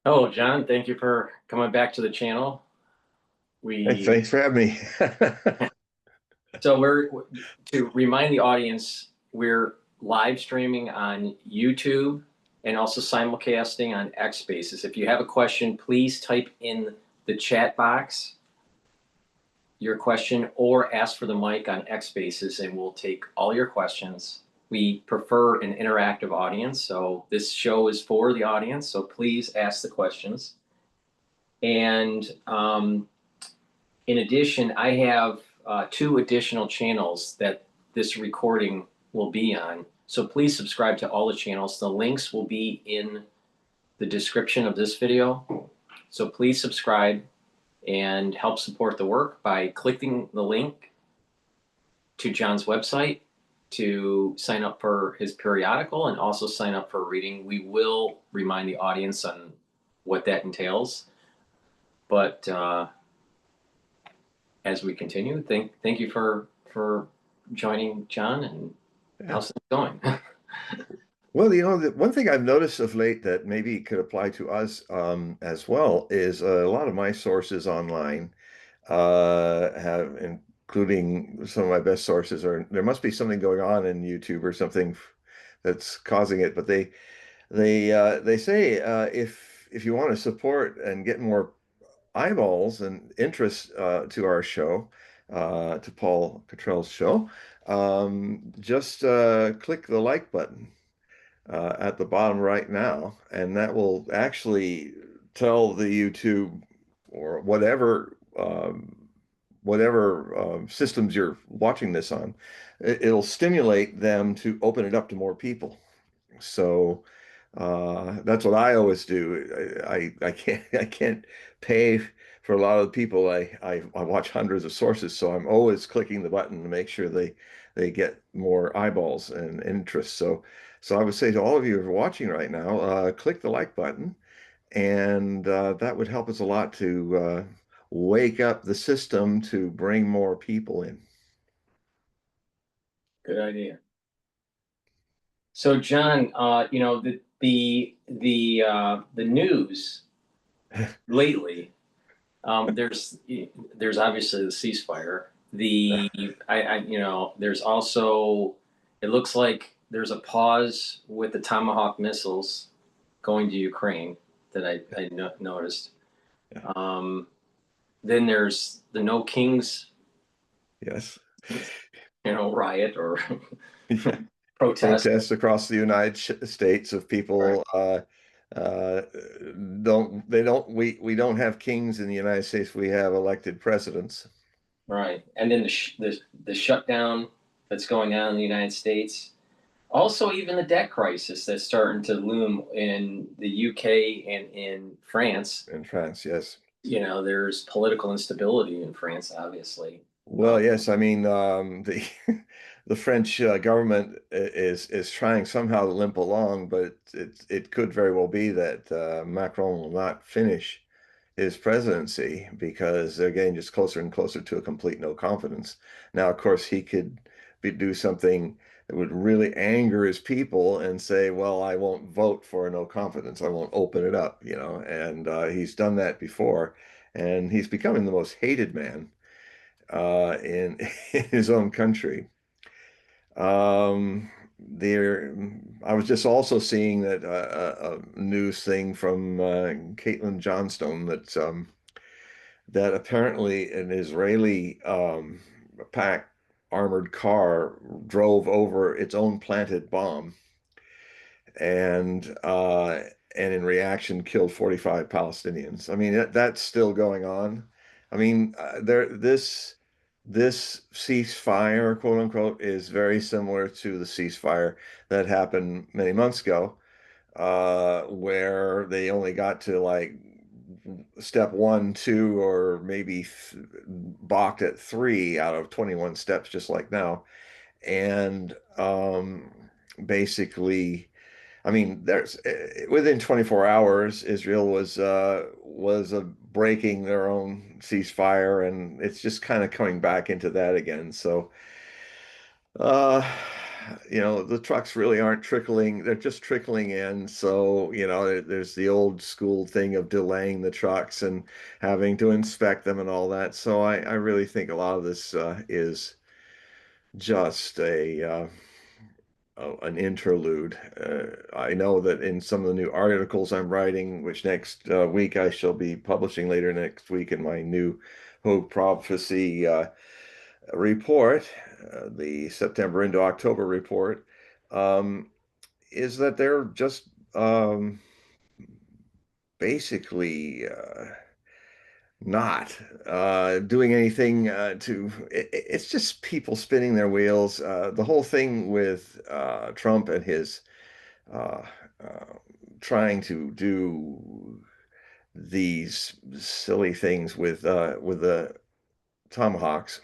Oh, John, thank you for coming back to the channel. Hey, We thanks for having me. so we're to remind the audience, we're live streaming on YouTube and also simulcasting on X Spaces. If you have a question, please type in the chat box your question or ask for the mic on X Spaces and we'll take all your questions. We prefer an interactive audience, so this show is for the audience, so please ask the questions. And in addition, I have two additional channels that this recording will be on. So please subscribe to all the channels. The links will be in the description of this video. So please subscribe and help support the work by clicking the link to John's website to sign up for his periodical and also sign up for reading. We will remind the audience on what that entails. But as we continue, thank you for joining, John, and Yeah. how's things going? Well, the one thing I've noticed of late that maybe could apply to us as well is a lot of my sources online have, including some of my best sources, are there must be something going on in YouTube or something that's causing it. But they say if you want to support and get more eyeballs and interest to our show, to Paul Cottrell's show, just click the like button at the bottom right now, and that will actually tell the YouTube or whatever systems you're watching this on, it'll stimulate them to open it up to more people. So that's what I always do. I can't pay for a lot of the people. I watch hundreds of sources, so I'm always clicking the button to make sure they get more eyeballs and interest. So I would say to all of you who are watching right now, click the like button, and that would help us a lot to wake up the system to bring more people in. Good idea. So, John, the news lately. There's obviously the ceasefire. There's also, it looks like there's a pause with the Tomahawk missiles going to Ukraine that I noticed. Yeah. Um, then there's the No Kings, Yes. riot or Yeah. protest. Protests across the United States of Right. people uh, we don't have kings in the United States. We have elected presidents. Right. And then the shutdown that's going on in the United States. Also, even the debt crisis that's starting to loom in the UK and in France. In France, yes. There's political instability in France, obviously. Well, yes, I mean the the French government is trying somehow to limp along, but it could very well be that Macron will not finish his presidency because they're getting just closer and closer to a complete no confidence. Now, of course, he could do something that would really anger his people and say, "Well, I won't vote for a no confidence. I won't open it up," And he's done that before, and he's becoming the most hated man in in his own country. There, I was just also seeing that a news thing from Caitlin Johnstone that apparently an Israeli packed armored car drove over its own planted bomb and uh, and in reaction killed 45 Palestinians. I mean that's still going on. I mean this ceasefire, quote unquote, is very similar to the ceasefire that happened many months ago, where they only got to like step one, two, or maybe balked at three out of 21 steps, just like now. And basically, I mean, there's within 24 hours, Israel was breaking their own ceasefire, and it's just kind of coming back into that again. So, uh, the trucks really aren't trickling, they're just trickling in. So, there's the old school thing of delaying the trucks and having to inspect them and all that. So I really think a lot of this is just an interlude. I know that in some of the new articles I'm writing, which next week I shall be publishing later next week in my new Hogue Prophecy report, the September into October report, um, is that they're just basically not doing anything it's just people spinning their wheels. The whole thing with Trump and his uh, uh, trying to do these silly things with the Tomahawks.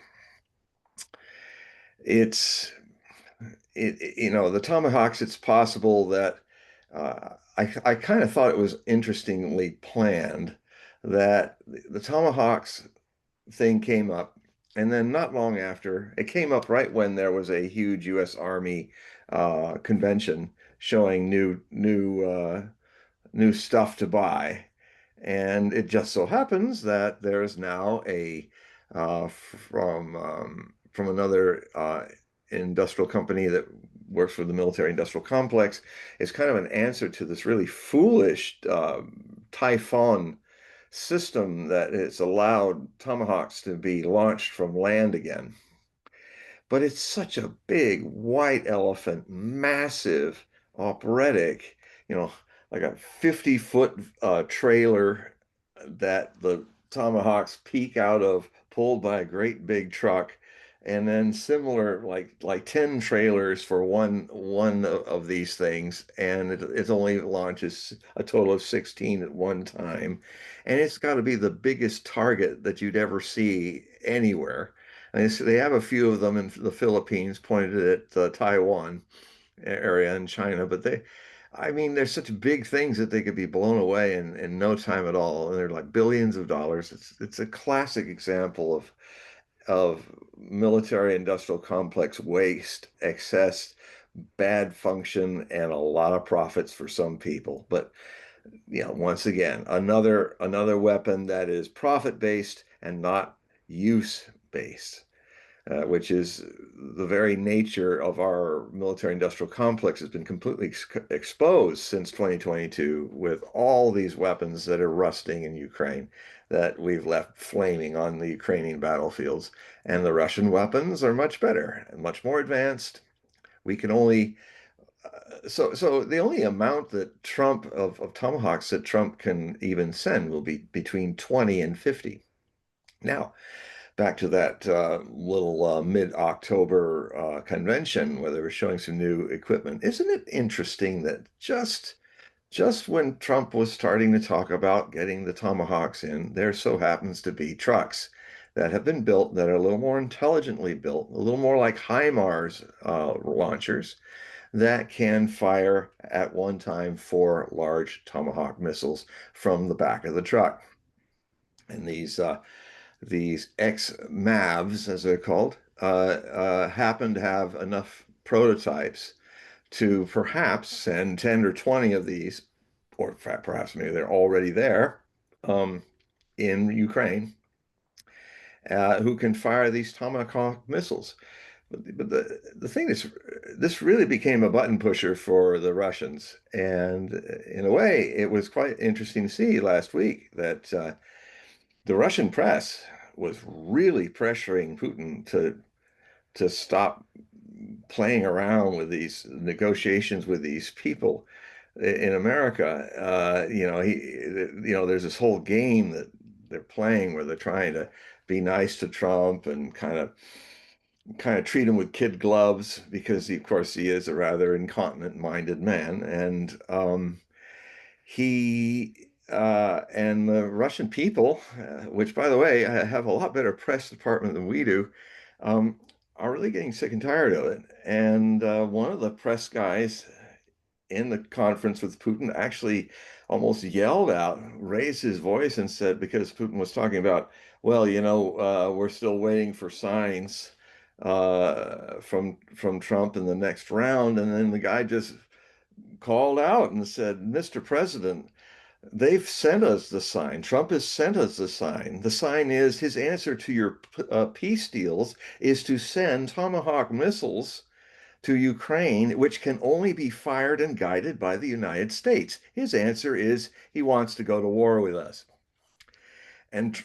It's the Tomahawks. It's possible that I kind of thought it was interestingly planned that the Tomahawks thing came up, and then not long after, it came up right when there was a huge U.S. Army convention showing new stuff to buy. And it just so happens that there is now from another industrial company that works for the military industrial complex. It's kind of an answer to this really foolish Typhoon system that it's allowed Tomahawks to be launched from land again. But it's such a big white elephant, massive, operatic, you know, like a 50-foot trailer that the Tomahawks peek out of, pulled by a great big truck, and then similar like 10 trailers for one of these things, and it only launches a total of 16 at one time, and it's got to be the biggest target that you'd ever see anywhere. And they have a few of them in the Philippines, pointed at the Taiwan area in China, but I mean, they're such big things that they could be blown away in no time at all, and they're like billions of dollars. It's a classic example of military industrial complex waste, excess, bad function, and a lot of profits for some people. But once again, another weapon that is profit based and not use based. Which is the very nature of our military industrial complex, has been completely exposed since 2022 with all these weapons that are rusting in Ukraine that we've left flaming on the Ukrainian battlefields. And the Russian weapons are much better and much more advanced. We can only so the only amount that Trump of Tomahawks that Trump can even send will be between 20 and 50. Now, back to that little mid-October convention where they were showing some new equipment. Isn't it interesting that just when Trump was starting to talk about getting the Tomahawks in, there so happens to be trucks that have been built that are a little more intelligently built, a little more like HIMARS launchers that can fire at one time 4 large Tomahawk missiles from the back of the truck. And these ex-MAVs, as they're called, happen to have enough prototypes to perhaps send 10 or 20 of these, or perhaps maybe they're already there in Ukraine, who can fire these Tomahawk missiles. But the thing is, this really became a button pusher for the Russians. And in a way, it was quite interesting to see last week that the Russian press was really pressuring Putin to stop playing around with these negotiations with these people in America. There's this whole game that they're playing where they're trying to be nice to Trump and kind of treat him with kid gloves because of course he is a rather incontinent-minded man, and he and the Russian people, which by the way have a lot better press department than we do, um, are really getting sick and tired of it. And one of the press guys in the conference with Putin actually almost yelled out, raised his voice, and said, because Putin was talking about, well, we're still waiting for signs from Trump in the next round, and then the guy just called out and said, "Mr. President, they've sent us the sign. Trump has sent us the sign. The sign is his answer to your peace deals is to send Tomahawk missiles to Ukraine, which can only be fired and guided by the United States. His answer is he wants to go to war with us." And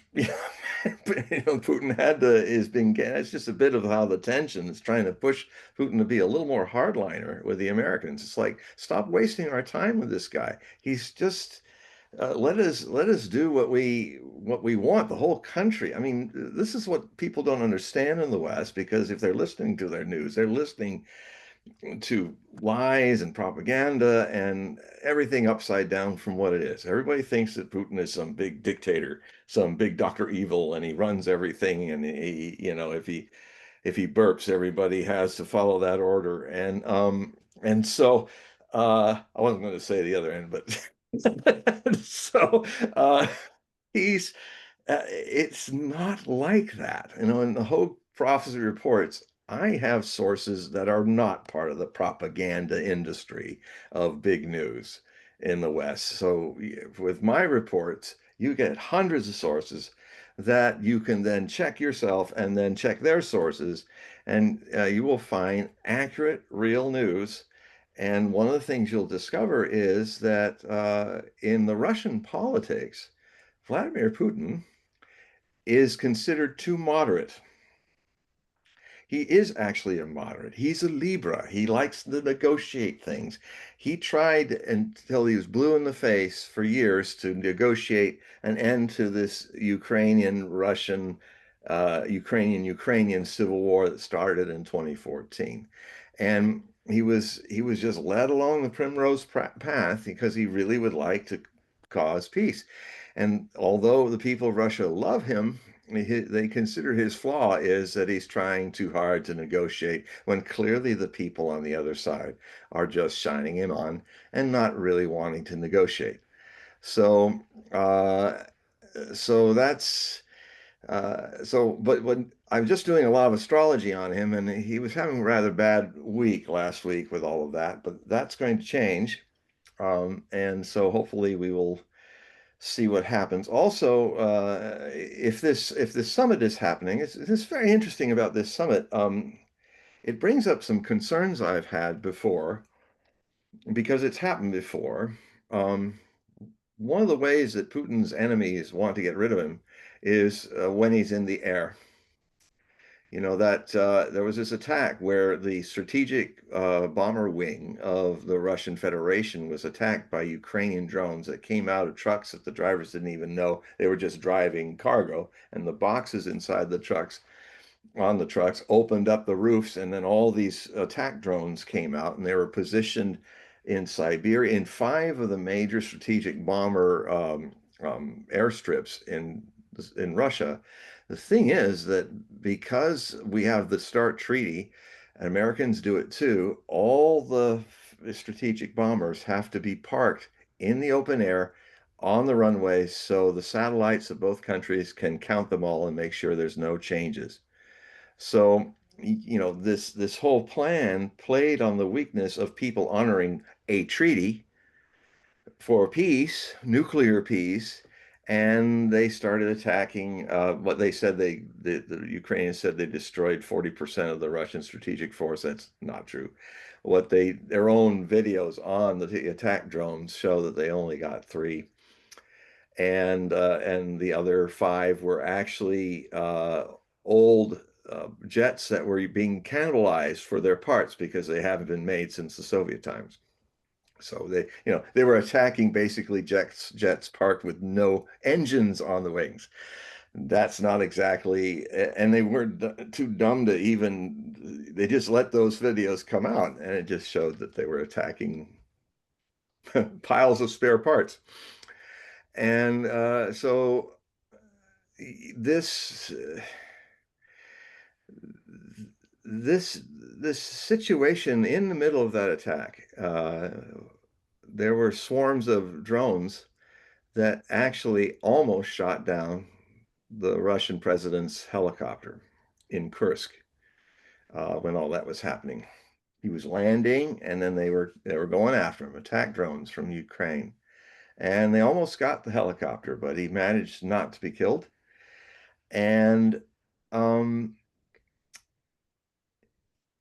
Putin had to is being it's just a bit of how the tension is trying to push Putin to be a little more hardliner with the Americans. It's like, stop wasting our time with this guy. He's just let us do what we want, the whole country. I mean, this is what people don't understand in the West, because if they're listening to their news, they're listening to lies and propaganda and everything upside down from what it is. Everybody thinks that Putin is some big dictator, some big Dr. Evil, and he runs everything. And if he burps, everybody has to follow that order. And so I wasn't going to say the other end, but so he's it's not like that. In the Hogue prophecy reports, I have sources that are not part of the propaganda industry of big news in the West. So with my reports, you get hundreds of sources that you can then check yourself and then check their sources, and you will find accurate, real news. And one of the things you'll discover is that in the Russian politics, Vladimir Putin is considered too moderate. He is actually a moderate. He's a Libra. He likes to negotiate things. He tried until he was blue in the face for years to negotiate an end to this Ukrainian civil war that started in 2014. And he was just led along the primrose path because he really would like to cause peace. And although the people of Russia love him, they consider his flaw is that he's trying too hard to negotiate, when clearly the people on the other side are just shining him on and not really wanting to negotiate. So, uh, so that's but when I'm just doing a lot of astrology on him, and he was having a rather bad week last week with all of that, but that's going to change. And so hopefully we will see what happens. Also, if this summit is happening, it's very interesting about this summit. It brings up some concerns I've had before, because it's happened before. Um, One of the ways that Putin's enemies want to get rid of him is when he's in the air. That there was this attack where the strategic bomber wing of the Russian Federation was attacked by Ukrainian drones that came out of trucks that the drivers didn't even know they were just driving cargo, and the boxes inside the trucks on the trucks opened up the roofs, and then all these attack drones came out, and they were positioned in Siberia, in five of the major strategic bomber airstrips in Russia. The thing is that because we have the START treaty, and Americans do it too, all the strategic bombers have to be parked in the open air on the runways, so the satellites of both countries can count them all and make sure there's no changes. So, this whole plan played on the weakness of people honoring a treaty for peace, nuclear peace, and they started attacking what they said the Ukrainians said they destroyed 40% of the Russian strategic force. That's not true. Their own videos on the attack drones show that they only got three, and the other five were actually old jets that were being cannibalized for their parts because they haven't been made since the Soviet times. So they were attacking basically jets parked with no engines on the wings. That's not exactly, and they weren't too dumb to even, they just let those videos come out, and it just showed that they were attacking piles of spare parts. And so this this this situation in the middle of that attack, there were swarms of drones that actually almost shot down the Russian president's helicopter in Kursk. when all that was happening. He was landing, and then they were going after him, attack drones from Ukraine, and they almost got the helicopter, but he managed not to be killed. And um,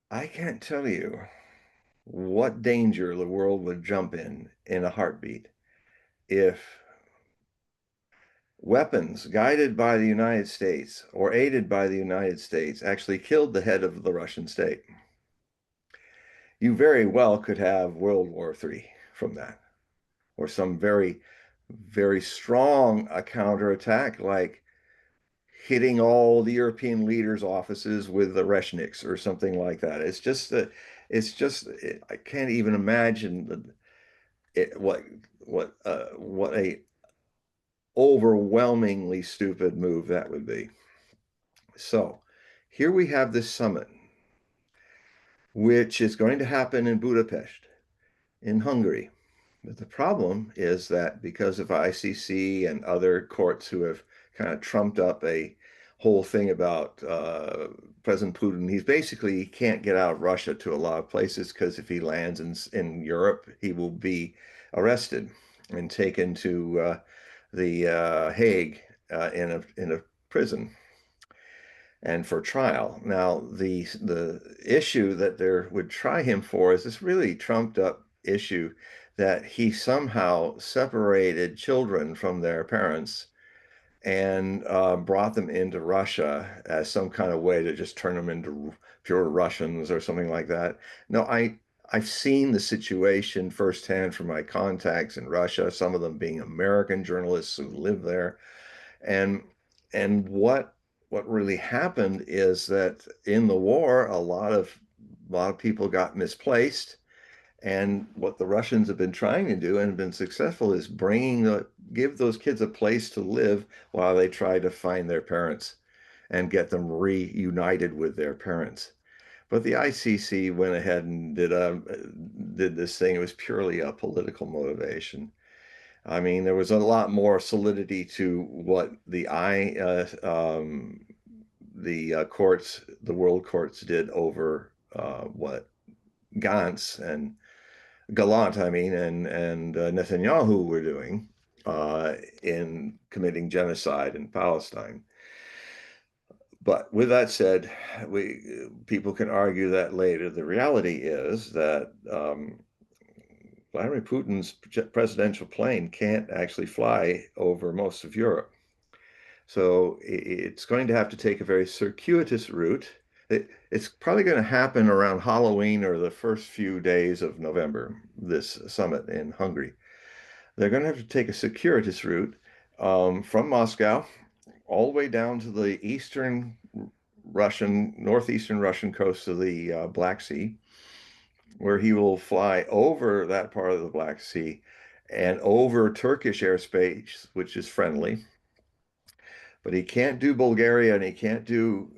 I can't tell you what danger the world would jump in a heartbeat if weapons guided by the United States or aided by the United States actually killed the head of the Russian state. You very well could have World War III from that, or some very, very strong counterattack, like hitting all the European leaders' offices with the Reshniks or something like that. I can't even imagine what a overwhelmingly stupid move that would be. So here we have this summit, which is going to happen in Budapest, in Hungary. But the problem is that because of ICC and other courts who have kind of trumped up a whole thing about President Putin, he can't get out of Russia to a lot of places because if he lands in Europe, he will be arrested and taken to the Hague in a prison and for trial. Now, the issue that they would try him for is this really trumped up issue that he somehow separated children from their parents and brought them into Russia as some kind of way to just turn them into pure Russians or something like that. No, I've seen the situation firsthand from my contacts in Russia, some of them being American journalists who live there. And what really happened is that in the war, a lot of people got misplaced. And what the Russians have been trying to do and have been successful is give those kids a place to live while they try to find their parents and get them reunited with their parents. But the ICC went ahead and did this thing. It was purely a political motivation. I mean, there was a lot more solidity to what the world courts did over what Gantz and Galant, I mean, and Netanyahu were doing in committing genocide in Palestine. But with that said, people can argue that later. The reality is that Vladimir Putin's presidential plane can't actually fly over most of Europe. So it's going to have to take a very circuitous route. It's probably going to happen around Halloween or the first few days of November, this summit in Hungary. They're going to have to take a circuitous route from Moscow all the way down to the northeastern Russian coast of the Black Sea, where he will fly over that part of the Black Sea and over Turkish airspace, which is friendly. But he can't do Bulgaria and he can't do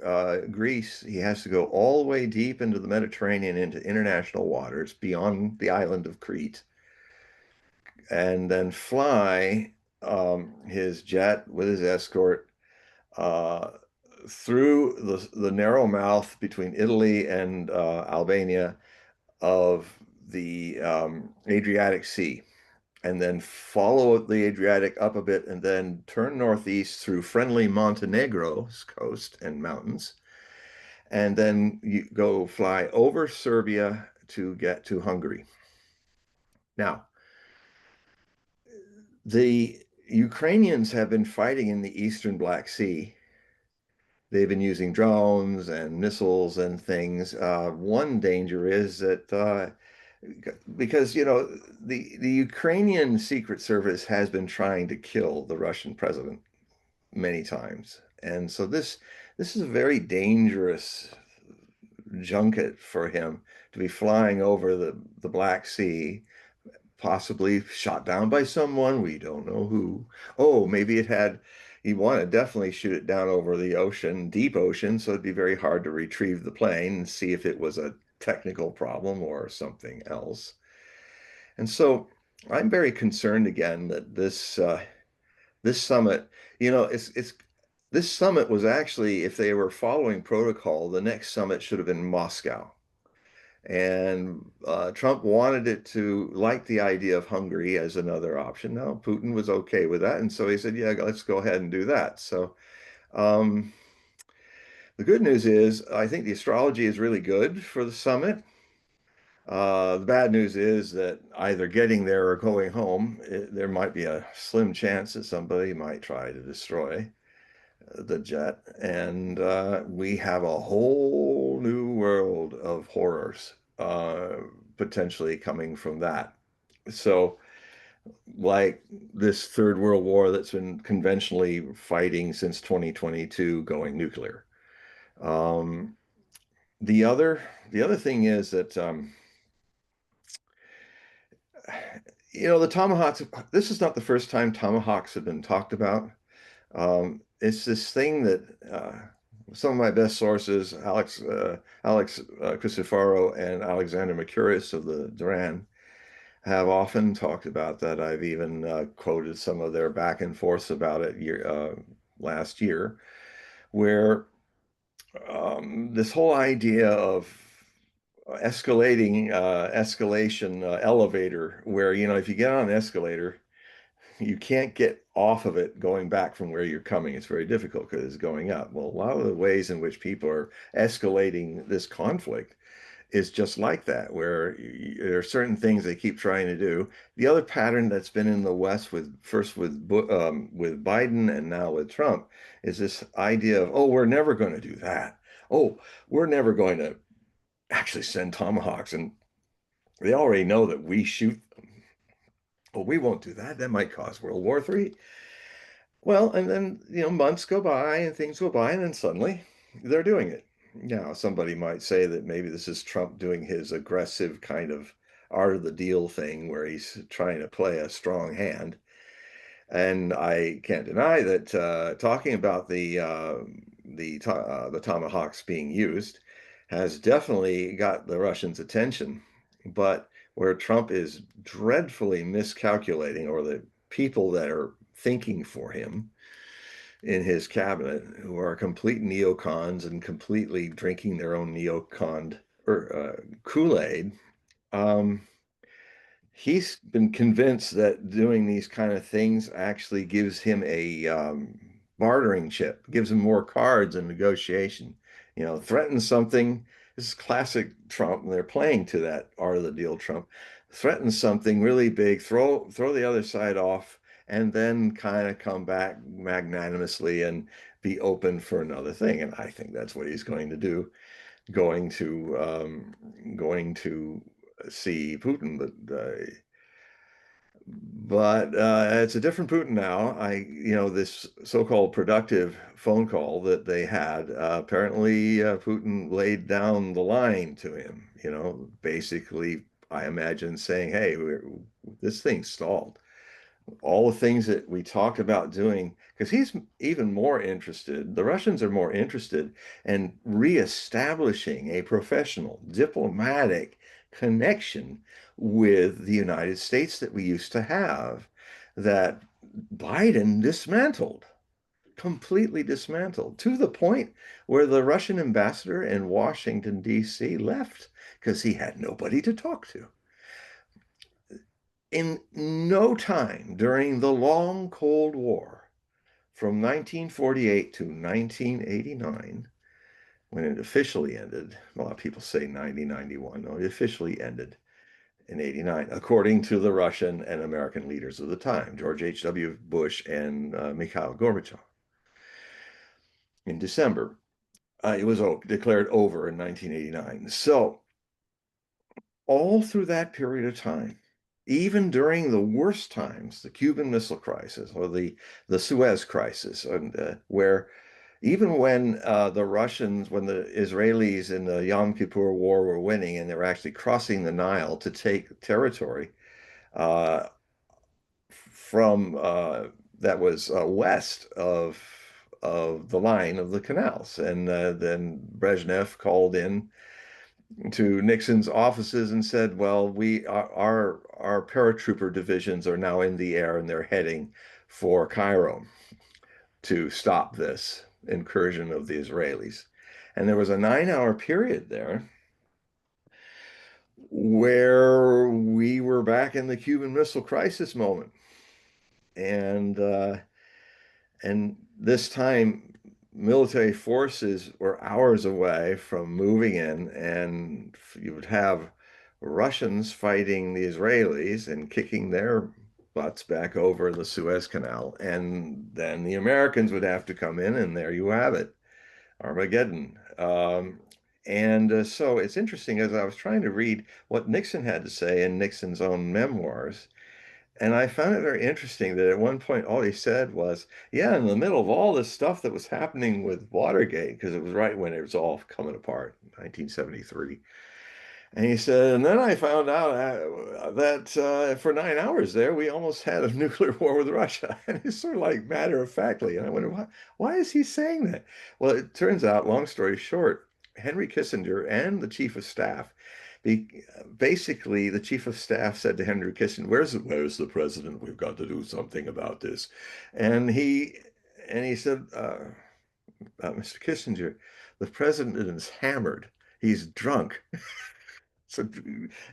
Greece. He has to go all the way deep into the Mediterranean, into international waters beyond the island of Crete, and then fly his jet with his escort uh, through the narrow mouth between Italy and Albania of the Adriatic Sea, and then follow the Adriatic up a bit and then turn northeast through friendly Montenegro's coast and mountains. And then you go fly over Serbia to get to Hungary. Now, the Ukrainians have been fighting in the Eastern Black Sea. They've been using drones and missiles and things. One danger is that because the Ukrainian Secret Service has been trying to kill the Russian president many times, and so this is a very dangerous junket for him to be flying over the Black Sea, possibly shot down by someone we don't know who. Oh, maybe he wanted to definitely shoot it down over the ocean, deep ocean, so it'd be very hard to retrieve the plane and see if it was a technical problem or something else. And so I'm very concerned again that this summit, it's this summit was actually, if they were following protocol, the next summit should have been Moscow. And Trump wanted it to like the idea of Hungary as another option. Now, Putin was okay with that. And so he said, yeah, let's go ahead and do that. So um, the good news is, I think the astrology is really good for the summit. The bad news is that either getting there or going home, there might be a slim chance that somebody might try to destroy the jet. And we have a whole new world of horrors potentially coming from that. So, like this third world war that's been conventionally fighting since 2022 going nuclear. Um, the other the other thing is that the Tomahawks. This is not the first time Tomahawks have been talked about. It's this thing that some of my best sources, Alex Crisifaro and Alexander Mercurius of the Duran, have often talked about that. I've even quoted some of their back and forths about it last year, where this whole idea of escalation elevator, where if you get on an escalator, you can't get off of it going back from where you're coming. It's very difficult because it's going up. Well, a lot of the ways in which people are escalating this conflict is just like that, where there are certain things they keep trying to do. The other pattern that's been in the West, with Biden and now with Trump, is this idea of, oh, we're never going to do that. Oh, we're never going to actually send Tomahawks, and they already know that we shoot them. Well, we won't do that. That might cause World War III. Well, and then, months go by and things go by, and then suddenly they're doing it. Now, somebody might say that maybe this is Trump doing his aggressive kind of art of the deal thing where he's trying to play a strong hand. And I can't deny that talking about the Tomahawks being used has definitely got the Russians' attention. But where Trump is dreadfully miscalculating, or the people that are thinking for him in his cabinet, who are complete neocons and completely drinking their own neocon or Kool-Aid, um, he's been convinced that doing these kind of things actually gives him a bartering chip, gives him more cards in negotiation. Threaten something. This is classic Trump, and they're playing to that art of the deal Trump. Threaten something really big, throw the other side off, and then kind of come back magnanimously and be open for another thing. And I think that's what he's going to do, going to see Putin, but it's a different Putin now. This so-called productive phone call that they had, apparently Putin laid down the line to him, basically, I imagine saying, hey, this thing's stalled. All the things that we talked about doing, because he's even more interested, the Russians are more interested in reestablishing a professional diplomatic connection with the United States that we used to have, that Biden dismantled, completely dismantled, to the point where the Russian ambassador in Washington, D.C. left because he had nobody to talk to. In no time during the long Cold War, from 1948 to 1989, when it officially ended, a lot of people say 1991, no, it officially ended in 89, according to the Russian and American leaders of the time, George H.W. Bush and Mikhail Gorbachev. In December, it was declared over in 1989. So all through that period of time, even during the worst times, the Cuban Missile Crisis or the Suez Crisis, and where even when when the Israelis in the Yom Kippur War were winning and they were actually crossing the Nile to take territory uh, from that was west of the line of the canals, and then Brezhnev called in to Nixon's offices and said, "Well, our paratrooper divisions are now in the air and they're heading for Cairo." to stop this incursion of the Israelis. And there was a 9 hour period there where we were back in the Cuban Missile Crisis moment. And this time, military forces were hours away from moving in, and you would have Russians fighting the Israelis and kicking their butts back over the Suez Canal. And then the Americans would have to come in, and there you have it, Armageddon. So it's interesting as I was trying to read what Nixon had to say in Nixon's own memoirs. And I found it very interesting that at one point all he said was, yeah, in the middle of all this stuff that was happening with Watergate, because it was right when it was all coming apart, 1973. And he said, and then I found out that for 9 hours there, we almost had a nuclear war with Russia. And it's sort of like matter of factly. And I wonder, why is he saying that? Well, it turns out, long story short, Henry Kissinger and the chief of staff, basically, the chief of staff said to Henry Kissinger, "Where's the president? We've got to do something about this." And he said, "Mr. Kissinger, the president is hammered. He's drunk." So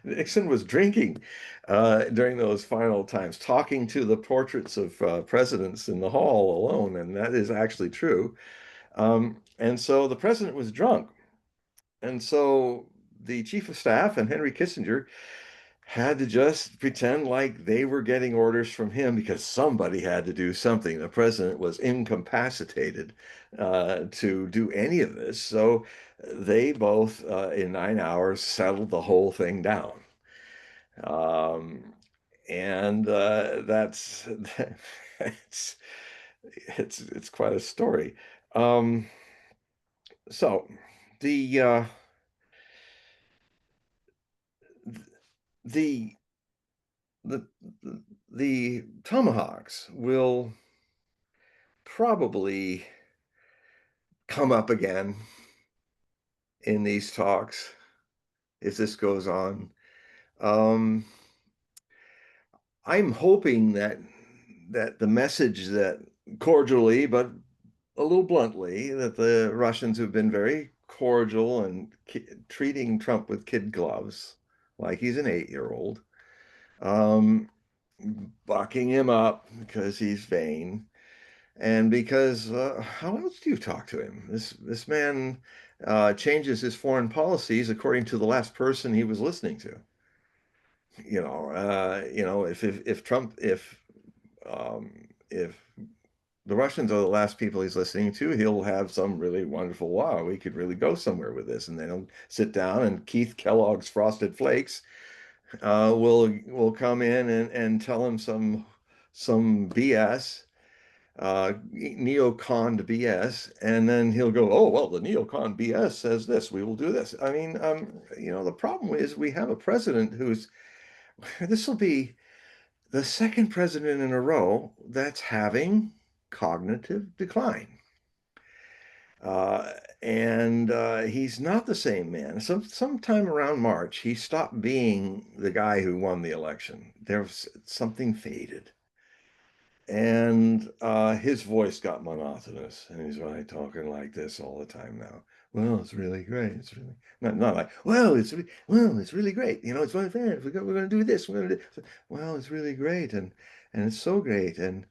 Nixon was drinking during those final times, talking to the portraits of presidents in the hall alone, and that is actually true. And so the president was drunk. And so the chief of staff and Henry Kissinger had to just pretend like they were getting orders from him because somebody had to do something. The president was incapacitated to do any of this. So they both, in 9 hours, settled the whole thing down. Um, and it's, it's quite a story. Um, so the the the the Tomahawks will probably come up again in these talks if this goes on. Um, I'm hoping that the message that cordially, but a little bluntly, that the Russians have been very cordial and treating Trump with kid gloves, like he's an 8-year-old, um, bucking him up because he's vain. And because how else do you talk to him? This man changes his foreign policies according to the last person he was listening to. If Trump, if the Russians are the last people he's listening to, he'll have some really wonderful, wow, we could really go somewhere with this. And then he'll sit down and Keith Kellogg's Frosted Flakes will come in and tell him some BS, neocon BS, and then he'll go, oh, well, the neocon BS says this, we will do this. I mean, the problem is we have a president this will be the second president in a row that's having cognitive decline. Uh, and he's not the same man. Sometime around March, he stopped being the guy who won the election. There was something faded. And his voice got monotonous, and he's really talking like this all the time now. Well, it's really great. It's really not like, it's really great. It's one of we're going to do this. We're going to do. Well, it's really great, and it's so great, and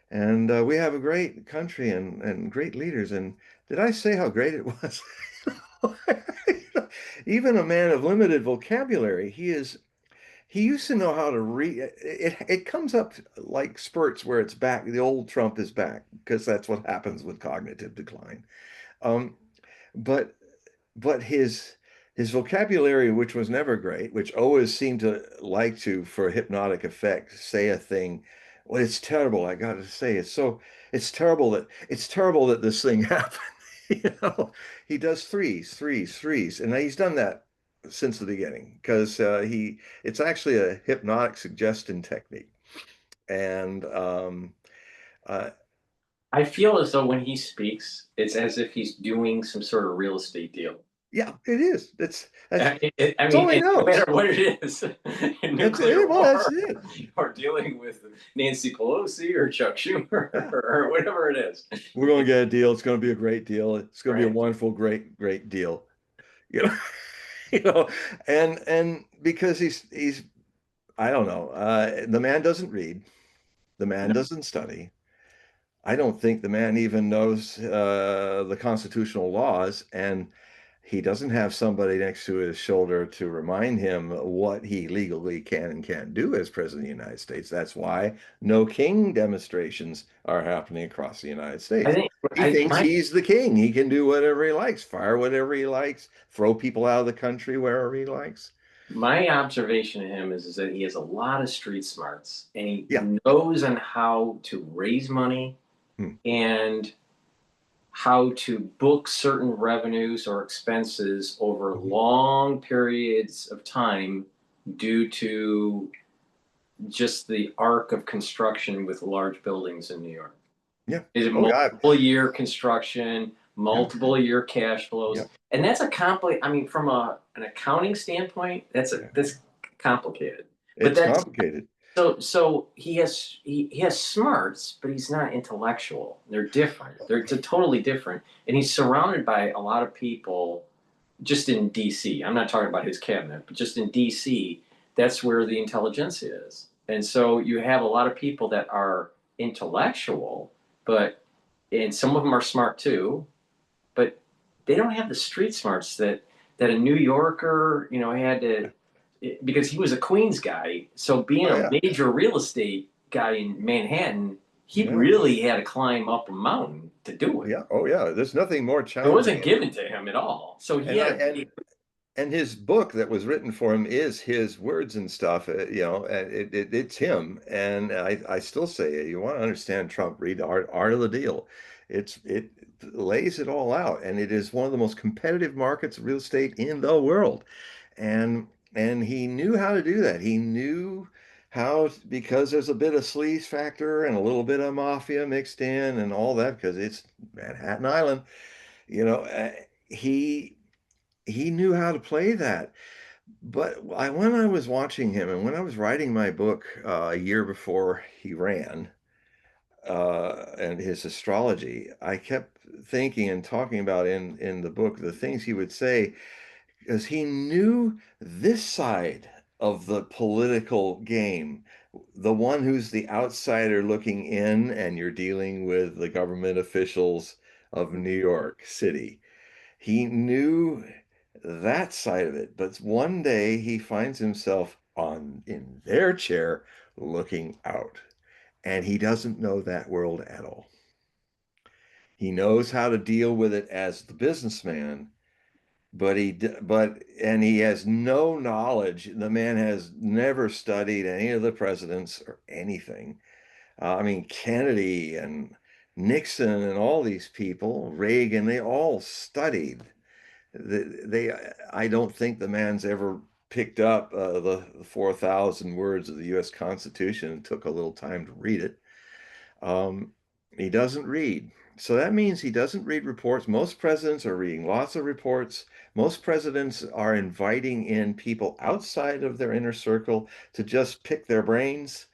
we have a great country and great leaders. And did I say how great it was? Even a man of limited vocabulary, he used to know how to read. It comes up like spurts where it's back. The old Trump is back because that's what happens with cognitive decline. Um, but but his vocabulary, which was never great, which always seemed to like to, for a hypnotic effect, say a thing. Well, it's terrible. I got to say, it's terrible that this thing happened. You know, he does threes, and he's done that since the beginning because it's actually a hypnotic suggestion technique. And uh, I feel as though when he speaks, it's as if he's doing some sort of real estate deal. Yeah, it is. That's I all mean, he no knows. matter what it is, That's nuclear it. Well, that's war, it. or dealing with Nancy Pelosi or Chuck Schumer Yeah. or whatever it is. We're going to get a deal. It's going to be a great deal. It's going to be a Right. wonderful, great deal. You know, you know, and because he's I don't know. The man doesn't read. The man No, doesn't study. I don't think the man even knows the constitutional laws, and he doesn't have somebody next to his shoulder to remind him what he legally can and can't do as president of the United States. That's why no king demonstrations are happening across the United I States. think He thinks my he's the king. He can do whatever he likes, fire whatever he likes, throw people out of the country wherever he likes. my observation of him is that he has a lot of street smarts and he Yeah. knows on how to raise money Hmm. and how to book certain revenues or expenses over Mhm. long periods of time due to just the arc of construction with large buildings in New York. Yeah. Is it Oh, yeah. multiple year construction, Yeah. multiple year cash Yeah. flows, and that's a complex. I mean, from an accounting standpoint, Yeah. that's complicated. But It's that's complicated. so he has smarts, but he's not intellectual. They're different. They're totally different, and he's surrounded by a lot of people just in DC. I'm not talking about his cabinet, but just in DC, that's where the intelligentsia is. And so you have a lot of people that are intellectual, but and some of them are smart too, but they don't have the street smarts that a New Yorker, had to because he was a Queens guy. So being Oh, a yeah. major real estate guy in Manhattan, he Yeah. really had to climb up a mountain to do it. Yeah. Oh, yeah. There's nothing more It wasn't challenging. given to him at all. So he And I had to. and his book that was written for him is his words and stuff. And it's him. And I still say, you want to understand Trump, read Art of the Deal. It lays it all out, and it is one of the most competitive markets of real estate in the world. And he knew how to do that. He knew how, because there's a bit of sleaze factor and a little bit of mafia mixed in and all that, because it's Manhattan Island. You know, he he knew how to play that. But when I was watching him and when I was writing my book a year before he ran, and his astrology, I kept thinking and talking about in the book the things he would say, because he knew this side of the political game, the one who's the outsider looking in, and you're dealing with the government officials of New York City. He knew that side of it, but one day he finds himself on in their chair looking out, and he doesn't know that world at all. He knows how to deal with it as the businessman, but he has no knowledge. The man has never studied any of the presidents or anything. I mean, Kennedy and Nixon and all these people, Reagan, they all studied. They, I don't think the man's ever picked up the 4,000 words of the U.S. Constitution and took a little time to read it. Um, he doesn't read. So that means he doesn't read reports. Most presidents are reading lots of reports. Most presidents are inviting in people outside of their inner circle to just pick their brains.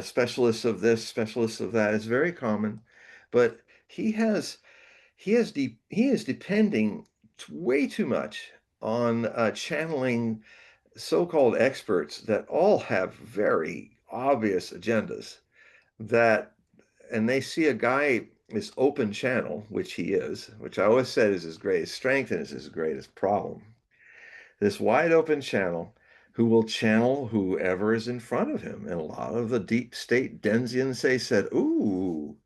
Specialists of this, specialists of that is very common. But he has he is depending way too much on channeling so-called experts that all have very obvious agendas, that and they see a guy, this open channel, which he is, which I always said is his greatest strength and is his greatest problem, this wide open channel, who will channel whoever is in front of him. And a lot of the deep state Denzians, they said, ooh,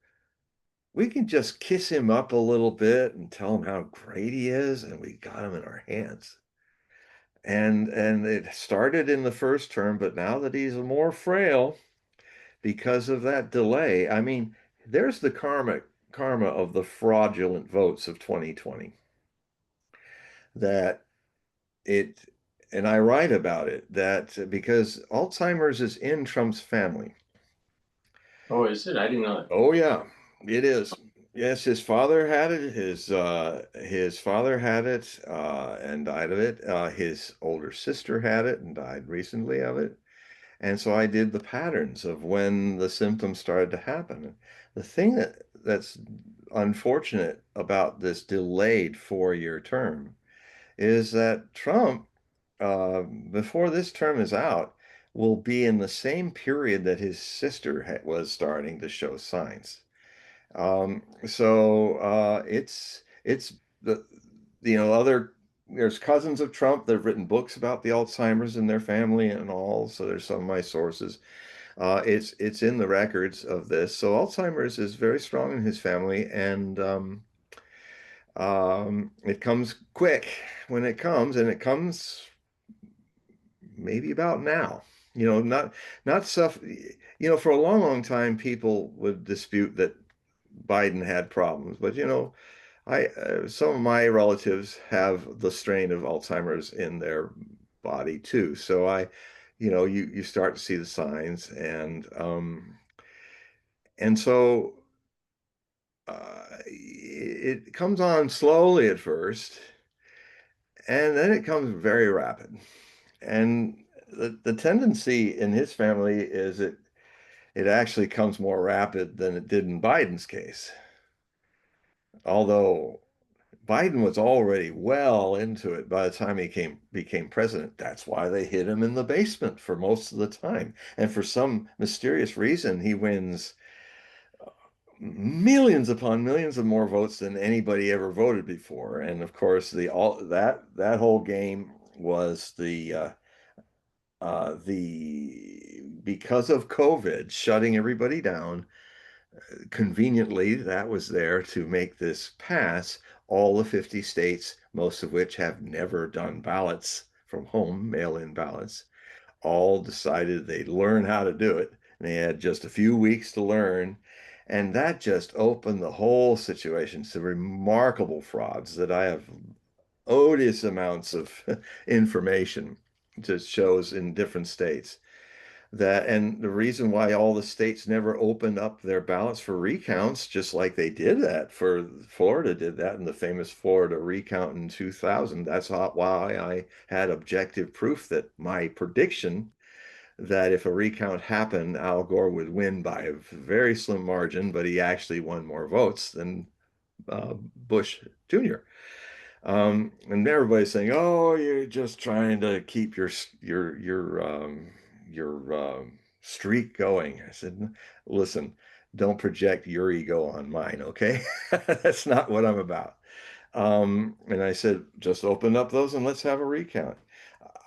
we can just kiss him up a little bit and tell him how great he is, and we got him in our hands. And it started in the first term, but now that he's more frail because of that delay, I mean, there's the karma of the fraudulent votes of 2020. That it and I write about it, that because Alzheimer's is in Trump's family. Oh, is it? I didn't know that. Oh yeah, it is. Yes, his father had it. His father had it and died of it. His older sister had it and died recently of it. And so I did the patterns of when the symptoms started to happen. The thing that's unfortunate about this delayed 4-year term is that Trump, before this term is out, will be in the same period that his sister was starting to show signs. It's the other there's cousins of Trump that have written books about the Alzheimer's in their family and all. So there's some of my sources. It's in the records of this. So Alzheimer's is very strong in his family, and it comes quick when it comes, and it comes maybe about now. Not stuff. For a long, long time, people would dispute that Biden had problems, but I some of my relatives have the strain of Alzheimer's in their body too. So you start to see the signs, and so it comes on slowly at first, and then it comes very rapid. And the tendency in his family is it actually comes more rapid than it did in Biden's case. Although Biden was already well into it by the time he became president. That's why they hid him in the basement for most of the time. And for some mysterious reason, he wins millions upon millions of more votes than anybody ever voted before. And of course, the all that whole game was the because of COVID shutting everybody down. Conveniently, that was there to make this pass. All the 50 states, most of which have never done ballots from home, mail-in ballots, all decided they'd learn how to do it. And they had just a few weeks to learn. And that just opened the whole situation to remarkable frauds that I have odious amounts of information just shows in different states that, and the reason why all the states never opened up their ballots for recounts, just like they did that for Florida, did that in the famous Florida recount in 2000. That's why I had objective proof that my prediction that if a recount happened, Al Gore would win by a very slim margin, but he actually won more votes than Bush Jr. And everybody's saying, "Oh, you're just trying to keep your streak going." I said, "Listen, don't project your ego on mine, okay? That's not what I'm about." And I said, "Just open up those and let's have a recount."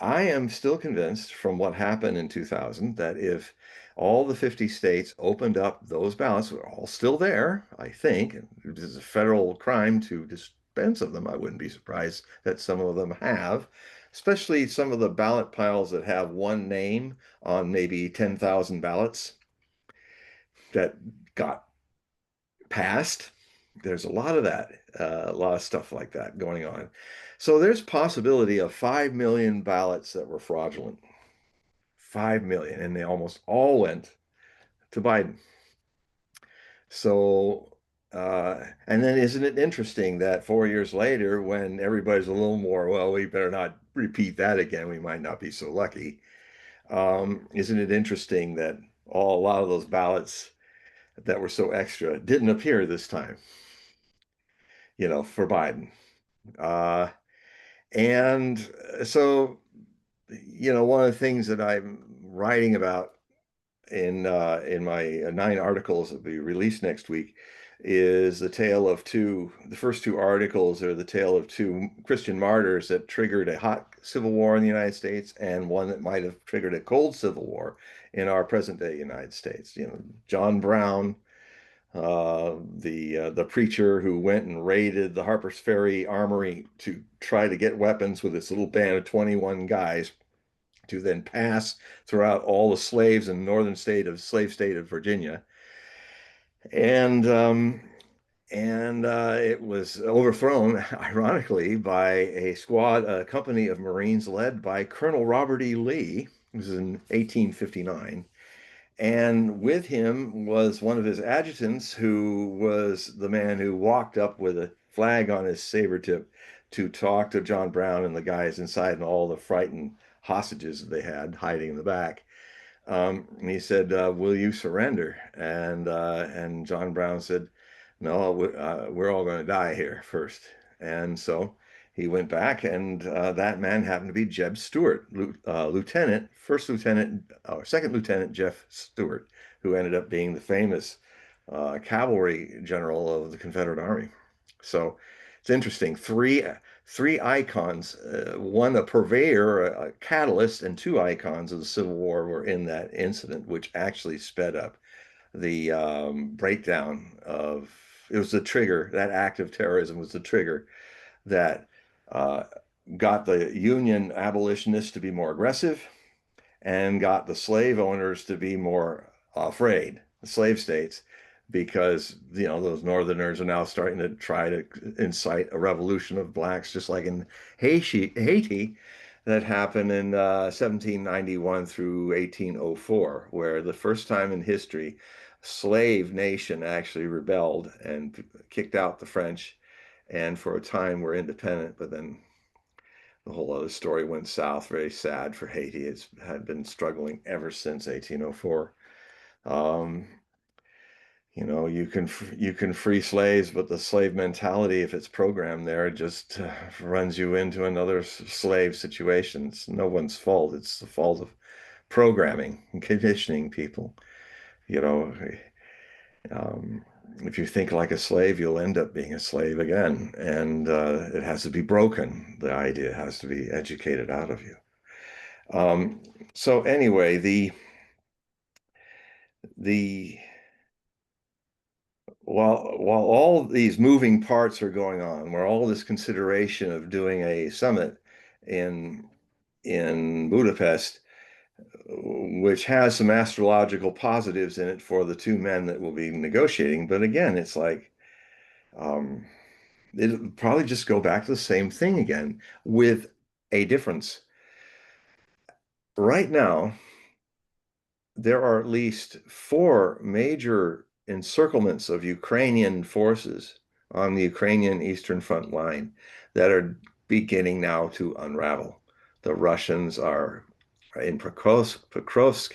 I am still convinced from what happened in 2000 that if all the 50 states opened up those ballots, we're all still there, I think. It is a federal crime to dispense of them. I wouldn't be surprised that some of them have, especially some of the ballot piles that have one name on maybe 10,000 ballots that got passed. There's a lot of that, a lot of stuff like that going on. So there's possibility of 5 million ballots that were fraudulent. 5 million, and they almost all went to Biden. So, and then isn't it interesting that 4 years later, when everybody's a little more, well, we better not repeat that again, we might not be so lucky. Isn't it interesting that a lot of those ballots that were so extra didn't appear this time, for Biden? Uh, and so, one of the things that I'm writing about in my 9 articles that will be released next week is the tale of two. The first 2 articles are the tale of 2 Christian martyrs that triggered a hot civil war in the United States and one that might have triggered a cold civil war in our present day United States. John Brown, the preacher who went and raided the Harper's Ferry armory to try to get weapons with this little band of 21 guys to then pass throughout all the slaves in the northern slave state of Virginia. And it was overthrown, ironically, by a company of Marines led by Colonel Robert E. Lee. This was in 1859. And with him was one of his adjutants, who was the man who walked up with a flag on his saber tip to talk to John Brown and the guys inside and all the frightened hostages that they had hiding in the back. And he said, "Will you surrender?" And John Brown said, "No, we're all going to die here first." And so he went back, and that man happened to be Jeb Stuart, Lieutenant, First Lieutenant, or Second Lieutenant Jeff Stuart, who ended up being the famous cavalry general of the Confederate Army. So it's interesting. Three icons, one a purveyor, a catalyst, and two icons of the Civil War were in that incident, which actually sped up the breakdown of. It was the trigger. That act of terrorism was the trigger that uh, got the Union abolitionists to be more aggressive and got the slave owners to be more afraid, the slave states, because those Northerners are now starting to try to incite a revolution of blacks, just like in Haiti that happened in 1791 through 1804, where the first time in history, slave nation actually rebelled and kicked out the French, and for a time were independent, but then the whole other story went south. Very sad for Haiti. It's had been struggling ever since 1804. Um, you can free slaves, but the slave mentality, if it's programmed there, just runs you into another slave situation. It's no one's fault. It's the fault of programming and conditioning people. You know, um, if you think like a slave, you'll end up being a slave again, and it has to be broken. The idea has to be educated out of you. Um, so anyway, the while all these moving parts are going on, where all this consideration of doing a summit in Budapest, which has some astrological positives in it for the two men that will be negotiating, but again, it's like um, it'll probably just go back to the same thing again, with a difference. Right now, there are at least four major encirclements of Ukrainian forces on the Ukrainian Eastern Front line that are beginning now to unravel. The Russians are in Pokrovsk,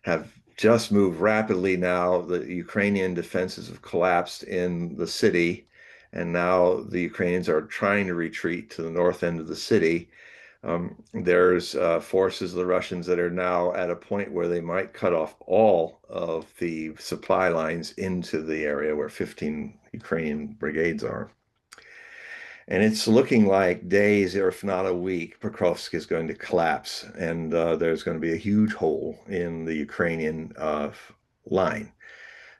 have just moved rapidly now. The Ukrainian defenses have collapsed in the city, and now the Ukrainians are trying to retreat to the north end of the city. There's forces of the Russians that are now at a point where they might cut off all of the supply lines into the area where 15 Ukrainian brigades are. And it's looking like days, or if not a week, Pokrovsk is going to collapse, and there's going to be a huge hole in the Ukrainian line.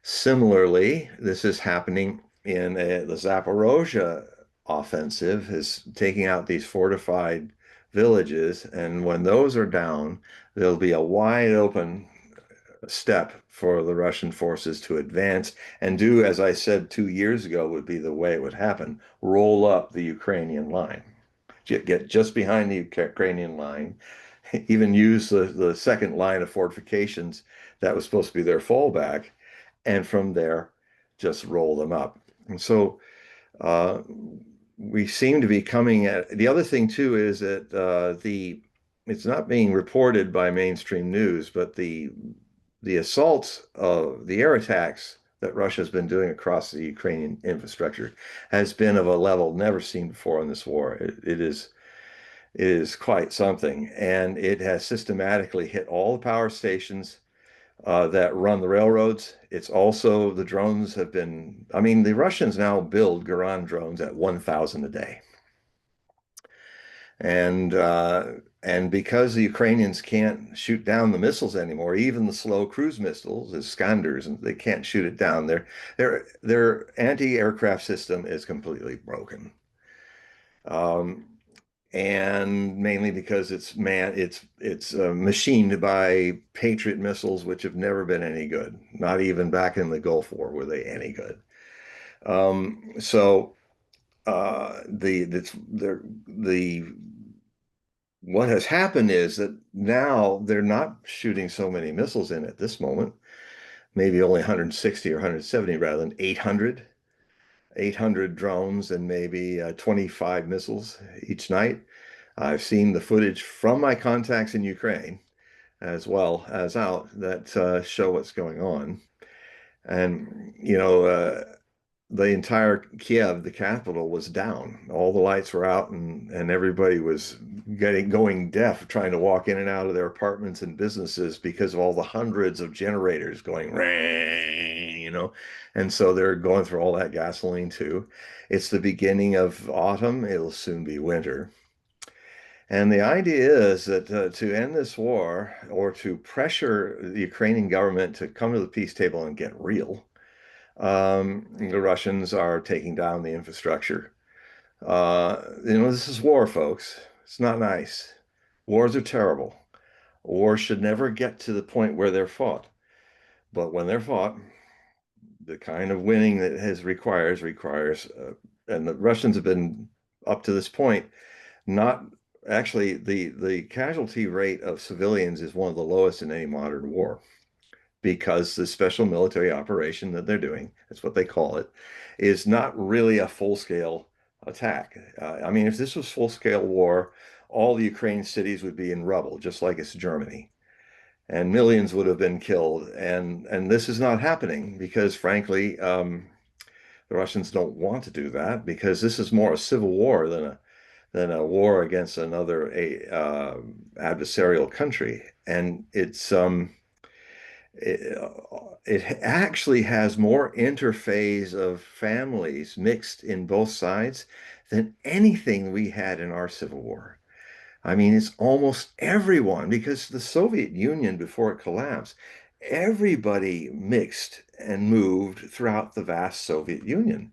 Similarly, this is happening in the Zaporozhye offensive, is taking out these fortified villages, and when those are down, there'll be a wide open step for the Russian forces to advance and do, as I said 2 years ago, would be the way it would happen: roll up the Ukrainian line, get just behind the Ukrainian line, even use the second line of fortifications that was supposed to be their fallback, and from there just roll them up. And so uh, we seem to be coming at the other thing too is that it's not being reported by mainstream news, but the assaults of the air attacks that Russia has been doing across the Ukrainian infrastructure has been of a level never seen before in this war. It is quite something, and it has systematically hit all the power stations that run the railroads. It's also the drones have been. I mean, the Russians now build Garan drones at 1,000 a day, and because the Ukrainians can't shoot down the missiles anymore, even the slow cruise missiles, the Skanders, and they can't shoot it down. Their anti-aircraft system is completely broken. Um, and mainly because it's machined by Patriot missiles, which have never been any good. Not even back in the Gulf War were they any good. So the what has happened is that now they're not shooting so many missiles in at this moment, maybe only 160 or 170 rather than 800 drones and maybe 25 missiles each night. I've seen the footage from my contacts in Ukraine as well as out that show what's going on. And, the entire Kiev, the capital, was down. All the lights were out, and everybody was going deaf trying to walk in and out of their apartments and businesses because of all the hundreds of generators going ring. And so they're going through all that gasoline too. It's the beginning of autumn. It'll soon be winter. And the idea is that to end this war or to pressure the Ukrainian government to come to the peace table and get real, the Russians are taking down the infrastructure. This is war, folks. It's not nice. Wars are terrible. Wars should never get to the point where they're fought. But when they're fought, the kind of winning that requires, and the Russians have been up to this point, not actually the casualty rate of civilians is one of the lowest in any modern war because the special military operation that they're doing, that's what they call it, is not really a full-scale attack. I mean, if this was full-scale war, all the Ukraine cities would be in rubble, just like it's Germany, and millions would have been killed. And this is not happening because, frankly, the Russians don't want to do that because this is more a civil war than a war against another adversarial country, and it, it actually has more interphase of families mixed in both sides than anything we had in our Civil War. I mean, it's almost everyone because the Soviet Union, before it collapsed, everybody mixed and moved throughout the vast Soviet Union.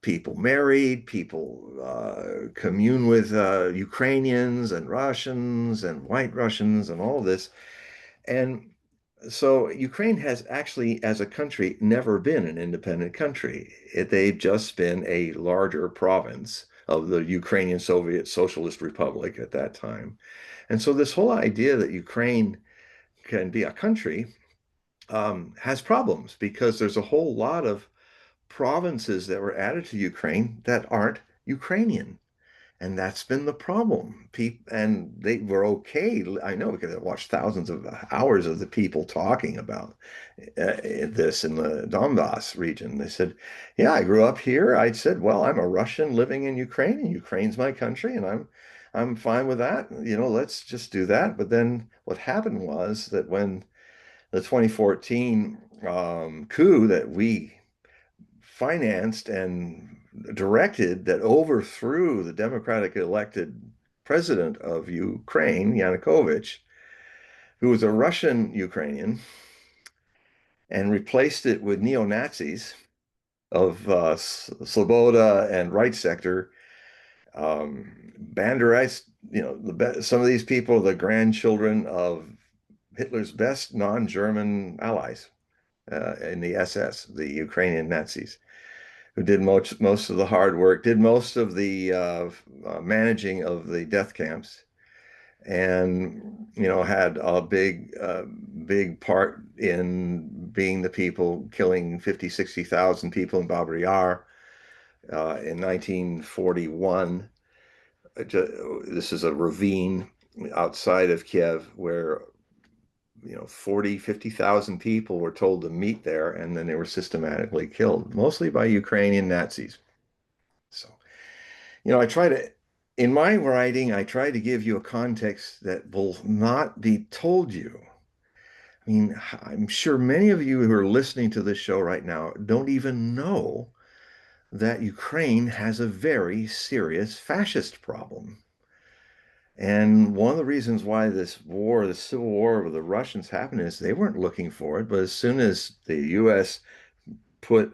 People married, people commune with Ukrainians and Russians and White Russians and all this. And so Ukraine has actually, as a country, never been an independent country. They've just been a larger province of the Ukrainian Soviet Socialist Republic at that time. And so this whole idea that Ukraine can be a country has problems because there's a whole lot of provinces that were added to Ukraine that aren't Ukrainian. And that's been the problem. And they were okay. I know because I watched thousands of hours of the people talking about this in the Donbass region. They said, "Yeah, I grew up here." I said, "Well, I'm a Russian living in Ukraine, and Ukraine's my country, and I'm fine with that. Let's just do that." But then what happened was that when the 2014 coup that we financed and directed that overthrew the democratic elected president of Ukraine, Yanukovych, who was a Russian Ukrainian, and replaced it with neo-Nazis of Sloboda and right sector, Banderized, some of these people are the grandchildren of Hitler's best non-German allies in the SS, the Ukrainian Nazis, who did most of the hard work, did most of the managing of the death camps, and had a big part in being the people killing 50, 60,000 people in Babur Yar in 1941. This is a ravine outside of Kiev where 40, 50,000 people were told to meet there, and then they were systematically killed, mostly by Ukrainian Nazis. So, in my writing, I try to give you a context that will not be told you. I mean, I'm sure many of you who are listening to this show right now don't even know that Ukraine has a very serious fascist problem. And one of the reasons why this war, the civil war with the Russians happened is they weren't looking for it, but as soon as the US put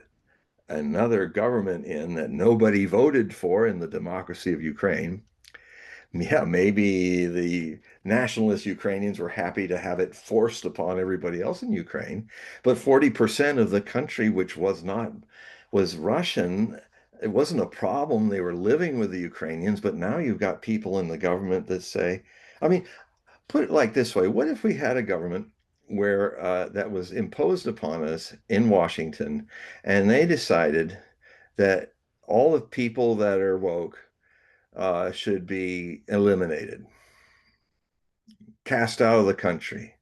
another government in that nobody voted for in the democracy of Ukraine, yeah, maybe the nationalist Ukrainians were happy to have it forced upon everybody else in Ukraine, but 40% of the country, which was Russian, it wasn't a problem. They were living with the Ukrainians, but now you've got people in the government that say, I mean, put it like this way, what if we had a government where that was imposed upon us in Washington, and they decided that all the people that are woke should be eliminated, cast out of the country?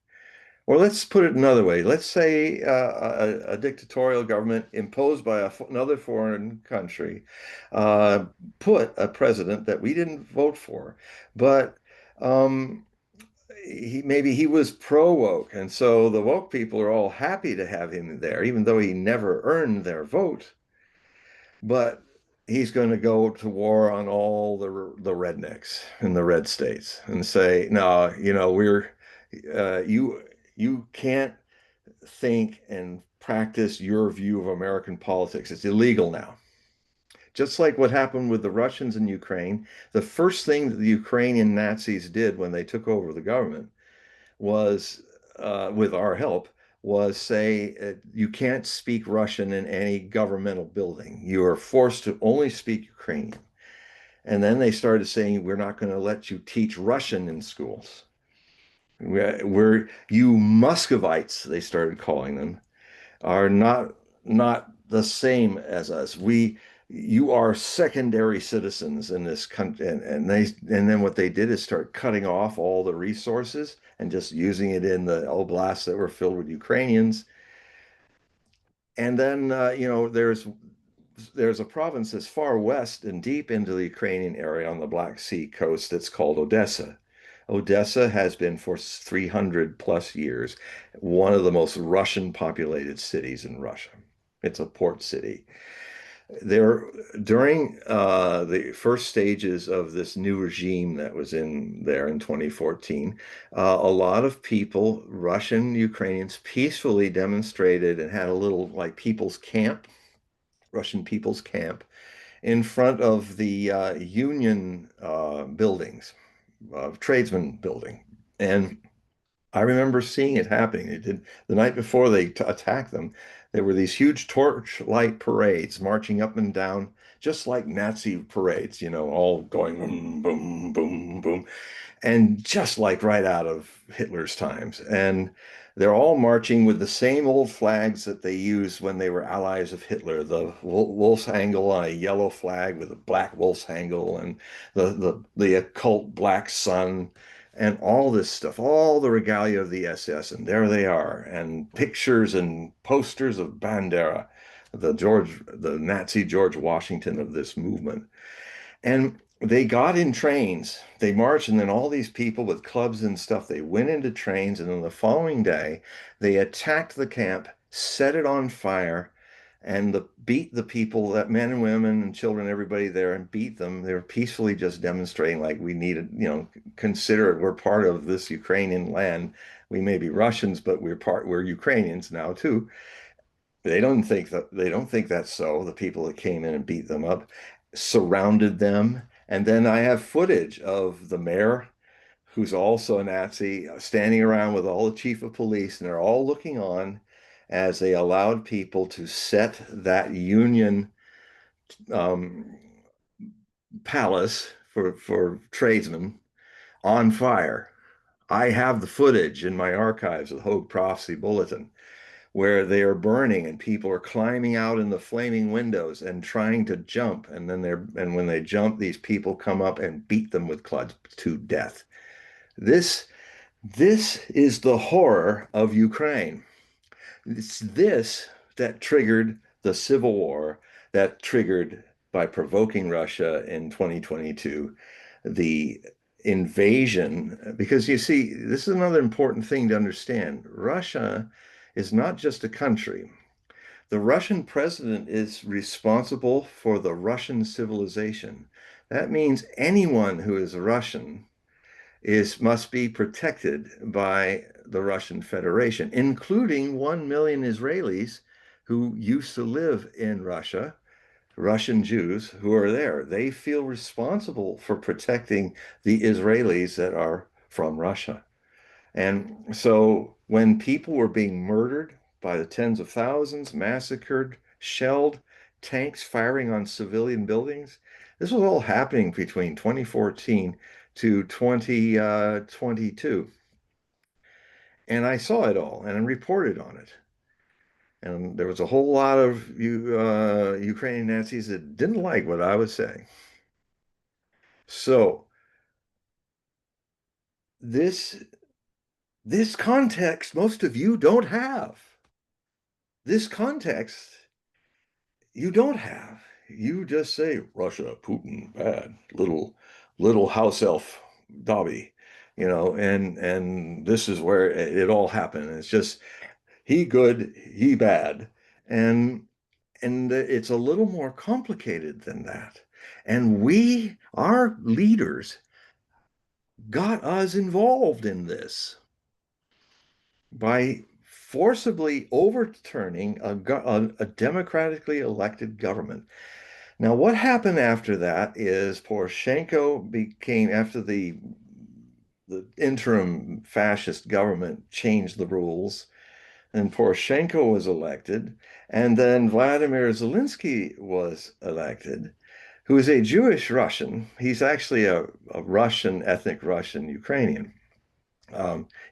Or let's put it another way. Let's say a dictatorial government imposed by another foreign country uh, put a president that we didn't vote for, but um, maybe he was pro-woke, and so the woke people are all happy to have him there, even though he never earned their vote. But he's going to go to war on all the rednecks in the red states and say, no, we're you can't think and practice your view of American politics. It's illegal now. Just like what happened with the Russians in Ukraine, the first thing that the Ukrainian Nazis did when they took over the government was, with our help, was say you can't speak Russian in any governmental building. You are forced to only speak Ukrainian. And then they started saying, we're not going to let you teach Russian in schools. You Muscovites, they started calling them, are not the same as us. You are secondary citizens in this country, and then what they did is start cutting off all the resources and just using it in the oblasts that were filled with Ukrainians. And then there's a province that's far west and deep into the Ukrainian area on the Black Sea coast that's called Odessa. Odessa has been for 300 plus years one of the most Russian populated cities in Russia. It's a port city. There, during the first stages of this new regime that was in there in 2014, a lot of people, Russian Ukrainians, peacefully demonstrated and had a little like people's camp, Russian people's camp, in front of the union buildings, tradesman building. And I remember seeing it happening. It did the night before they attacked them. There were these huge torchlight parades marching up and down, just like Nazi parades, all going boom, boom, boom, boom, and just like right out of Hitler's times. And they're all marching with the same old flags that they used when they were allies of Hitler, the wolf's angle on a yellow flag with a black wolf's angle, and the occult black sun, and all this stuff, all the regalia of the SS. And there they are, and pictures and posters of Bandera, the Nazi George Washington of this movement. And they got in trains, they marched, and then all these people with clubs and stuff, they went into trains, and then the following day, they attacked the camp, set it on fire, and beat the people, that men and women and children, everybody there, and beat them. They were peacefully just demonstrating, like, we needed, consider it, we're part of this Ukrainian land. We may be Russians, but we're Ukrainians now too. They don't think that's so. The people that came in and beat them up surrounded them. And then I have footage of the mayor, who's also a Nazi, standing around with all the chief of police, and they're all looking on as they allowed people to set that Union um, palace for tradesmen on fire. I have the footage in my archives of the Hogue Prophecy Bulletin, where they are burning and people are climbing out in the flaming windows and trying to jump. And when they jump, these people come up and beat them with clubs to death. This is the horror of Ukraine. It's this that triggered the civil war, that triggered, by provoking Russia in 2022, the invasion. Because you see, this is another important thing to understand. Russia is not just a country. The Russian president is responsible for the Russian civilization. That means anyone who is Russian must be protected by the Russian Federation, including 1 million Israelis who used to live in Russia, Russian Jews who are there. They feel responsible for protecting the Israelis that are from Russia. And so when people were being murdered by the tens of thousands, massacred, shelled, tanks firing on civilian buildings. This was all happening between 2014 to 2022. And I saw it all and reported on it. And there was a whole lot of Ukrainian Nazis that didn't like what I was saying. So this this context, most of you don't have. This context, you don't have. You just say Russia, Putin, bad, little house elf Dobby, and this is where it all happened. It's just he good, he bad. And it's a little more complicated than that. And our leaders, got us involved in this by forcibly overturning a democratically elected government. Now, what happened after that is Poroshenko became, after the interim fascist government changed the rules, and Poroshenko was elected, and then Vladimir Zelensky was elected, who is a Jewish Russian. He's actually a Russian, ethnic Russian Ukrainian.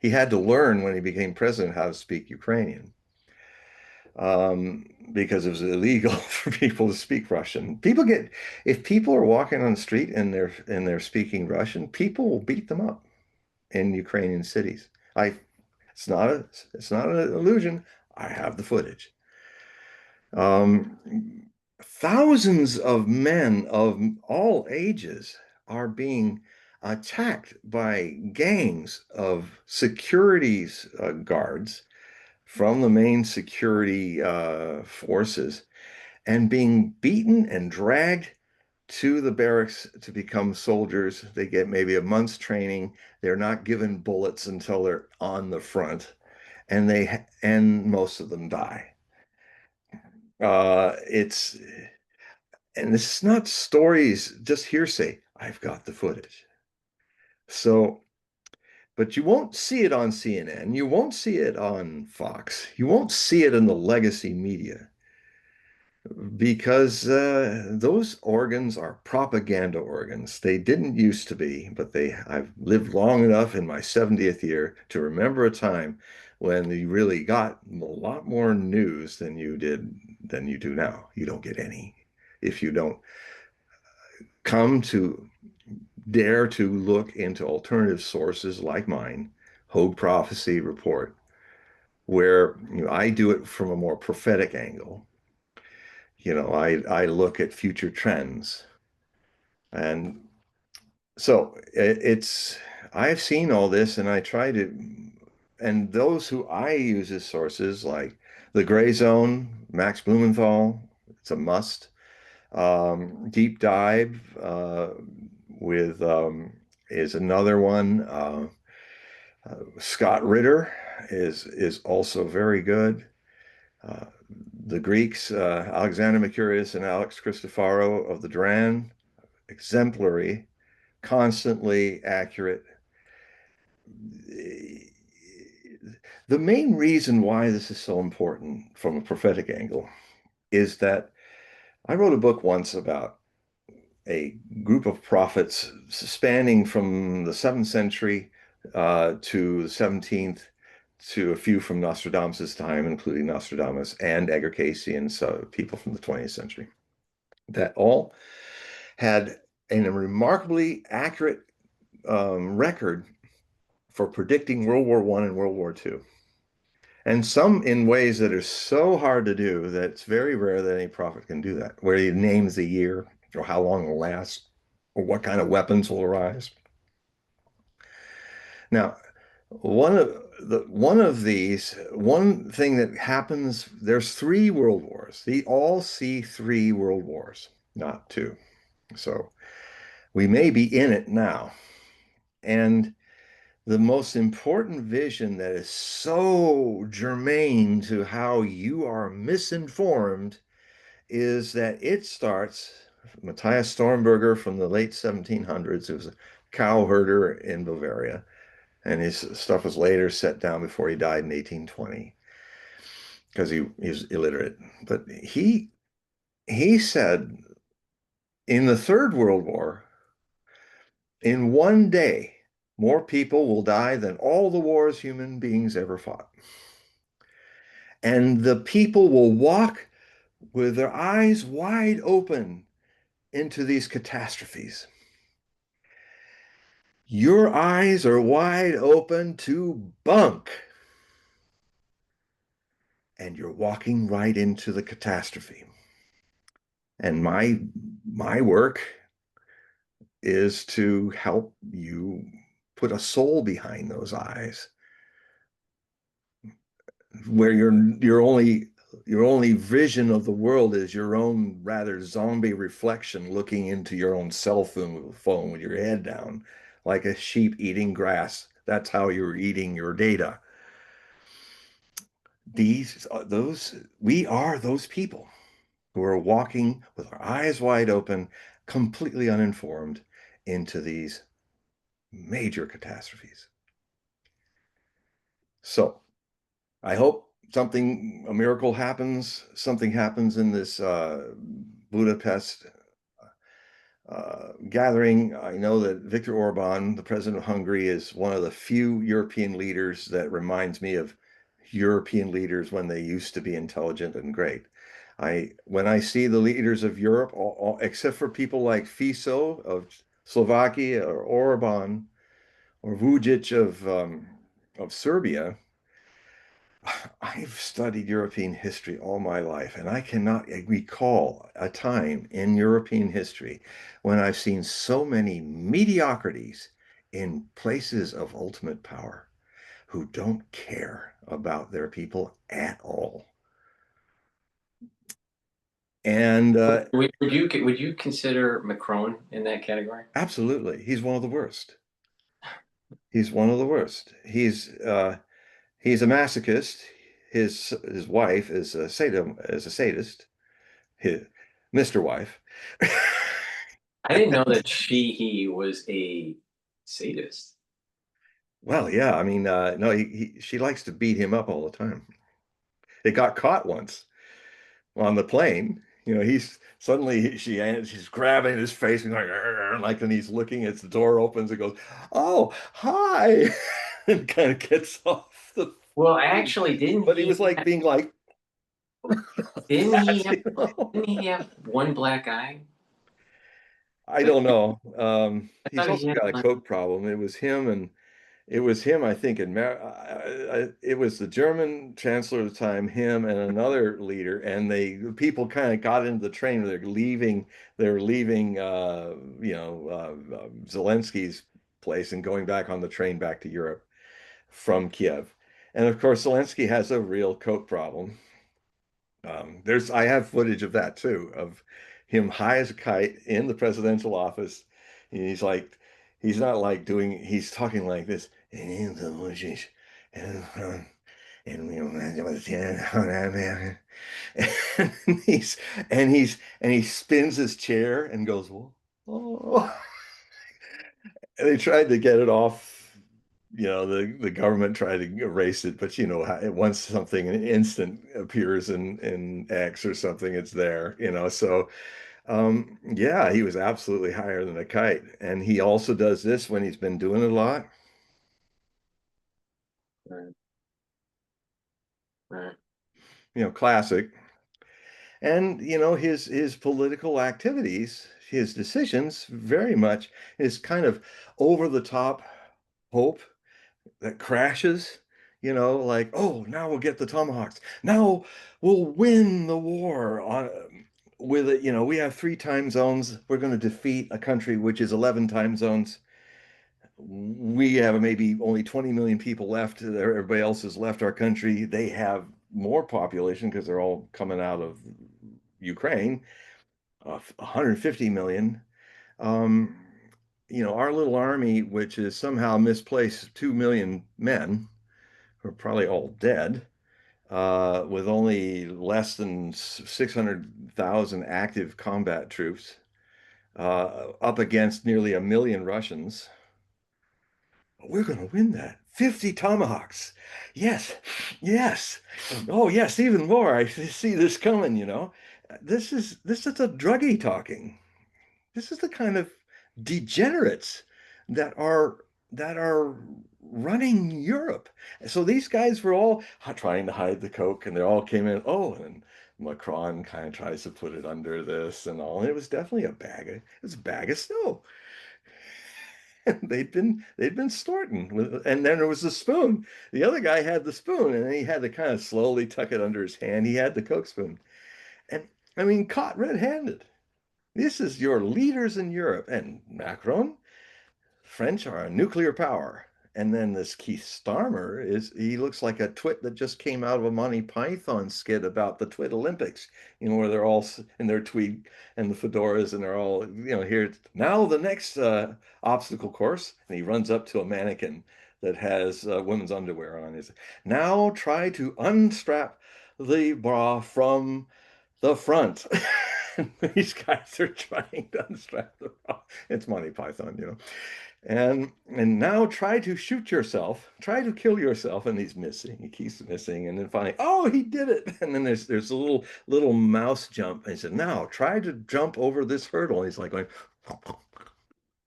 He had to learn when he became president how to speak Ukrainian, because it was illegal for people to speak Russian. If people are walking on the street and they're speaking Russian, people will beat them up in Ukrainian cities. I It's not an illusion. I have the footage. Thousands of men of all ages are being attacked by gangs of securities guards from the main security forces, and being beaten and dragged to the barracks to become soldiers. They get maybe a month's training. They're not given bullets until they're on the front, and most of them die. It's and this is not stories, just hearsay. I've got the footage. So, but you won't see it on CNN. You won't see it on Fox. You won't see it in the legacy media, because those organs are propaganda organs. They didn't used to be, but I've lived long enough in my 70th year to remember a time when you really got a lot more news than you do now. You don't get any if you don't come to dare to look into alternative sources like mine, Hogue Prophecy Report, where I do it from a more prophetic angle. I look at future trends. And so I've seen all this, and and those who I use as sources, like The Gray Zone, Max Blumenthal, it's a must. Deep Dive with is another one. Scott Ritter is also very good. Uh, the Greeks, Alexander Mercurius and Alex Christopharo of the Duran, exemplary, constantly accurate. The main reason why this is so important from a prophetic angle is that I wrote a book once about a group of prophets spanning from the 7th century to the 17th, to a few from Nostradamus' time, including Nostradamus and Edgar Cayce, and so people from the 20th century, that all had a remarkably accurate record for predicting World War I and World War II. And some in ways that are so hard to do that it's very rare that any prophet can do that, where he names the year or how long it will last or what kind of weapons will arise. Now, one thing that happens, there's 3 world wars. They all see 3 world wars, not 2. So we may be in it now. And the most important vision that is so germane to how you are misinformed is that it starts, Matthias Stormberger from the late 1700s, who was a cow herder in Bavaria, and his stuff was later set down before he died in 1820 because he was illiterate. But he said in the Third World War, in one day, more people will die than all the wars human beings ever fought. And the people will walk with their eyes wide open into these catastrophes. Your eyes are wide open to bunk, and you're walking right into the catastrophe. And my work is to help you put a soul behind those eyes, where your only vision of the world is your own rather zombie reflection looking into your own cell phone with your head down, like a sheep eating grass. That's how you're eating your data. We are those people who are walking with our eyes wide open, completely uninformed into these major catastrophes. So I hope a miracle happens, something happens in this Budapest gathering. I know that Viktor Orban, the president of Hungary, is one of the few European leaders that reminds me of European leaders when they used to be intelligent and great. When I see the leaders of Europe, except for people like Fico of Slovakia or Orban or Vučić of Serbia, I've studied European history all my life, and I cannot recall a time in European history when I've seen so many mediocrities in places of ultimate power who don't care about their people at all. And Would you consider Macron in that category? absolutely, he's one of the worst. He's one of the worst. He's a masochist. His wife is a sadist. His Mr. Wife. I didn't know that he was a sadist. Well, yeah, I mean, no, she likes to beat him up all the time. It got caught once on the plane. He's suddenly she's grabbing his face and going, "Arr," like, and he's looking as the door opens and goes, "Oh, hi," and kind of gets off the Well, plane. actually, But he was like being like, didn't he that, have didn't he have one black eye? I don't know. I He's thought he also had got a one. coke problem. It was him, I think, it was the German chancellor at the time, him and another leader, and people kind of got into the train. They're leaving, Zelensky's place and going back on the train back to Europe from Kiev. And of course, Zelensky has a real coke problem. I have footage of that too, of him high as a kite in the presidential office. And he's not like he's talking like this. And he's and he spins his chair and goes, oh. And they tried to get it off. The government tried to erase it, but once something an instant appears in X or something, it's there. So yeah, he was absolutely higher than a kite. And he also does this when he's been doing it a lot. Right, right. Classic. And his political activities, his decisions, very much is kind of over the top hope that crashes, like, oh, now we'll get the Tomahawks. Now we'll win the war with it. We have 3 time zones. We're going to defeat a country which is 11 time zones. We have maybe only 20 million people left. Everybody else has left our country. They have more population because they're all coming out of Ukraine, 150 million. Um, our little army, which is somehow misplaced 2 million men, who are probably all dead, with only less than 600,000 active combat troops, up against nearly 1 million Russians. We're going to win that. 50 Tomahawks. Yes, yes. Oh, yes, even more. I see this coming. this is a druggie talking. This is the kind of degenerates that are that are running Europe. So these guys were all trying to hide the coke, and they all came in. Oh, and Macron kind of tries to put it under this and all. And it was definitely it was a bag of snow. They'd been snorting with, and then there was the spoon. The other guy had the spoon, and he had to kind of slowly tuck it under his hand. He had the coke spoon, and I mean, caught red-handed. This is your leaders in Europe, and Macron. French are a nuclear power. And then this Keith Starmer he looks like a twit that just came out of a Monty Python skit about the Twit Olympics, where they're all in their tweed and the fedoras and they're all, here now the next obstacle course. And he runs up to a mannequin that has women's underwear on. Is now try to unstrap the bra from the front. These guys are trying to unstrap the bra. It's Monty Python. And now try to shoot yourself, try to kill yourself, and he's missing. He keeps missing, and then finally, oh, he did it! And then there's a little mouse jump, and he said, now try to jump over this hurdle. And he's like going,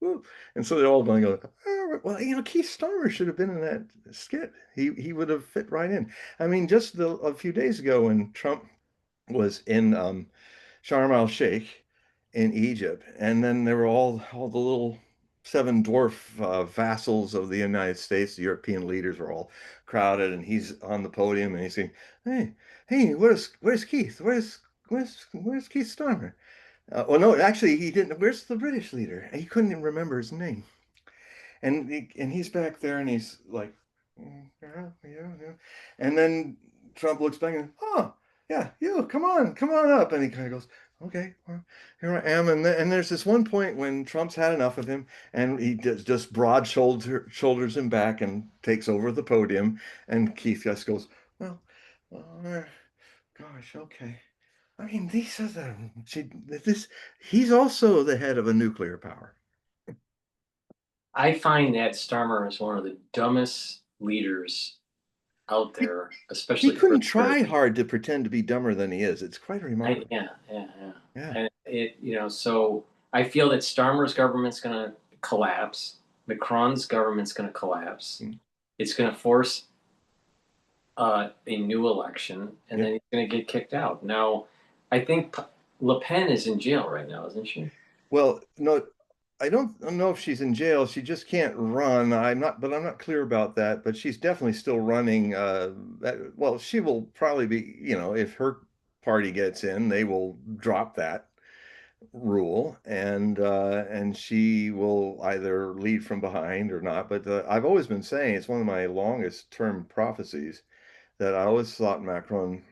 woo. And so they're all going, oh, well, Keith Starmer should have been in that skit. He would have fit right in. I mean, just a few days ago when Trump was in Sharm el-Sheikh in Egypt, and then there were all the little seven dwarf vassals of the United States. The European leaders were all crowded, and he's on the podium, and he's saying, "Hey, where's Keith? Where's Keith Starmer?" Well, no, actually, he didn't. Where's the British leader? He couldn't even remember his name. And he's back there, and he's like, yeah, yeah, yeah. And then Trump looks back and, oh, yeah, you come on up. And he kind of goes, okay, well, here I am. And there's this one point when Trump's had enough of him, and he just shoulders him back and takes over the podium. And Keith just goes, well, gosh, okay. I mean, he's also the head of a nuclear power. I find that Starmer is one of the dumbest leaders out He, there, he especially for couldn't try hard to pretend to be dumber than he is. It's quite remarkable. yeah, yeah, yeah. Yeah. And so I feel that Starmer's government's going to collapse. Macron's government's going to collapse. Mm. It's going to force a new election, and Yeah. then he's going to get kicked out. Now, I think Le Pen is in jail right now, isn't she? Well, no, I don't know if she's in jail. She just can't run. But I'm not clear about that. But she's definitely still running. Well, she will probably be, if her party gets in, they will drop that rule, and she will either lead from behind or not. But I've always been saying it's one of my longest term prophecies that I always thought Macron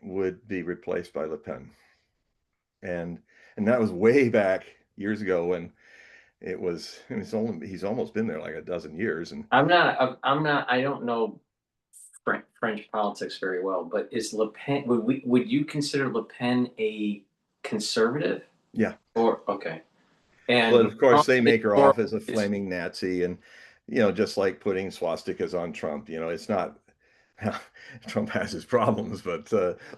would be replaced by Le Pen, and that was way back years ago when he's almost been there like a dozen years. And I don't know French politics very well, but is Le Pen, would you consider Le Pen a conservative? yeah, Or okay. but And of course Trump they is make her more off as a flaming Nazi, and just like putting swastikas on Trump, it's not. Trump has his problems, but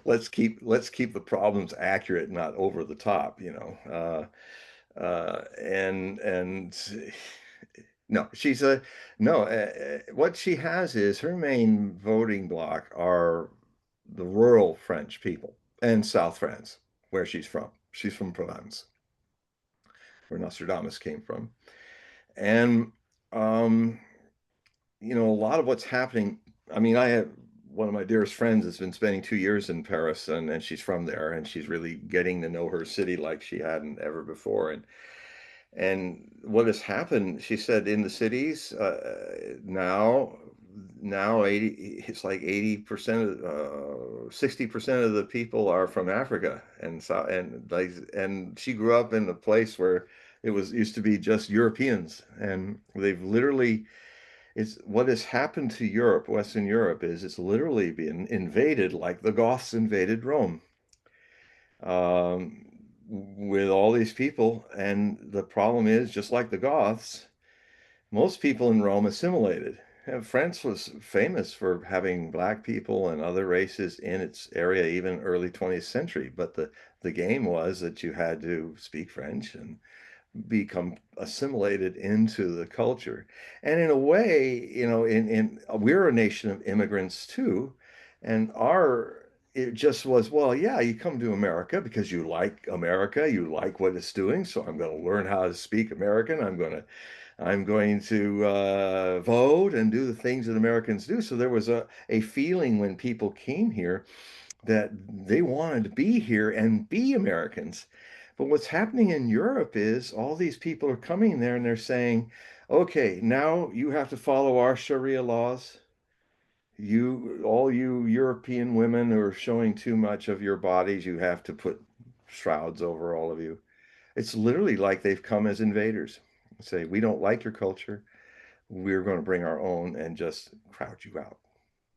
let's keep the problems accurate, not over the top. And no, she's a no. What she has is her main voting bloc are the rural French people and South France, where she's from. She's from Provence, where Nostradamus came from, and um, a lot of what's happening. I mean, I have one of my dearest friends has been spending 2 years in Paris, and she's from there, and she's really getting to know her city like she hadn't ever before. And what has happened, she said, in the cities now 80, it's like 80% 60% of the people are from Africa, and she grew up in a place where it was used to be just Europeans, and they've literally it's what has happened to Europe, Western Europe, is it's literally been invaded like the Goths invaded Rome, um, with all these people. And the problem is, just like the Goths, most people in Rome assimilated. France was famous for having black people and other races in its area, even early 20th century. But the game was that you had to speak French and become assimilated into the culture. And in a way, in we're a nation of immigrants too, and our it just was, well, yeah, you come to America because you like America, you like what it's doing, so I'm going to learn how to speak American. I'm going to vote and do the things that Americans do. So there was a feeling when people came here that they wanted to be here and be Americans. But what's happening in Europe is all these people are coming there and they're saying, okay, now you have to follow our Sharia laws. All you European women who are showing too much of your bodies, you have to put shrouds over all of you. It's literally like they've come as invaders. Say, we don't like your culture. We're going to bring our own and just crowd you out.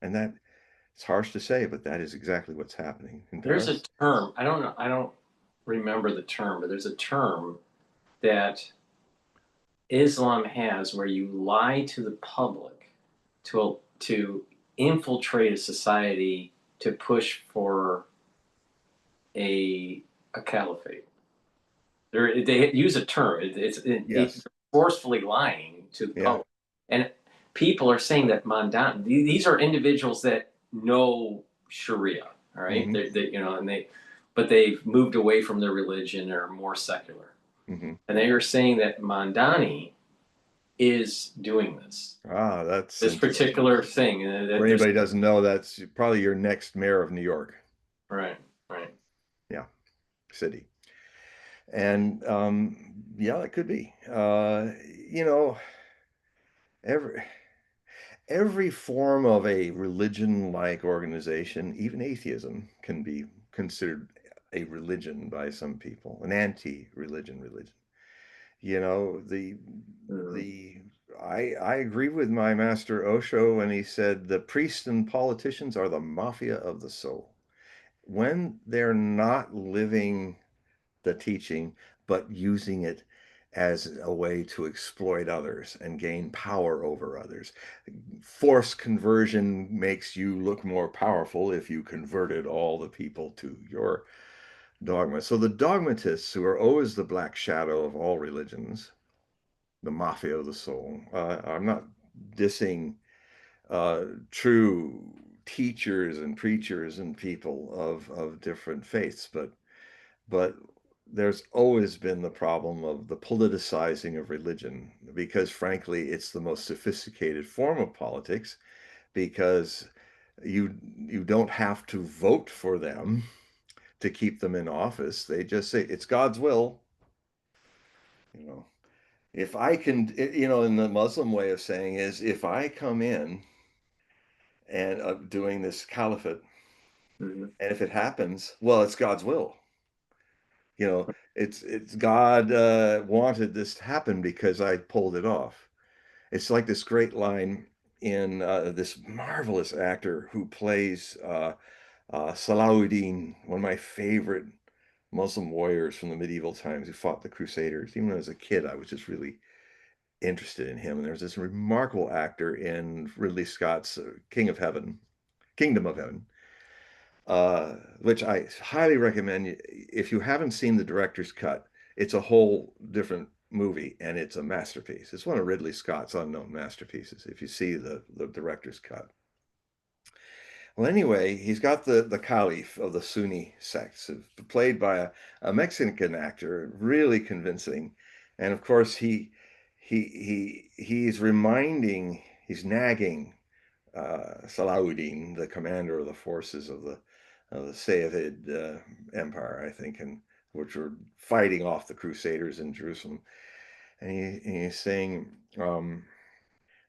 And that it's harsh to say, but that is exactly what's happening in There's a Paris. term, I don't know, I don't remember the term, but there's a term that Islam has where you lie to the public to infiltrate a society to push for a caliphate. They use a term. It's Yes. forcefully lying to the Yeah. public, and people are saying that Mamdani. These are individuals that know Sharia. All right, Hmm. but they've moved away from their religion or are more secular, Hmm. and they are saying that Mamdani is doing Ah, that's this interesting. particular thing. For That there's anybody who doesn't know, that's probably your next mayor of New York. right, right. Yeah, city. And yeah, it could be. You know, every every form of a religion-like organization, even atheism, can be considered a religion by some people, an anti-religion religion. You know, Mhm. the I agree with my master Osho when he said the priests and politicians are the mafia of the soul. When they're not living the teaching, but using it as a way to exploit others and gain power over others. Forced conversion makes you look more powerful if you converted all the people to your dogma. So the dogmatists, who are always the black shadow of all religions, the mafia of the soul. I'm not dissing true teachers and preachers and people of different faiths, but there's always been the problem of the politicizing of religion because frankly it's the most sophisticated form of politics because you don't have to vote for them to keep them in office. They just say it's God's will, you know. If I can, in the Muslim way of saying is if I come in and doing this caliphate, Mhm. and if it happens, well, it's God's will. It's God wanted this to happen because I pulled it off. It's like this great line in this marvelous actor who plays Salahuddin, one of my favorite Muslim warriors from the medieval times who fought the Crusaders. Even when I was a kid, I was just really interested in him. And there's this remarkable actor in Ridley Scott's Kingdom of Heaven, which I highly recommend. If you haven't seen the director's cut, it's a whole different movie and it's a masterpiece. It's one of Ridley Scott's unknown masterpieces. If you see the director's cut. Well, anyway, he's got the Caliph of the Sunni sects, played by a Mexican actor, really convincing. And of course, he's nagging Salahuddin, the commander of the forces of the Safavid Empire, I think, and which were fighting off the Crusaders in Jerusalem. And he's saying,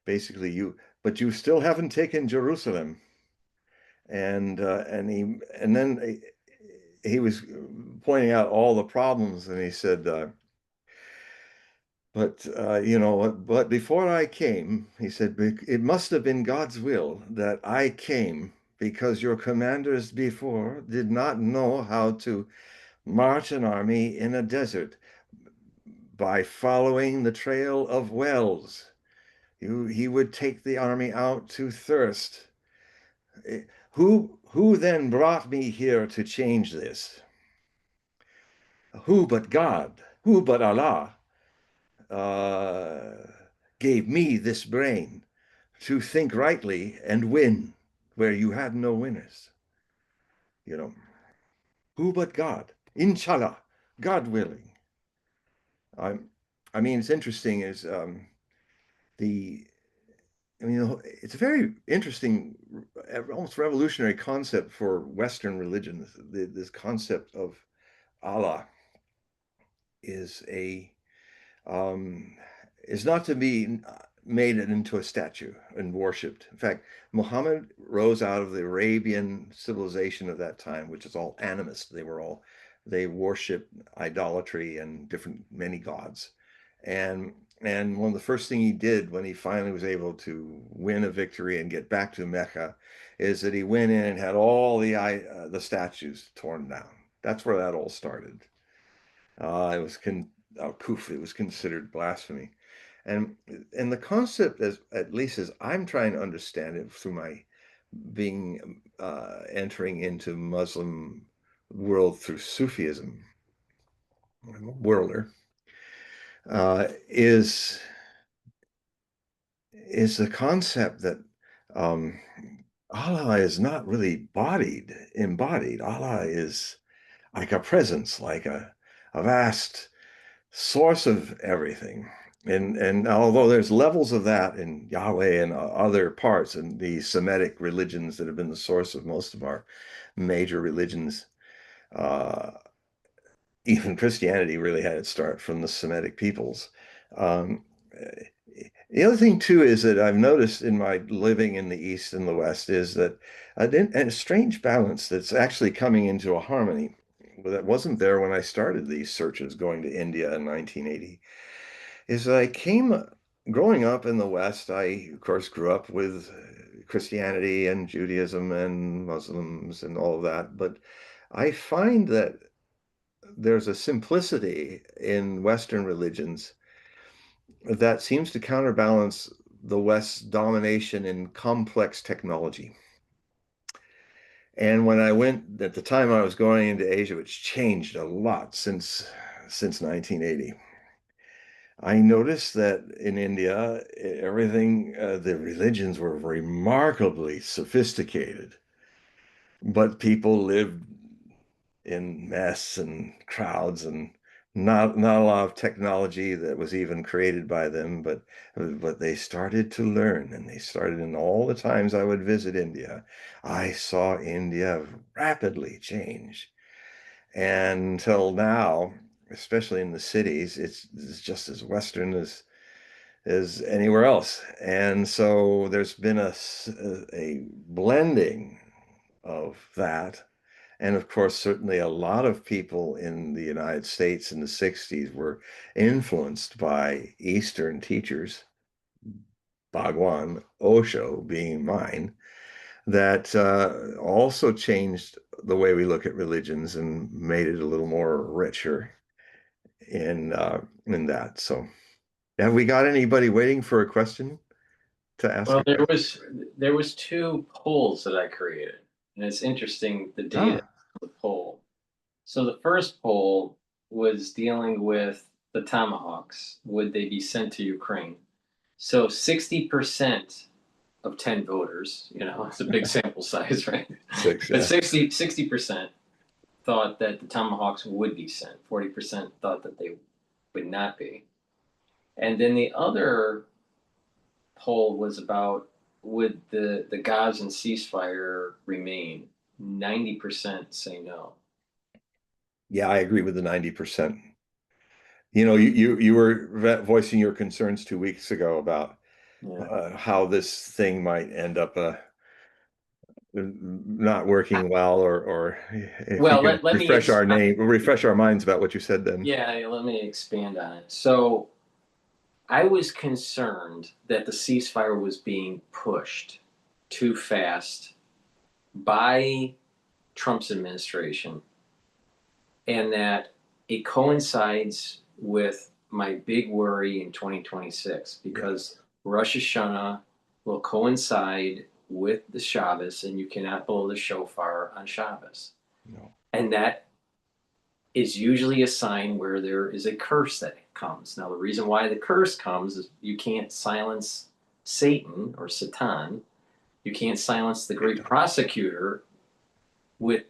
basically, but you still haven't taken Jerusalem. And then he was pointing out all the problems, and he said, but before I came, he said, it must have been God's will that I came because your commanders before did not know how to march an army in a desert by following the trail of wells. He would take the army out to thirst. Who then brought me here to change this? Who but God? Who but Allah uh, gave me this brain to think rightly and win where you had no winners? You know, who but God? Inshallah, God willing. I, I mean, it's interesting is the I mean, it's a very interesting, almost revolutionary concept for Western religions. This concept of Allah is a um, is not to be made into a statue and worshipped. In fact, Muhammad rose out of the Arabian civilization of that time, which is all animist. They worship idolatry and different many gods. And and one of the first thing he did when he finally was able to win a victory and get back to Mecca is that he went in and had all the statues torn down. That's where that all started. It was it was considered blasphemy. And and the concept, as at least as I'm trying to understand it through my being entering into Muslim world through Sufism, I'm a worlder, uh, is is the concept that um, Allah is not really embodied. Allah is like a presence, like a vast source of everything. And although there's levels of that in Yahweh and other parts and the Semitic religions that have been the source of most of our major religions, uh, even Christianity really had its start from the Semitic peoples. Um, the other thing too is that I've noticed in my living in the East and the West is that a strange balance that's actually coming into a harmony that wasn't there when I started these searches going to India in 1980 is that I came growing up in the West. I, of course, grew up with Christianity and Judaism and Muslims and all of that. But I find that there's a simplicity in Western religions that seems to counterbalance the West's domination in complex technology. And when I went at the time I was going into Asia, which changed a lot since 1980, I noticed that in India, everything, the religions were remarkably sophisticated, but people lived in mess and crowds and not a lot of technology that was even created by them, but they started to learn and they started in all the times I would visit India. I saw India rapidly change. And until now, especially in the cities, it's just as Western as anywhere else. And so there's been a blending of that. And of course, certainly a lot of people in the United States in the 60s were influenced by Eastern teachers, Bhagwan, Osho being mine, that also changed the way we look at religions and made it a little more richer in that. So, have we got anybody waiting for a question to ask Well, a question? there was two polls that I created, and it's interesting the data Ah, of the poll. So the first poll was dealing with the Tomahawks. Would they be sent to Ukraine? So 60% of 10 voters, it's a big sample size, right? six, But yeah. 60% thought that the Tomahawks would be sent. 40% thought that they would not be. And then the other poll was about would the Gazan ceasefire remain? 90% say no. Yeah, I agree with the 90%. You were voicing your concerns 2 weeks ago about Yeah. how this thing might end up not working well, or if you Well, could let me refresh our minds about what you said then. yeah, let me expand on it. So I was concerned that the ceasefire was being pushed too fast by Trump's administration and that it coincides with my big worry in 2026 Yeah. because Rosh Hashanah will coincide with the Shabbos, and you cannot blow the shofar on Shabbos. No. And that is usually a sign where there is a curse that comes. Now, the reason why the curse comes is you can't silence Satan or Satan. You can't silence the great prosecutor with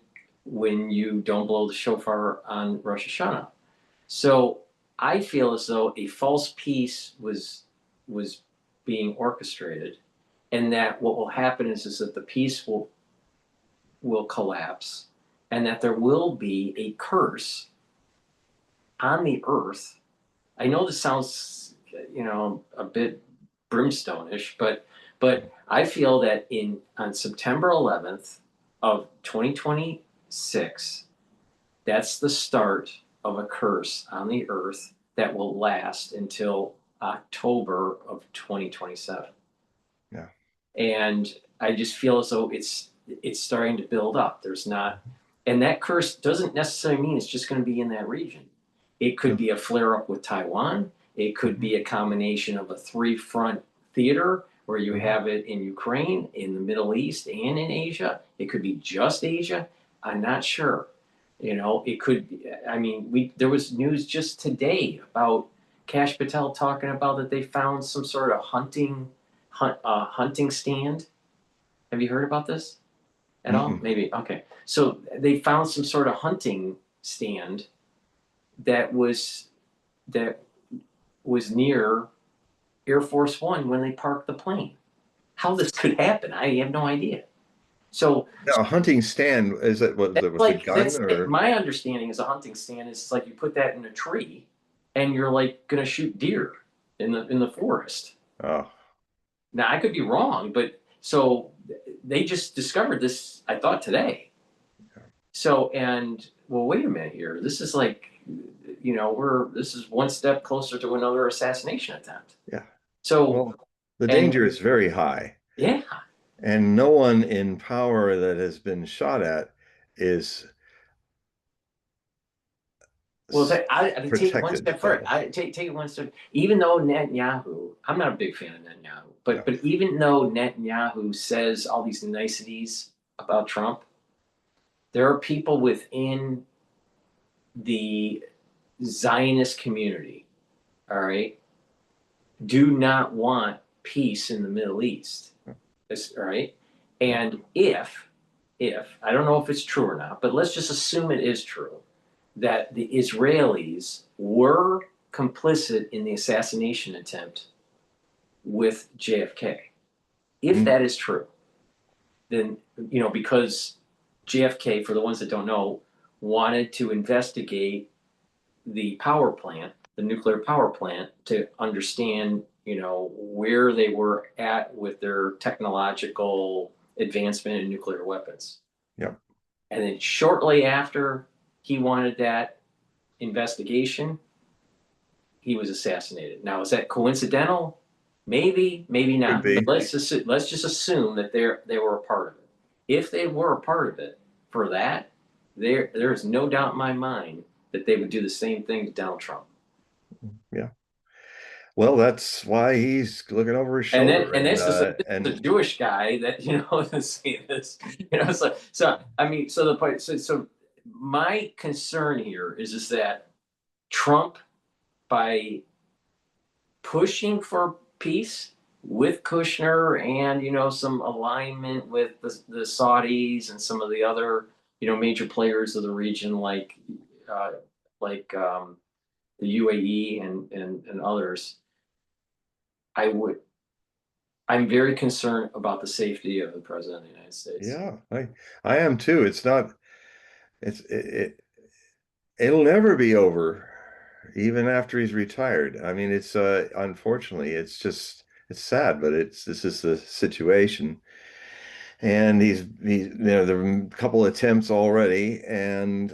when you don't blow the shofar on Rosh Hashanah. So I feel as though a false peace was being orchestrated, and that what will happen is that the peace will collapse, and that there will be a curse on the earth. I know this sounds, a bit brimstone-ish, but I feel that on September 11th of 2026, that's the start of a curse on the earth that will last until October of 2027. Yeah. And I just feel as though it's starting to build up. And that curse doesn't necessarily mean it's just going to be in that region. It could be a flare up with Taiwan. It could be a combination of a three-front theater where you have it in Ukraine, in the Middle East, and in Asia. It could be just Asia. I'm not sure. It could be, I mean, there was news just today about Kash Patel talking about that they found some sort of hunting stand. Have you heard about this at all? Mm-mm. Maybe. Okay. So they found some sort of hunting stand that was that was near Air Force One when they parked the plane. How this could happen, I have no idea. So Now, a hunting stand, is that what was it with a gun that's or? my understanding is a hunting stand is like you put that in a tree and you're like gonna shoot deer in the forest. Oh, Now I could be wrong, but so they just discovered this, I thought today. So and well, wait a minute here. This is like, this is one step closer to another assassination attempt. yeah. So Well, the and danger is very high, yeah, and no one in power that has been shot at is well, I take it one protected step by further. this. I take it one step. Even though Netanyahu, I'm not a big fan of Netanyahu, Yeah. but even though Netanyahu says all these niceties about Trump, there are people within the Zionist community, all right, do not want peace in the Middle East. All right. And if I don't know if it's true or not, but let's just assume it is true that the Israelis were complicit in the assassination attempt with JFK. If Mm, that is true, then, because JFK, for the ones that don't know, wanted to investigate the power plant, the nuclear power plant, to understand, where they were at with their technological advancement in nuclear weapons. yeah. And then shortly after he wanted that investigation, he was assassinated. Now, is that coincidental? Maybe, maybe Could not. But be. let's just assume that they were a part of it. If they were a part of it, for that, there is no doubt in my mind that they would do the same thing to Donald Trump. Yeah. Well, that's why he's looking over his And then shoulder, and this is a and Jewish guy that is saying this. So I mean, so the point. So my concern here is that Trump, by pushing for peace with Kushner and some alignment with the Saudis and some of the other major players of the region uh, like the UAE and others. I would I'm very concerned about the safety of the president of the United States. yeah, I am too. It's not. It'll never be over, even after he's retired. I mean, it's unfortunately, it's sad, but this is the situation. And there are a couple attempts already. And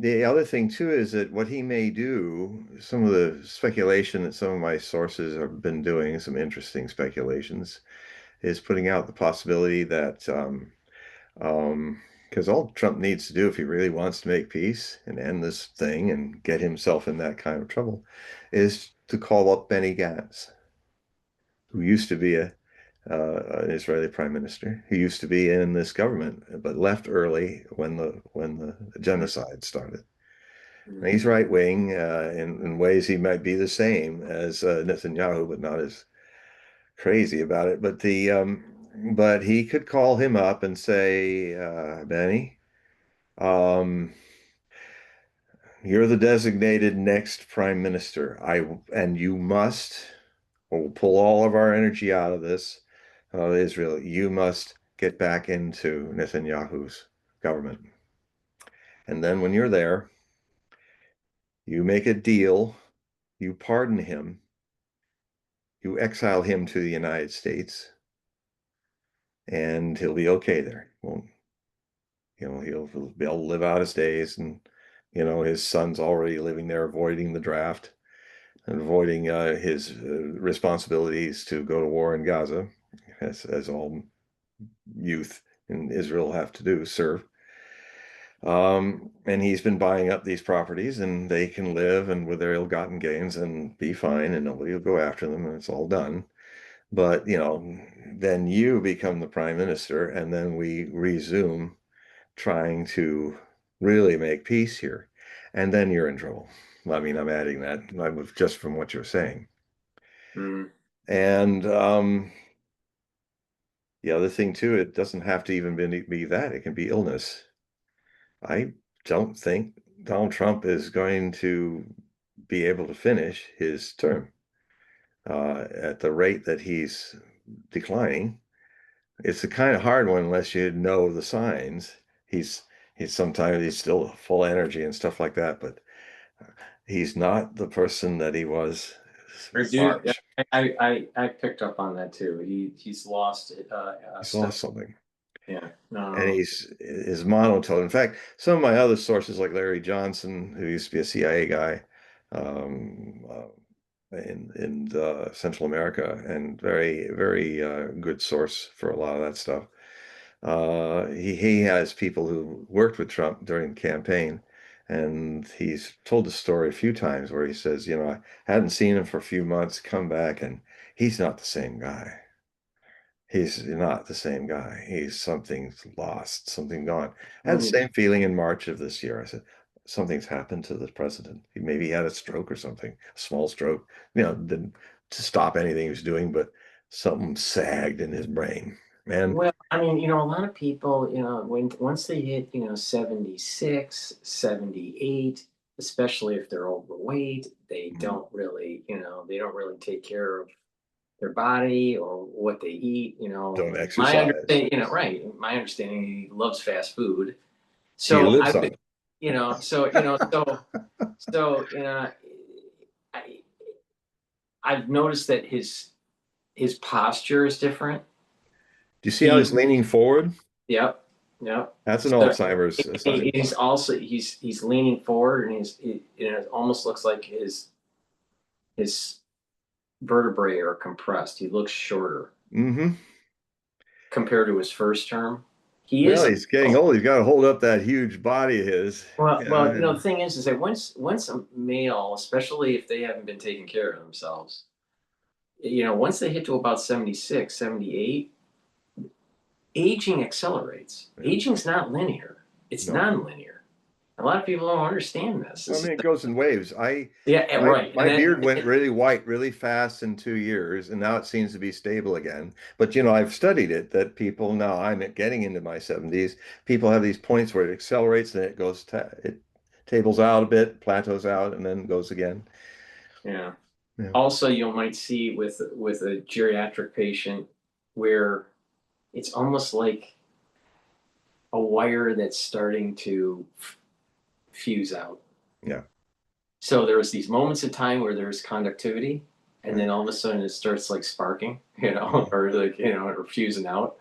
the other thing too is that what he may do, some of the speculation that some of my sources have been doing, some interesting speculations, is putting out the possibility that because all Trump needs to do if he really wants to make peace and end this thing and get himself in that kind of trouble is to call up Benny Gantz. who used to be an Israeli prime minister, who used to be in this government, but left early when the genocide started. And he's right wing in ways he might be the same as Netanyahu, but not as crazy about it. But he could call him up and say, Benny, um, you're the designated next prime minister. And you must, we'll pull all of our energy out of this, Israel. You must get back into Netanyahu's government. And then when you're there, you make a deal, you pardon him, you exile him to the United States, and he'll be okay there. Won't, he'll be able to live out his days, and his son's already living there, avoiding the draft and avoiding his responsibilities to go to war in Gaza, as all youth in Israel have to do, serve. And he's been buying up these properties, and they can live and with their ill-gotten gains and be fine, and nobody will go after them, and it's all done. But then you become the prime minister, and then we resume trying to really make peace here, and then you're in trouble. I mean, I'm adding that just from what you're saying. Mm. And the other thing too, it doesn't have to even be that. It can be illness. I don't think Donald Trump is going to be able to finish his term at the rate that he's declining. It's a kind of hard one unless you know the signs. He's sometimes he's still full energy and stuff like that, but he's not the person that he was Dude, March. I picked up on that too. He's lost He's stuff. lost something. Yeah, And no, he's is monotone. In fact, some of my other sources, like Larry Johnson, who used to be a CIA guy in Central America, and very very good source for a lot of that stuff. He has people who worked with Trump during the campaign, and he's told the story a few times where he says, I hadn't seen him for a few months, come back, and he's not the same guy. He's not the same guy. Something's lost, something gone. I had the mm, same feeling in March of this year. I said, something's happened to the president. He had a stroke or something, a small stroke, didn't to stop anything he was doing, but something sagged in his brain. Man, well, I mean, a lot of people, once they hit, 76, 78, especially if they're overweight, they don't really take care of their body or what they eat. don't My exercise. understanding, right? My understanding, he loves fast food. He So lives I've on been, it. so I I've noticed that his posture is different. Do you see how He, he's leaning forward? yep, yep. That's an So Alzheimer's sign. he's also he's leaning forward, and it almost looks like his vertebrae are compressed. He looks shorter Hmm. compared to his first term. He Well, is. he's getting old. He's got to hold up that huge body of his. Well, the And thing is that once a male, especially if they haven't been taking care of themselves, once they hit to about 76, 78, aging accelerates. yeah, Aging's not linear. It's no. non-linear. A lot of people don't understand this. I mean, it goes in waves. Yeah, My right. And my beard then went really white really fast in 2 years, and now it seems to be stable again. But I've studied it that people now I'm getting into my 70s. People have these points where it accelerates and it tables out a bit, plateaus out, and then goes again. yeah. Yeah. Also, you might see with a geriatric patient where it's almost like a wire that's starting to fuse out. Yeah. So there was these moments of time where there's conductivity, and Yeah. then all of a sudden it starts like sparking, Mhm. or like or fusing out,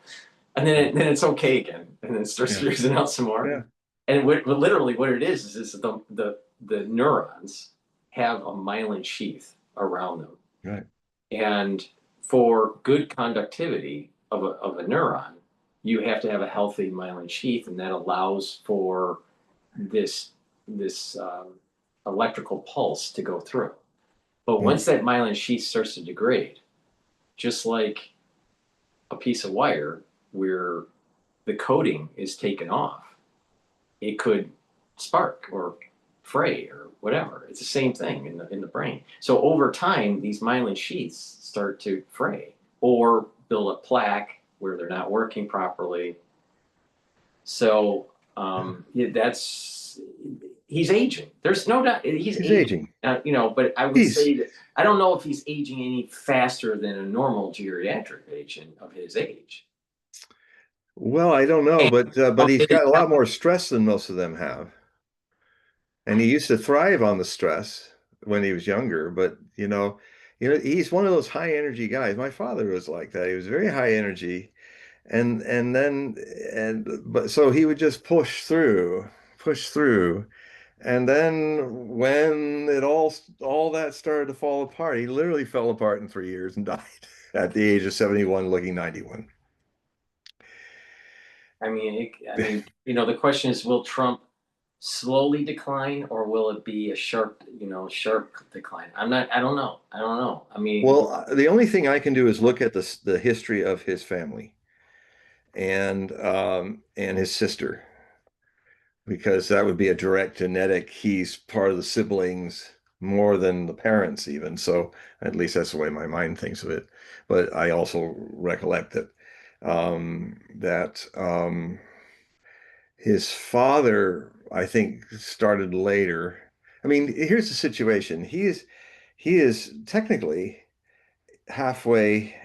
and then it's okay again, and then it starts Yeah. fusing out some more. Yeah. And literally what it is the neurons have a myelin sheath around them, Right. and for good conductivity of a neuron, you have to have a healthy myelin sheath, and that allows for this electrical pulse to go through. But Mm. once that myelin sheath starts to degrade, just like a piece of wire where the coating is taken off, it could spark or fray or whatever. It's the same thing in the brain. So over time, these myelin sheaths start to fray or build a plaque where they're not working properly. So yeah, he's aging. There's no doubt he's aging. But I would say that I don't know if he's aging any faster than a normal geriatric patient of his age. Well, I don't know, but he's got a lot more stress than most of them have. And he used to thrive on the stress when he was younger, but he's one of those high energy guys. My father was like that. He was very high energy, but so he would just push through. And then when all that started to fall apart, he literally fell apart in 3 years and died at the age of 71, looking 91. I mean, the question is, will Trump slowly decline or will it be a sharp decline? I don't know. I mean, well, the only thing I can do is look at the history of his family and his sister, because that would be a direct genetic. He's part of the siblings more than the parents even. So at least that's the way my mind thinks of it. But I also recollect that his father, I think, started later. I mean, here's the situation. He is technically halfway.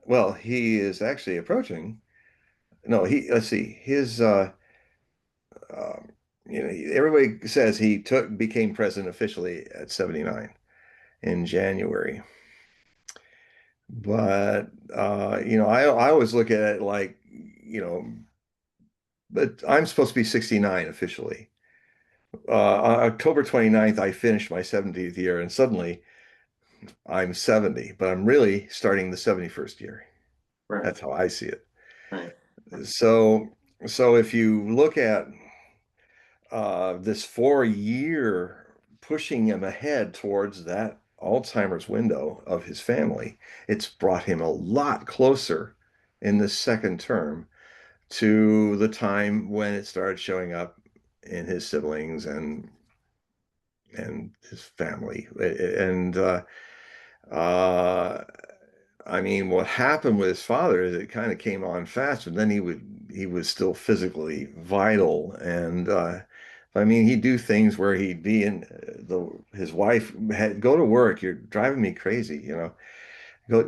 Well, he is actually approaching. No, let's see. Um, everybody says he became president officially at 79 in January. But I always look at it like, but I'm supposed to be 69 officially. On October 29th, I finished my 70th year, and suddenly I'm 70, but I'm really starting the 71st year. right, That's how I see it. right. So, if you look at this 4 year pushing him ahead towards that Alzheimer's window of his family, it's brought him a lot closer in the second term to the time when it started showing up in his siblings and his family. And uh, I mean, what happened with his father is it kind of came on fast, but then he was still physically vital. And I mean, he'd do things where he'd be in his wife had go to work. You're driving me crazy,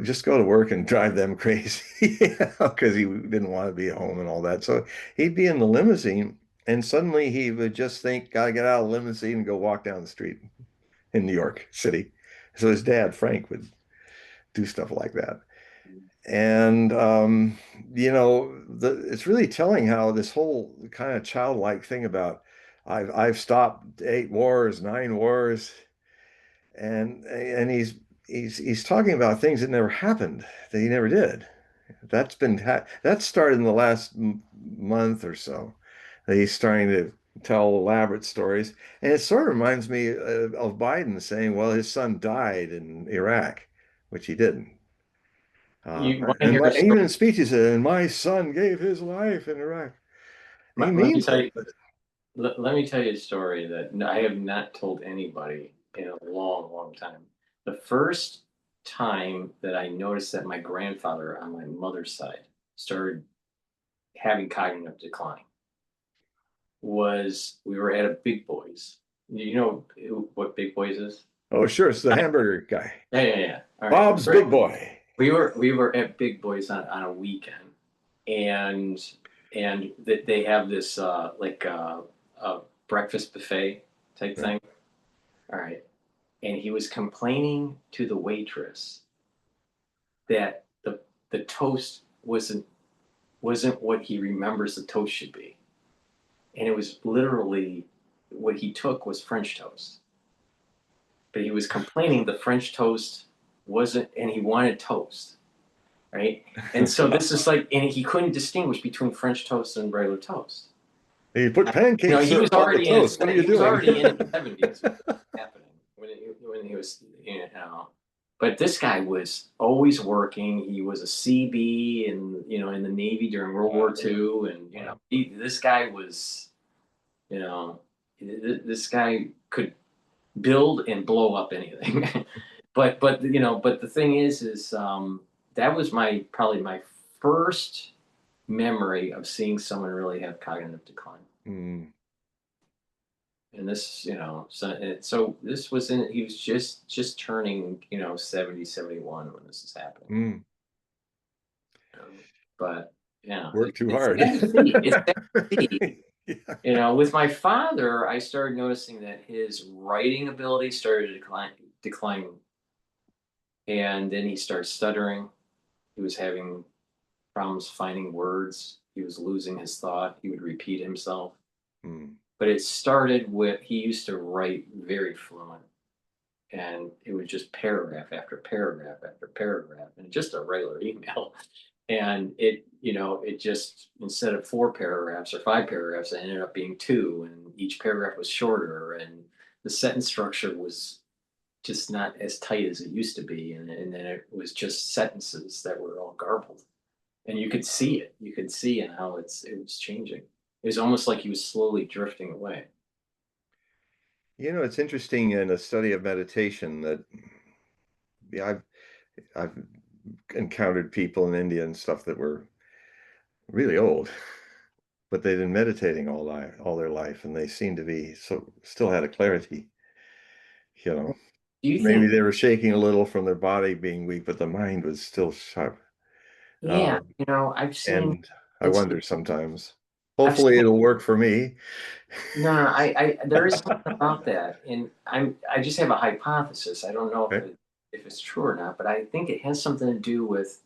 just go to work and drive them crazy, because he didn't want to be at home and all that. So he'd be in the limousine, and suddenly he would just think, "Gotta get out of the limousine and go walk down the street in New York City." So his dad, Frank, would do stuff like that. And it's really telling how this whole kind of childlike thing about I've stopped 8 wars, 9 wars, and he's talking about things that never happened, that he never did. That started in the last month or so. That he's starting to tell elaborate stories, and it sort of reminds me of Biden saying, "Well, his son died in Iraq," which he didn't. You want to And hear a even story? in speeches, and my son gave his life in Iraq. He Let me means tell it, you. but Let me tell you a story that I have not told anybody in a long, long time. The first time that I noticed that my grandfather on my mother's side started having cognitive decline was we were at a Big Boys. You know what Big Boys is? oh, sure, it's the hamburger guy, Yeah. All right. Bob's Big Boy. We were at Big Boys on a weekend, and that they have this a breakfast buffet type Right. thing. All right, and he was complaining to the waitress that the toast wasn't what he remembers the toast should be, and it was literally what he took was French toast, but he was complaining the French toast wasn't, and he wanted toast. Right? And so this is like, and he couldn't distinguish between French toast and regular toast. You put pancake He was syrup on the already in toast. What are you he was doing? already in his 70s when it happening when he was But this guy was always working. He was a CB in the Navy during World War II, and Wow. this guy was, you know, this guy could build and blow up anything. But the thing is that was probably my first memory of seeing someone really have cognitive decline. Mm, And so this was he was just turning, 70, 71 when this is happening. mm. But yeah, Work too it's hard. sad to see. It's sad to see. Yeah. With my father, I started noticing that his writing ability started to decline, and then he started stuttering. He was having problems finding words. He was losing his thought. He would repeat himself. Mm, But it started with he used to write very fluent, and it was just paragraph after paragraph after paragraph, and just a regular email. And it just, instead of 4 paragraphs or 5 paragraphs, it ended up being 2, and each paragraph was shorter, and the sentence structure was just not as tight as it used to be, and then it was just sentences that were all garbled, and you could see it. You could see in how it was changing. It was almost like he was slowly drifting away. it's interesting in a study of meditation that, yeah, I've encountered people in India and stuff that were really old, but they'd been meditating all their life, and they seemed to be still had a clarity. You know, Do you maybe think? they were shaking a little from their body being weak, but the mind was still sharp. Yeah, Um, I've seen and I it's. wonder sometimes. I've Hopefully, seen. it'll work for me. No, no, there is something about that, and I just have a hypothesis. I don't know Okay. if it's true or not, but I think it has something to do with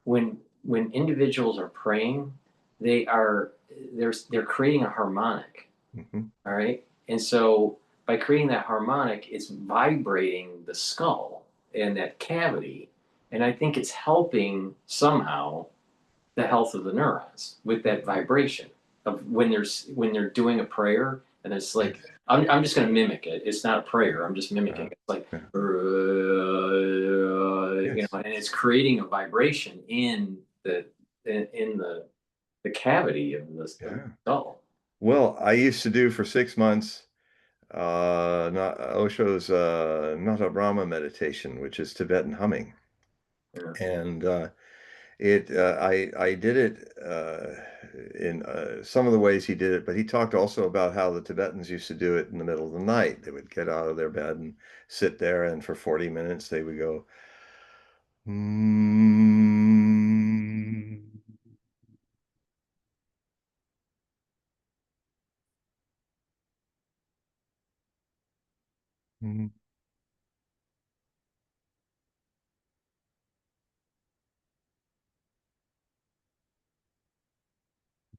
when individuals are praying, they are they're creating a harmonic, Mhm. all right, and so by creating that harmonic, it's vibrating the skull and that cavity, and I think it's helping somehow the health of the neurons with that vibration of when they're doing a prayer, and it's like Yes. I'm just going to mimic it. It's not a prayer. I'm just mimicking Uh, it. It's like yeah. Yes. and it's creating a vibration in the cavity of the Yeah. skull. Well, I used to do for 6 months not Osho's Nata Brahma meditation, which is Tibetan humming. Yeah. And I did it in some of the ways he did it, but he talked also about how the Tibetans used to do it in the middle of the night. They would get out of their bed and sit there, and for 40 minutes they would go, mm,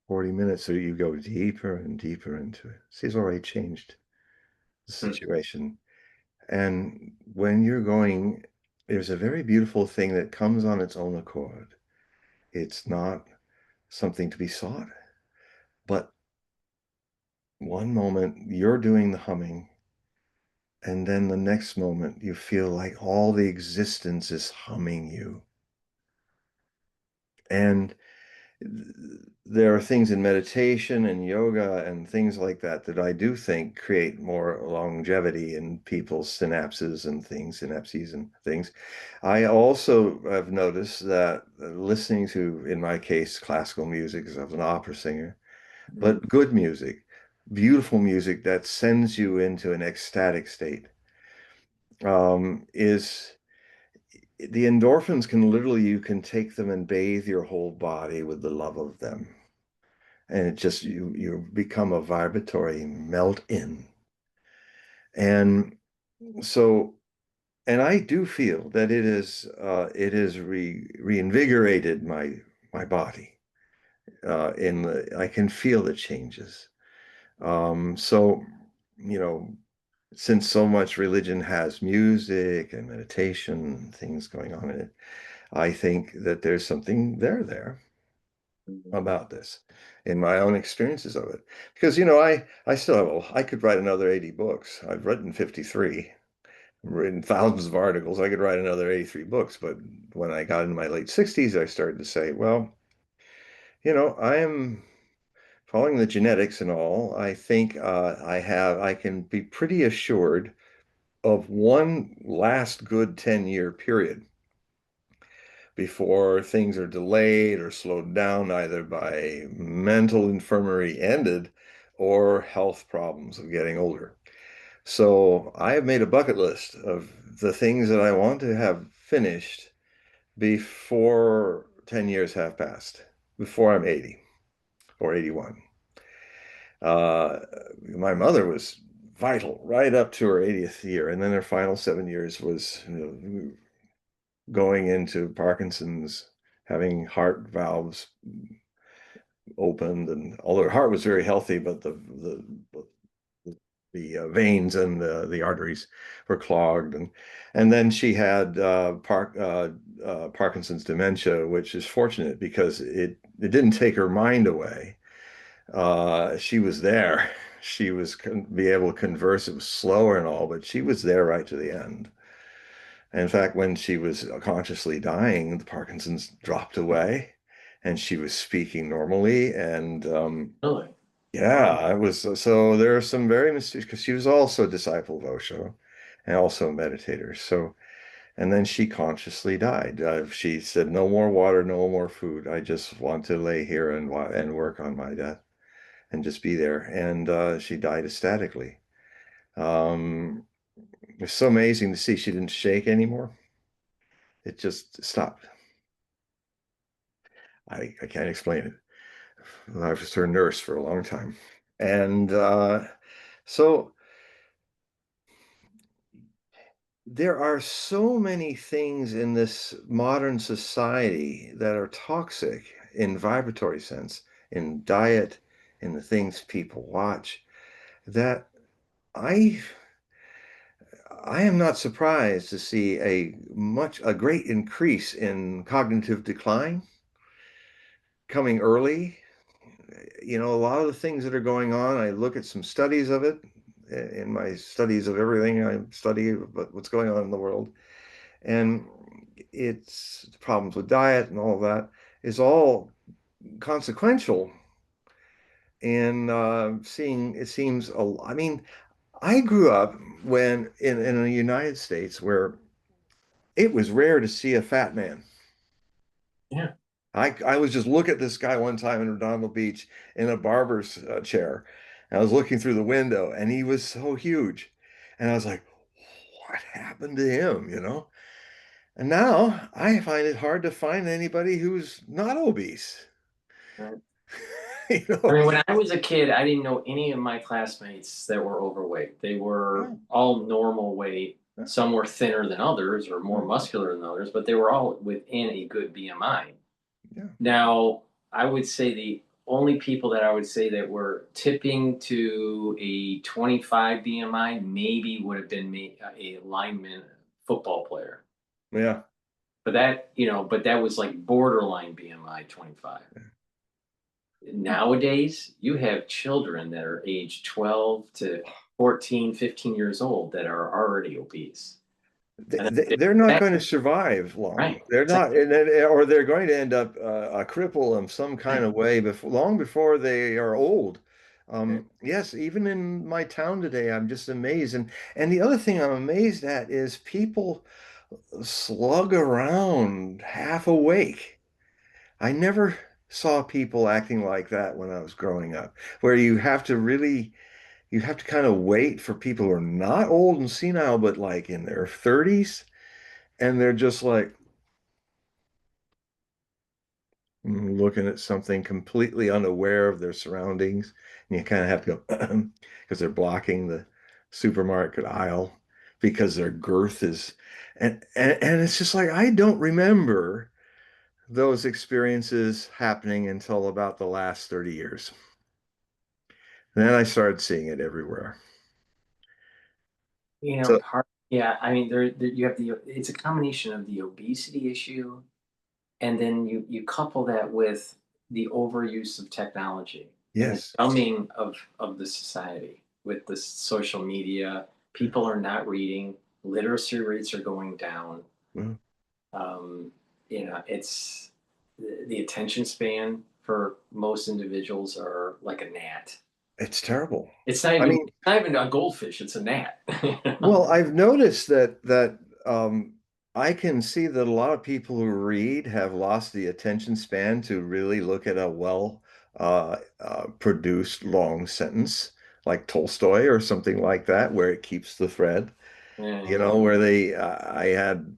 40 minutes. So you go deeper and deeper into it. See, it's already changed the Hmm. situation. And when you're going, there's a very beautiful thing that comes on its own accord. It's not something to be sought, but one moment you're doing the humming, and then the next moment you feel like all the existence is humming you. And there are things in meditation and yoga and things like that that I do think create more longevity in people's synapses and things. I also have noticed that listening to, in my case, classical music, because I was an opera singer, Hmm. but good music, beautiful music that sends you into an ecstatic state, is the endorphins can literally, you can take them and bathe your whole body with the love of them. And it just, you become a vibratory melt in. And so, and I do feel that it has reinvigorated my body. I can feel the changes. So, you know, since so much religion has music and meditation, things going on in it, I think that there's something there about this in my own experiences of it. Because, I still have, I could write another 80 books. I've written 53. written thousands of articles. I could write another 83 books, but when I got into my late 60s, I started to say, well, I am following the genetics and all. I think I can be pretty assured of one last good 10-year period before things are delayed or slowed down either by mental infirmary ended or health problems of getting older. So I have made a bucket list of the things that I want to have finished before 10 years have passed, before I'm 80 or 81. Uh, my mother was vital right up to her 80th year, and then her final 7 years was going into Parkinson's, having heart valves opened, and although her heart was very healthy, but the veins and the arteries were clogged, and then she had Parkinson's dementia, which is fortunate because it didn't take her mind away. She was there. She was be able to converse. It was slower and all, but she was there right to the end. In fact, when she was consciously dying, the Parkinson's dropped away and she was speaking normally. And Really? yeah, it was so there are some very mysterious because she was also a disciple of Osho and also a meditator. So, and then she consciously died. She said, "No more water, no more food. I just want to lay here and work on my death and just be there." And she died ecstatically. Um, it's so amazing to see she didn't shake anymore. It just stopped. I can't explain it. I was her nurse for a long time. And so there are so many things in this modern society that are toxic in vibratory sense, in diet, in the things people watch, that I I am not surprised to see a great increase in cognitive decline coming early. A lot of the things that are going on, I look at some studies of it in my studies of everything I study about what's going on in the world. And it's problems with diet and all of that is all consequential in seeing it seems I mean, I grew up when in the United States where it was rare to see a fat man. Yeah. I was just looking at this guy one time in Redondo Beach in a barber's chair. And I was looking through the window and he was so huge. And I was like, what happened to him? And now I find it hard to find anybody who's not obese. Right. You I know, mean, when I was a kid, I didn't know any of my classmates that were overweight. They were yeah, all normal weight. yeah, Some were thinner than others or more yeah, muscular than others, but they were all within a good BMI. yeah. Now, I would say the only people that I would say that were tipping to a 25 BMI maybe would have been a lineman football player. Yeah. But that was like borderline BMI 25. Nowadays, you have children that are age 12 to 14, 15 years old that are already obese. And They're not that, going to survive long. right. They're not, or they're going to end up a cripple in some kind Right. of way before, long before they are old. Right. Yes, even in my town today, I'm just amazed. And the other thing I'm amazed at is people slug around half awake. I never saw people acting like that when I was growing up, where you have to kind of wait for people who are not old and senile, but like in their 30s, and they're just like looking at something completely unaware of their surroundings. And you kind of have to go because they're blocking the supermarket aisle because their girth is, and it's just like I don't remember those experiences happening until about the last 30 years. And then I started seeing it everywhere. So, Yeah, I mean, you have it's a combination of the obesity issue, and then you couple that with the overuse of technology and the yes, dumbing of the society with the social media. People are not reading. literacy rates are going down. Well, Um, it's the attention span for most individuals are like a gnat. it's terrible. It's not I even mean, it's not even a goldfish, it's a gnat. well, I've noticed that I can see that a lot of people who read have lost the attention span to really look at a produced long sentence like Tolstoy or something like that, where it keeps the thread. You Yeah. know, where I had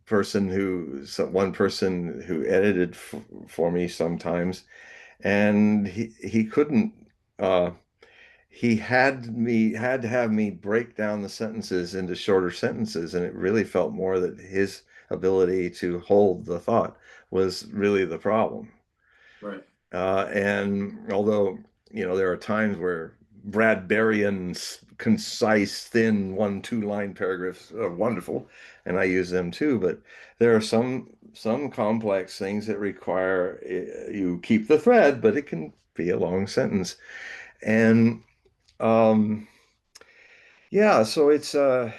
one person who edited f for me sometimes, and he couldn't. Uh, he had to have me break down the sentences into shorter sentences, and it really felt more that his ability to hold the thought was really the problem. Right. And although, there are times where Bradburyans, concise, thin, 1, 2 line paragraphs are wonderful, and I use them too, but there are some complex things that require you keep the thread, but it can be a long sentence. And um, yeah, so it, the,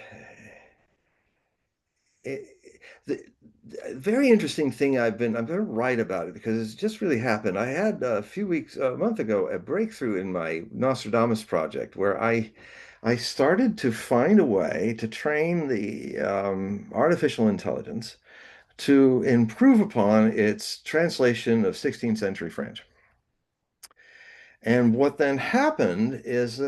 very interesting thing I'm going to write about it because it's just really happened. I had a month ago, a breakthrough in my Nostradamus project where I started to find a way to train the artificial intelligence to improve upon its translation of 16th century French. And what then happened is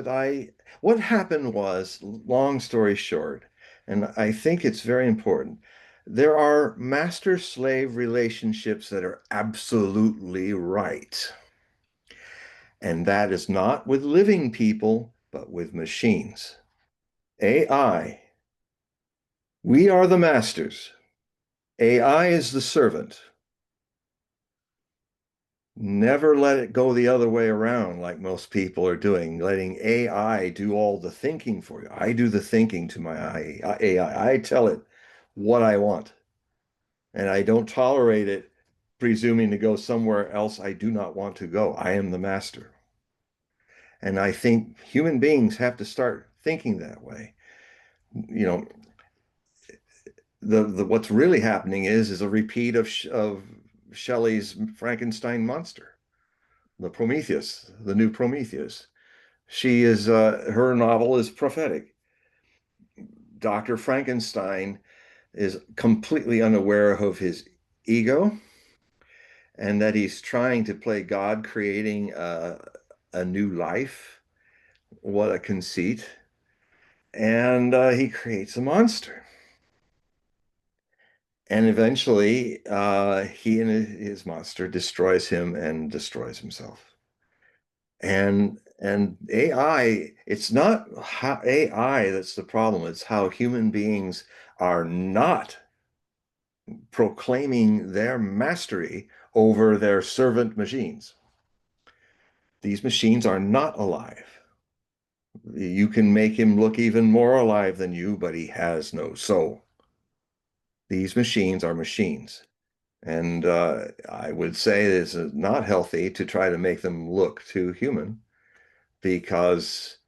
what happened was, long story short, and I think it's very important, there are master-slave relationships that are absolutely right. And that is not with living people, but with machines. AI, we are the masters. AI is the servant. Never let it go the other way around like most people are doing, letting AI do all the thinking for you. I do the thinking to my AI. I tell it what I want, and I don't tolerate it presuming to go somewhere else I do not want to go. I am the master. And I think human beings have to start thinking that way. You know, the what's really happening is a repeat of Shelley's Frankenstein monster, the Prometheus, the new Prometheus. Her novel is prophetic. Dr. Frankenstein is completely unaware of his ego and that he's trying to play God, creating a new life. What a conceit. And he creates a monster. And eventually, he and his monster destroys him and destroys himself. And AI, it's not how AI that's the problem. It's how human beings are not proclaiming their mastery over their servant machines. These machines are not alive. You can make him look even more alive than you, but he has no soul. These machines are machines. And I would say it's not healthy to try to make them look too human because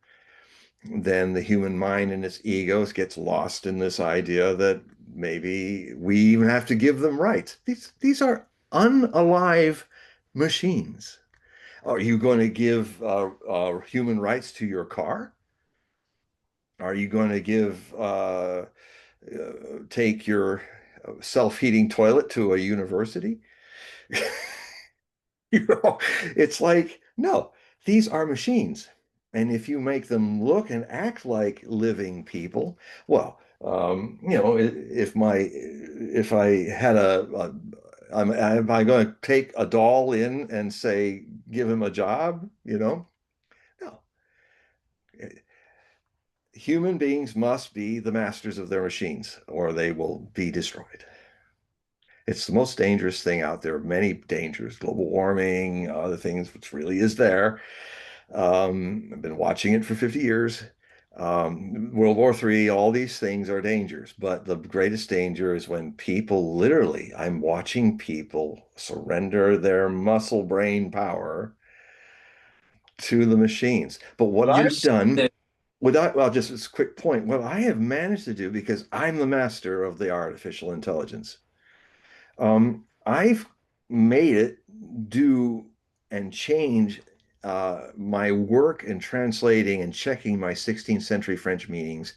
then the human mind and its egos gets lost in this idea that maybe we even have to give them rights. These are unalive machines. Are you going to give human rights to your car? Are you going to take your self-heating toilet to a university? It's like, no, these are machines. And if you make them look and act like living people, well, if I had am I going to take a doll in and say, give him a job? No. Human beings must be the masters of their machines or they will be destroyed. It's the most dangerous thing out there. Many dangers, global warming, other things, which really is there. I've been watching it for 50 years. World War III, all these things are dangers, but the greatest danger is when people literally, I'm watching people surrender their muscle brain power to the machines. But what You're I've saying done, that well, just as a quick point, what I have managed to do, because I'm the master of the artificial intelligence, I've made it do and change my work in translating and checking my 16th century French meanings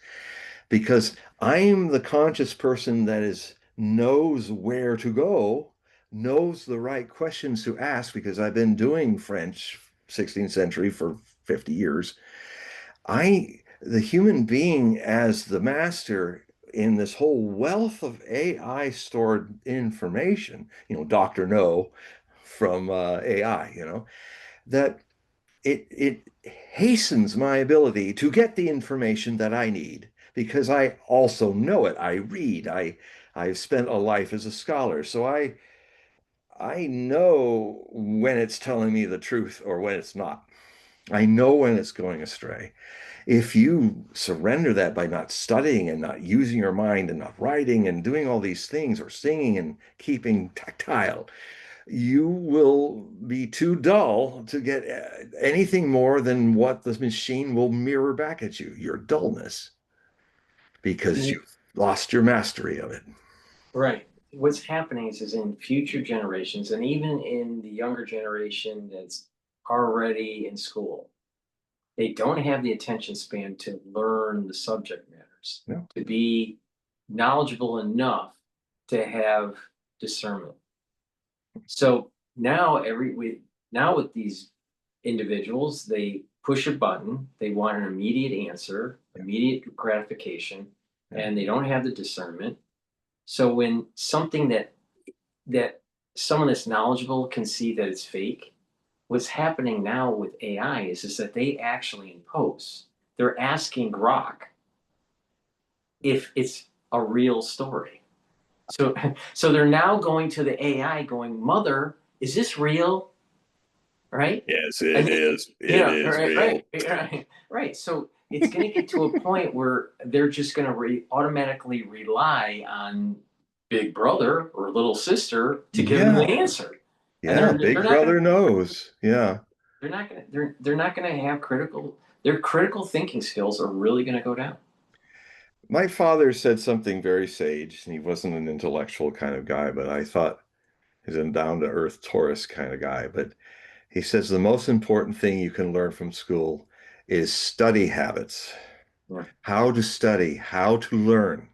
because I'm the conscious person that is knows where to go, knows the right questions to ask because I've been doing French 16th century for 50 years. The human being as the master in this whole wealth of AI stored information, Dr. No from AI, that it hastens my ability to get the information that I need because I also know it. I read. I've spent a life as a scholar, so I know when it's telling me the truth or when it's not. I know when it's going astray. If you surrender that by not studying and not using your mind and not writing and doing all these things or singing and keeping tactile, you will be too dull to get anything more than what the machine will mirror back at you, your dullness, because Mm, you've lost your mastery of it. right. What's happening is in future generations, and even in the younger generation that's already in school, they don't have the attention span to learn the subject matters, No. to be knowledgeable enough to have discernment. So now now with these individuals, they push a button, they want an immediate answer, Yeah. immediate gratification, Yeah. and they don't have the discernment. So when something that someone that's knowledgeable can see that it's fake, what's happening now with AI is that they actually impose. They're asking Grok if it's a real story. So so they're now going to the AI going, Mother, is this real? Right? Yes, it And is. It is real. right. So it's going to get to a point where they're just going to automatically rely on Big Brother or Little Sister to give them the Yeah. answer, and Yeah. they're Big not going brother to knows. Yeah. they're not going to have critical thinking skills are really going to go down. My father said something very sage, and he wasn't an intellectual kind of guy, but I thought he's a down to earth Taurus kind of guy. But he says the most important thing you can learn from school is study habits, Yeah. how to study, how to learn.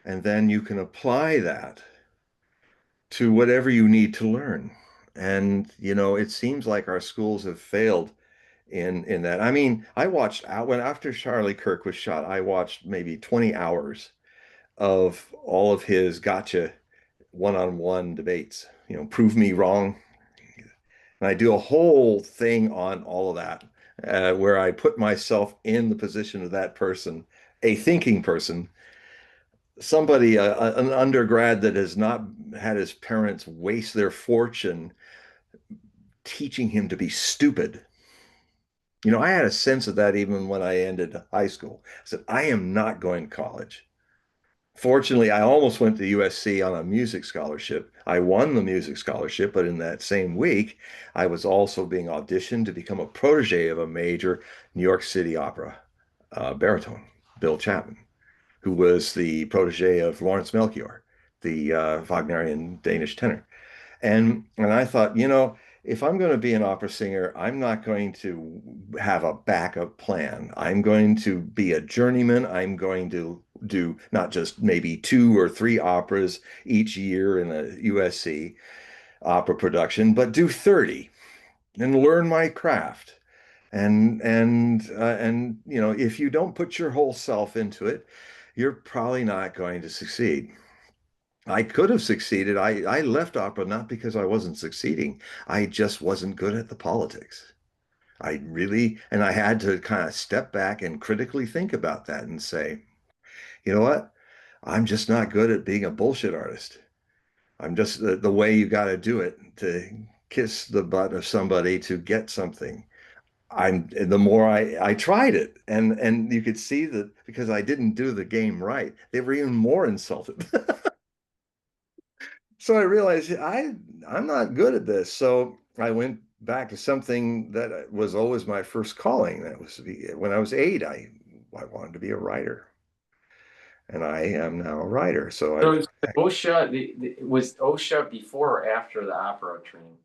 And then you can apply that to whatever you need to learn. And, it seems like our schools have failed in that. I mean, I watched out when after Charlie Kirk was shot, I watched maybe 20 hours of all of his gotcha one-on-one debates, prove me wrong. And I do a whole thing on all of that, where I put myself in the position of that person, a thinking person, somebody, an undergrad that has not had his parents waste their fortune teaching him to be stupid. I had a sense of that even when I ended high school. I said, I am not going to college. Fortunately, I almost went to USC on a music scholarship. I won the music scholarship, but in that same week, I was also being auditioned to become a protege of a major New York City opera baritone, Bill Chapman, who was the protege of Lawrence Melchior, the Wagnerian Danish tenor. And I thought, if I'm going to be an opera singer, I'm not going to have a backup plan. I'm going to be a journeyman. I'm going to do not just maybe 2 or 3 operas each year in a USC opera production, but do 30 and learn my craft. And if you don't put your whole self into it, you're probably not going to succeed. I could have succeeded. I left opera not because I wasn't succeeding. I just wasn't good at the politics. And I had to kind of step back and critically think about that and say, you know what? I'm just not good at being a bullshit artist. I'm just the way you got to do it to kiss the butt of somebody to get something. The more I tried it, and you could see that because I didn't do the game right, they were even more insulted. So I realized I'm not good at this. So I went back to something that was always my first calling. That was when I was 8, I wanted to be a writer, and I am now a writer. So So I've is OSHA, was OSHA before or after the opera training?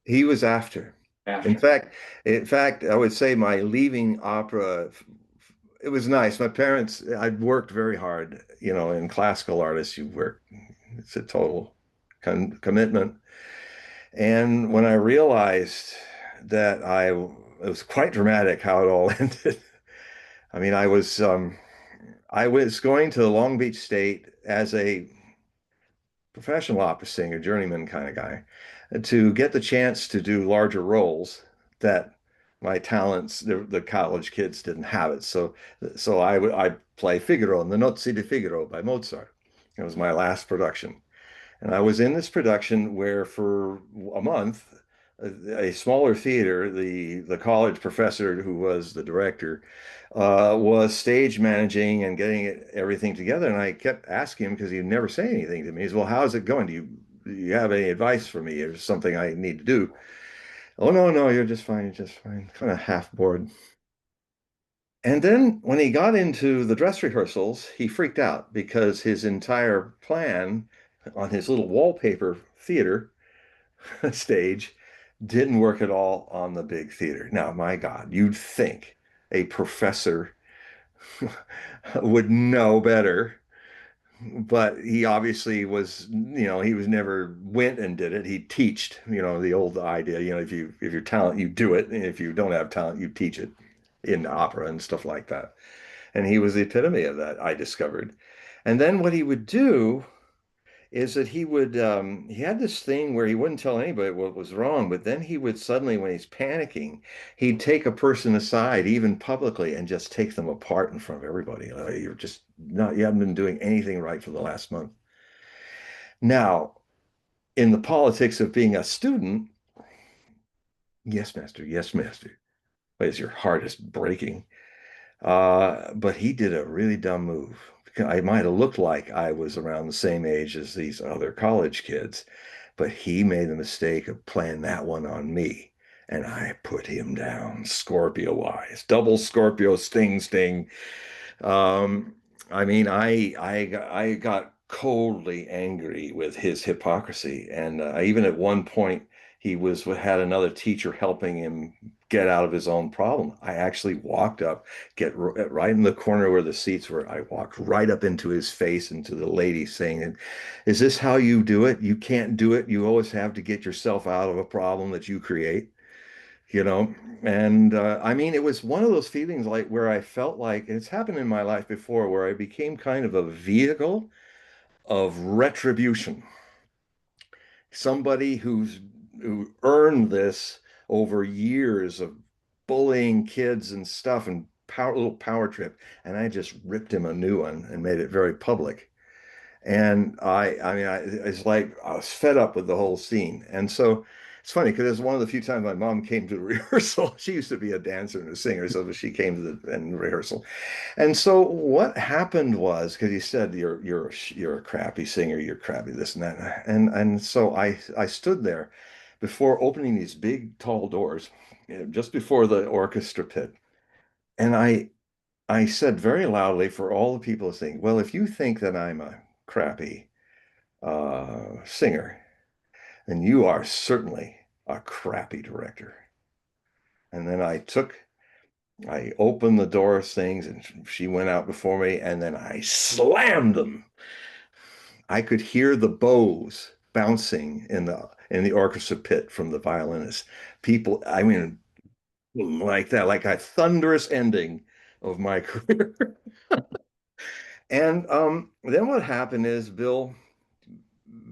he was after. In After. fact, in fact, I would say my leaving opera, it was nice. My parents, I'd worked very hard, in classical artists, you work, it's a total commitment. And when I realized that it was quite dramatic how it all ended. I mean, I was going to Long Beach State as a professional opera singer, journeyman kind of guy, to get the chance to do larger roles that my talents, the college kids didn't have it. So I play Figaro in the Nozze di Figaro by Mozart. It was my last production. And I was in this production where for a month, a smaller theater, the college professor who was the director, was stage managing and getting everything together. And I kept asking him because he'd never say anything to me. He's, well, how's it going? Do you have any advice for me or something I need to do? Oh, no, no, you're just fine. You're just fine. Kind of half bored. And then when he got into the dress rehearsals, he freaked out because his entire plan on his little wallpaper theater stage didn't work at all on the big theater. Now, my God, you'd think a professor would know better, but he obviously was, he was never went and did it. He teached, the old idea, if you're talent, you do it, and if you don't have talent, you teach it in opera and stuff like that. And he was the epitome of that, I discovered. And then what he would do is that he had this thing where he wouldn't tell anybody what was wrong, but then he would suddenly, when he's panicking, he'd take a person aside, even publicly, and just take them apart in front of everybody. You're just not, you haven't been doing anything right for the last month. Now, in the politics of being a student, yes, master, yes, master. But as your heart is breaking. But he did a really dumb move. I might have looked like I was around the same age as these other college kids, but he made the mistake of playing that one on me. And I put him down Scorpio wise, double Scorpio sting sting. Um, I mean, I got coldly angry with his hypocrisy, and even at one point he had another teacher helping him get out of his own problem. I actually walked up, right in the corner where the seats were. I walked right up into his face and to the lady, saying, "Is this how you do it? You can't do it. You always have to get yourself out of a problem that you create." you know and I mean, it was one of those feelings like where I felt like it's happened in my life before, where I became kind of a vehicle of retribution, somebody who earned this over years of bullying kids and stuff, and little power trip, and I just ripped him a new one and made it very public. And I mean, it's like I was fed up with the whole scene. And so it's funny because it's one of the few times my mom came to the rehearsal. She used to be a dancer and a singer, so she came to the rehearsal. And so what happened was, because he said you're a crappy singer, you're crappy this and that, and so I stood there before opening these big tall doors, just before the orchestra pit, and I said very loudly for all the people listening, well, if you think that I'm a crappy singer, then you are certainly a crappy director. And then I opened the door things and she went out before me, and then I slammed them. I could hear the bows bouncing in the orchestra pit from the violinist. People, I mean, like that, like a thunderous ending of my career. And then what happened is Bill,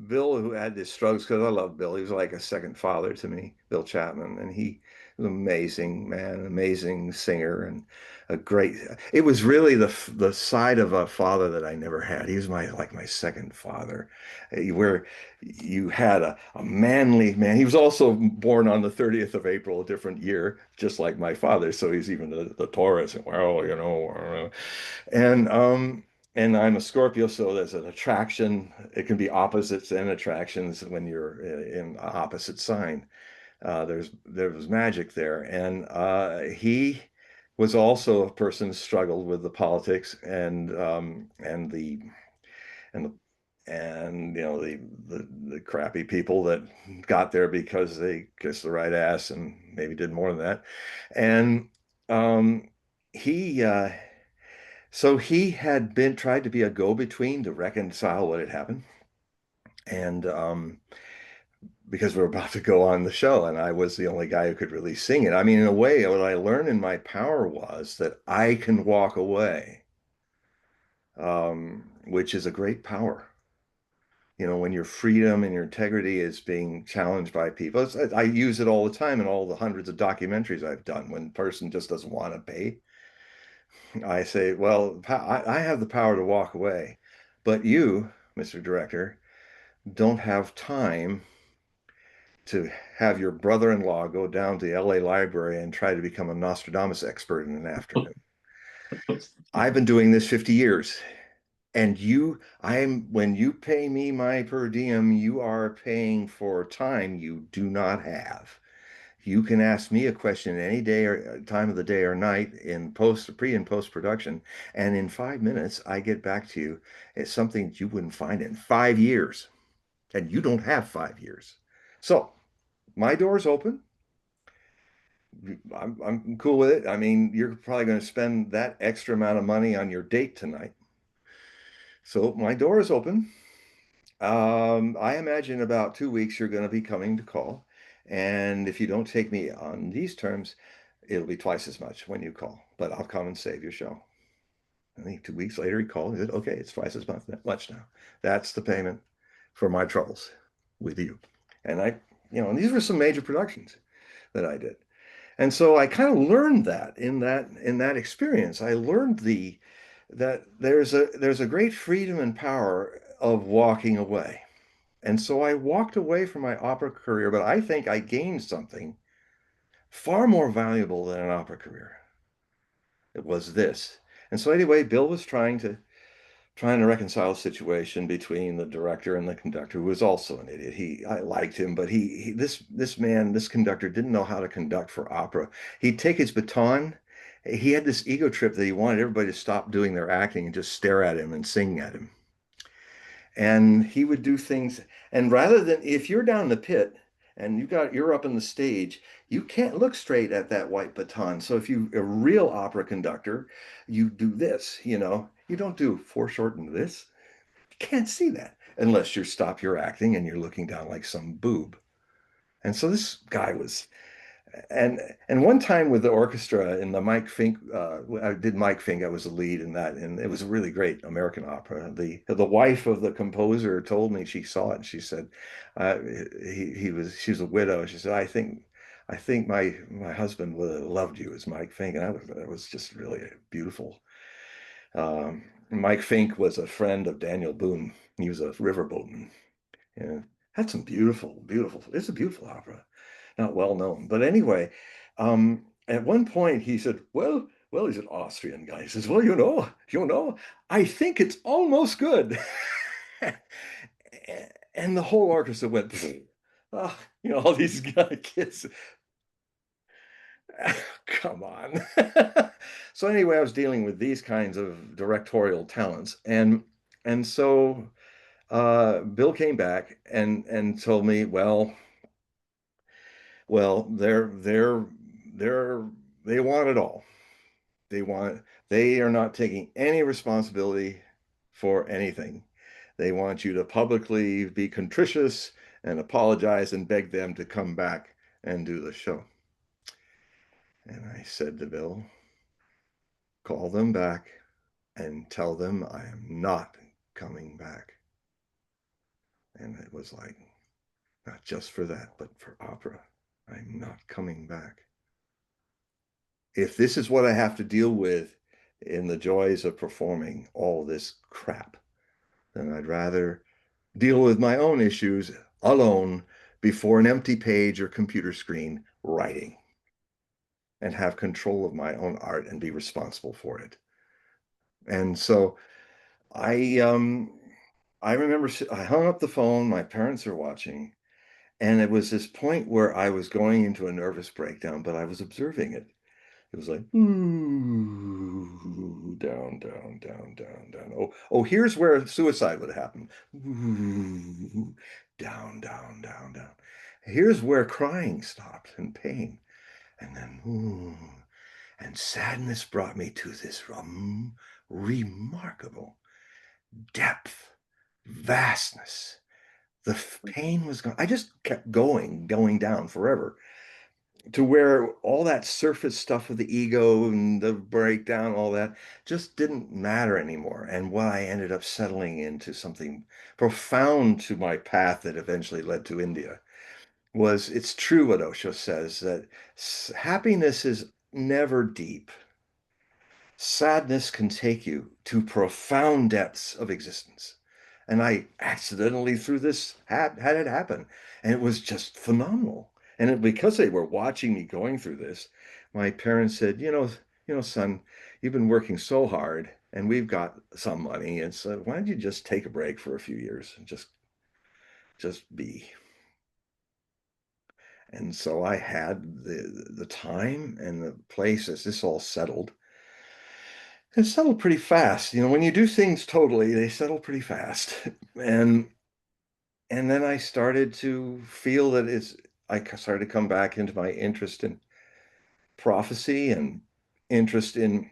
who had his struggles, because I love Bill. He was like a second father to me, Bill Chapman, and he was an amazing man, an amazing singer, and a great. It was really the side of a father that I never had. He was my second father, where you had a manly man. He was also born on the 30th of April, a different year, just like my father. So he's even the Taurus, and well, and and I'm a Scorpio, so there's an attraction. It can be opposites and attractions when you're in opposite sign. There was magic there, and he was also a person who struggled with the politics and the and the crappy people that got there because they kissed the right ass and maybe did more than that. And um, he so he had been tried to be a go-between to reconcile what had happened. And because we're about to go on the show, and I was the only guy who could really sing it. I mean, in a way, what I learned in my power was that I can walk away, which is a great power. When your freedom and your integrity is being challenged by people. I use it all the time in all the hundreds of documentaries I've done. When a person just doesn't want to pay, I say, well, I have the power to walk away, but you, Mr. Director, don't have time to have your brother-in-law go down to the LA library and try to become a Nostradamus expert in an afternoon. I've been doing this 50 years. And when you pay me my per diem, you are paying for time you do not have. You can ask me a question any day or time of the day or night in pre and post production, and in 5 minutes, I get back to you. It's something that you wouldn't find in 5 years, and you don't have 5 years. So my door's open. I'm cool with it. I mean, you're probably going to spend that extra amount of money on your date tonight. So my door is open. I imagine about 2 weeks you're going to be coming to call. And if you don't take me on these terms, it'll be twice as much when you call, but I'll come and save your show. I think 2 weeks later he called and said, okay, it's twice as much now. That's the payment for my troubles with you. And and these were some major productions that I did. And so I kind of learned that in that experience. I learned that there's a great freedom and power of walking away. And so I walked away from my opera career, but I think I gained something far more valuable than an opera career. It was this. And so anyway, Bill was trying to reconcile a situation between the director and the conductor, who was also an idiot. I liked him, but this conductor didn't know how to conduct for opera. He'd take his baton. He had this ego trip that he wanted everybody to stop doing their acting and just stare at him and sing at him. And he would do things, and rather than, if you're down the pit and you're up on the stage, you can't look straight at that white baton. So if you're a real opera conductor, you do this, you don't do foreshortened this. You can't see that unless you stop your acting and you're looking down like some boob. And so this guy was, and one time with the orchestra in the Mike Fink, I did Mike Fink. I was the lead in that, and it was a really great American opera. The wife of the composer told me she saw it, and she said, she was a widow. She said, I think my husband would have loved you as Mike Fink, and that was just really beautiful. Mike Fink was a friend of Daniel Boone. He was a riverboatman. Yeah, had some beautiful. It's a beautiful opera, not well known. But anyway, at one point he said, well, he's an Austrian guy. He says, well, I think it's almost good. And the whole orchestra went, oh, all these kids. Come on. So anyway, I was dealing with these kinds of directorial talents, and so Bill came back and told me, well, they want it all. They are not taking any responsibility for anything. They want you to publicly be contritious and apologize and beg them to come back and do the show. And I said to Bill, call them back and tell them I am not coming back. And it was like, not just for that, but for opera, I'm not coming back. If this is what I have to deal with in the joys of performing all this crap, then I'd rather deal with my own issues alone before an empty page or computer screen writing and have control of my own art and be responsible for it. And so I remember I hung up the phone, my parents are watching, And it was this point where I was going into a nervous breakdown, but I was observing it. It was like, ooh, down, down, down, down, down. Oh, here's where suicide would happen. Ooh, down, down, down, down. Here's where crying stopped and pain. And then, ooh, and sadness brought me to this remarkable depth, vastness. The pain was gone. I just kept going down forever to where all that surface stuff of the ego and the breakdown, all that just didn't matter anymore. And what I ended up settling into something profound to my path that eventually led to India was it's true what Osho says that happiness is never deep. Sadness can take you to profound depths of existence. And I accidentally through this had it happen. And it was just phenomenal. And because they were watching me going through this, my parents said, son, you've been working so hard and we've got some money. And so why don't you just take a break for a few years and just be. And so I had the time and the place as this all settled. It settled pretty fast. When you do things totally, they settle pretty fast. And and then I started to feel that I started to come back into my interest in prophecy and interest in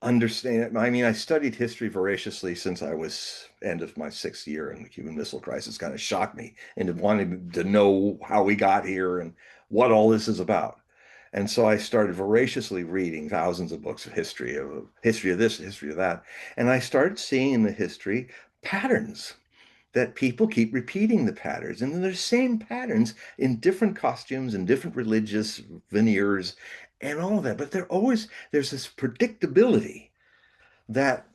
understanding. I mean, I studied history voraciously since I was end of my 6th year, and the Cuban Missile Crisis kind of shocked me into wanting to know how we got here and what all this is about. And so I started voraciously reading thousands of books of history of this, history of that. And I started seeing in the history patterns that people keep repeating the patterns. And they're the same patterns in different costumes and different religious veneers and all of that. But there's this predictability that,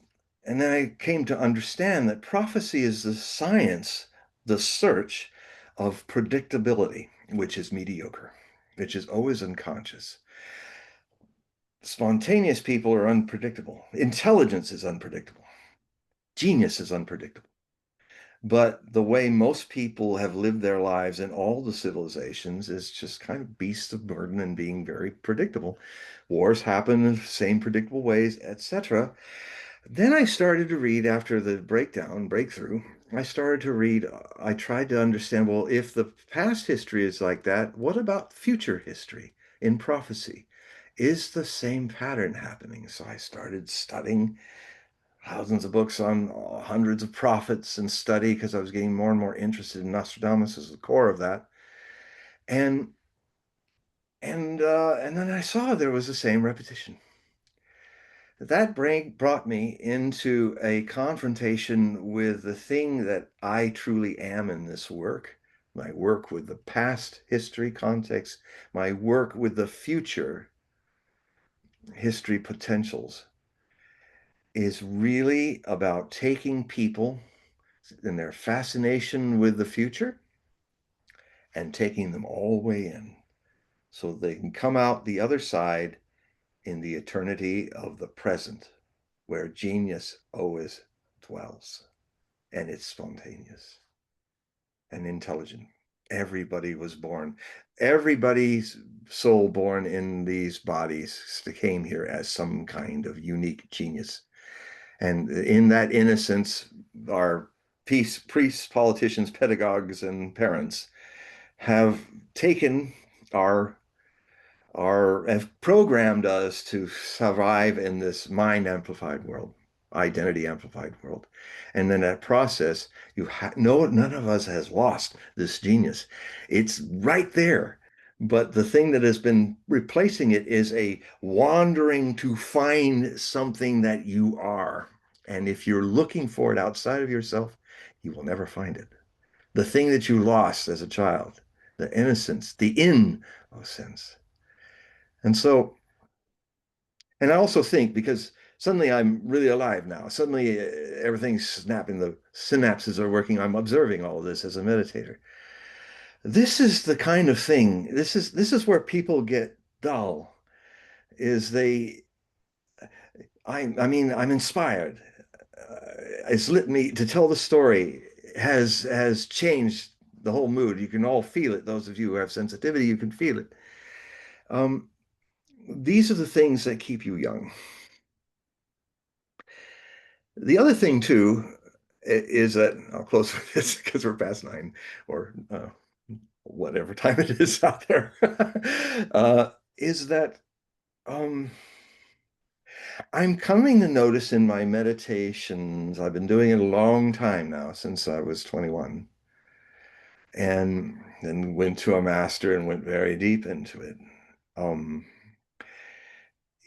and then I came to understand that prophecy is the science, the search of predictability, which is mediocre, which is always unconscious. Spontaneous people are unpredictable. Intelligence is unpredictable. Genius is unpredictable. But the way most people have lived their lives in all the civilizations is just kind of beasts of burden and being very predictable. Wars happen in the same predictable ways, etc. Then I started to read after the breakthrough. I started to read, I tried to understand, well, if the past history is like that, what about future history in prophecy? Is the same pattern happening? So I started studying thousands of books on hundreds of prophets and study because I was getting more and more interested in Nostradamus as the core of that. And and then I saw there was the same repetition. That brought me into a confrontation with the thing that I truly am in this work, my work with the past history context, my work with the future history potentials is really about taking people and their fascination with the future and taking them all the way in so they can come out the other side in the eternity of the present where genius always dwells and it's spontaneous and intelligent. Everybody was born, everybody's soul born in these bodies came here as some kind of unique genius. And in that innocence, our priests, politicians, pedagogues, and parents have taken our have programmed us to survive in this mind amplified world, identity amplified world. And then that process, no, none of us has lost this genius. It's right there. But the thing that has been replacing it is a wandering to find something that you are. And if you're looking for it outside of yourself, you will never find it. The thing that you lost as a child, the innocence, the innocence. And so, and I also think because suddenly I'm really alive now, suddenly everything's snapping, the synapses are working. I'm observing all of this as a meditator. This is the kind of thing, this is where people get dull, is I mean, I'm inspired. It's lit me to tell the story has changed the whole mood. You can all feel it. Those of you who have sensitivity, you can feel it. Um, these are the things that keep you young. The other thing too is that I'll close with this because we're past 9 or whatever time it is out there. Is that um, I'm coming to notice in my meditations, I've been doing it a long time now, since I was 21, and then went to a master and went very deep into it. Um,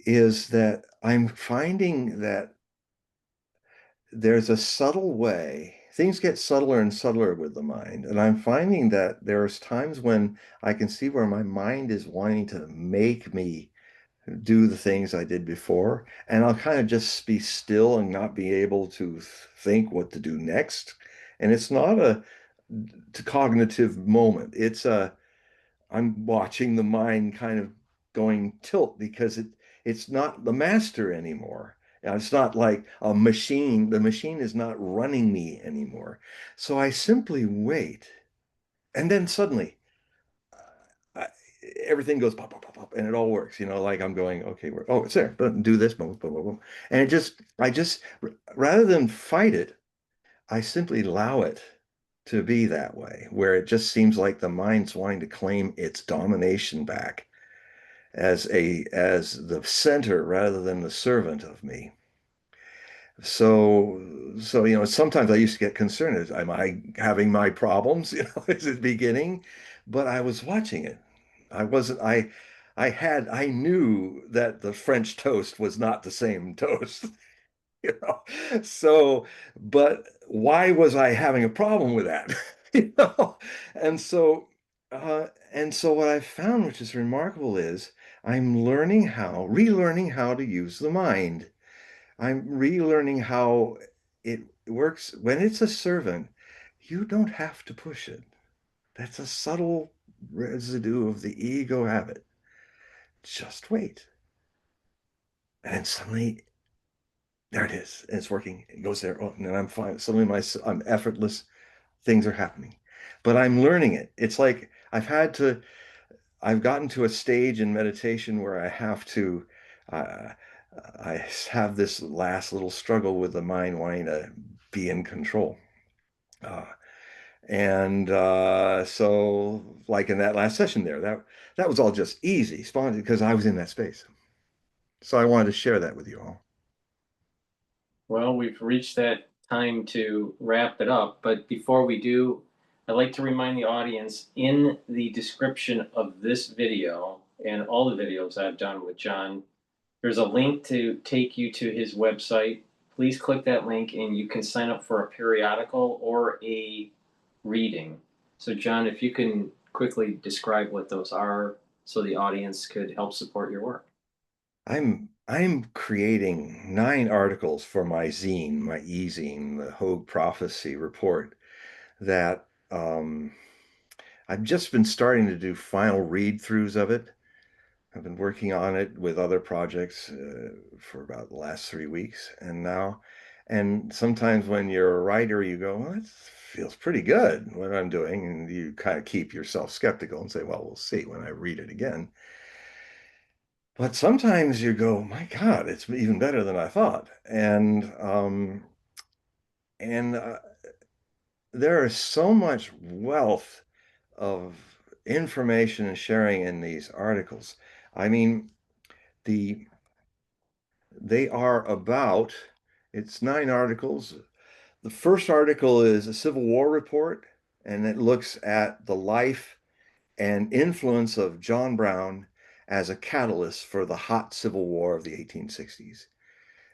is that I'm finding that there's a subtle way. Things get subtler and subtler with the mind. And I'm finding that there's times when I can see where my mind is wanting to make me do the things I did before. And I'll kind of just be still and not be able to think what to do next. And it's not a cognitive moment. I'm watching the mind kind of going tilt because it's not the master anymore. It's not like a machine. The machine is not running me anymore. So I simply wait. And then suddenly I, everything goes pop, pop, pop, pop, and it all works. Like I'm going, okay, oh, it's there. But do this, boom, boom, boom, boom. And I just, rather than fight it, I simply allow it to be that way, where it just seems like the mind's wanting to claim its domination back as the center rather than the servant of me. So sometimes I used to get concerned, am I having my problems, is it beginning? But I was watching it. I wasn't, I knew that the French toast was not the same toast. you know. So, but why was I having a problem with that? You know? And so, what I found, which is remarkable, is I'm relearning how to use the mind. I'm relearning how it works when it's a servant. You don't have to push it. That's a subtle residue of the ego habit. Just wait. And suddenly there it is. And it's working. It goes there. Oh, and then I'm fine. Suddenly I'm effortless. Things are happening. But I'm learning it. It's like I've gotten to a stage in meditation where I have to, uh, I have this last little struggle with the mind wanting to be in control. Uh, so like in that last session there, that was all just easy, spontaneous, because I was in that space. So I wanted to share that with you all. Well, we've reached that time to wrap it up, but before we do, I'd like to remind the audience in the description of this video and all the videos I've done with John, there's a link to take you to his website. Please click that link and you can sign up for a periodical or a reading. So, John, if you can quickly describe what those are so the audience could help support your work. I'm creating 9 articles for my zine, my e-zine, the Hogue Prophecy Report, that I've just been starting to do final read-throughs of it. I've been working on it with other projects for about the last 3 weeks, and sometimes when you're a writer, you go, well, it feels pretty good what I'm doing, and you kind of keep yourself skeptical and say, well, we'll see when I read it again. But sometimes you go, my God, it's even better than I thought. And there is so much wealth of information and sharing in these articles. I mean, the they are about, it's 9 articles. The first article is a Civil War report, and it looks at the life and influence of John Brown as a catalyst for the hot Civil War of the 1860s.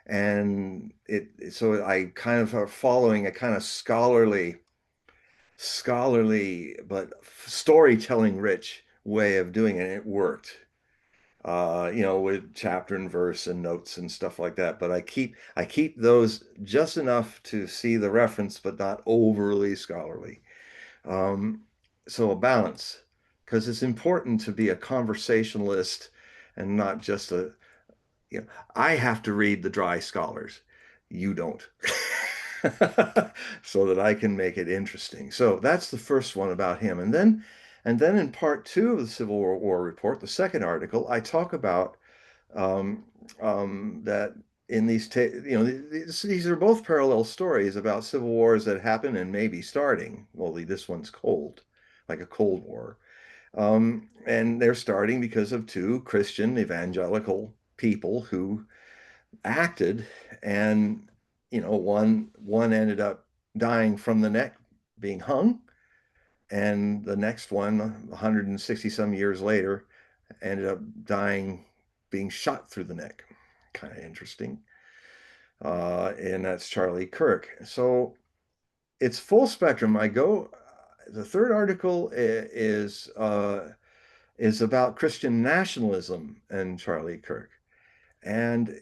And so I kind of are following a kind of scholarly but storytelling rich way of doing it. It worked, with chapter and verse and notes and stuff like that. But I keep those just enough to see the reference, but not overly scholarly. Um, so a balance, because it's important to be a conversationalist and not just I have to read the dry scholars. You don't. so that I can make it interesting. So that's the first one about him. And then in part two of the Civil War report, the second article, I talk about um, that in these are both parallel stories about civil wars that happen and may be starting. Only this one's cold, like a Cold War. And they're starting because of two Christian evangelical people who acted, and one ended up dying from the neck, being hung, and the next one, 160 some years later, ended up dying, being shot through the neck. Kind of interesting. And that's Charlie Kirk. So it's full spectrum. The third article is about Christian nationalism and Charlie Kirk. And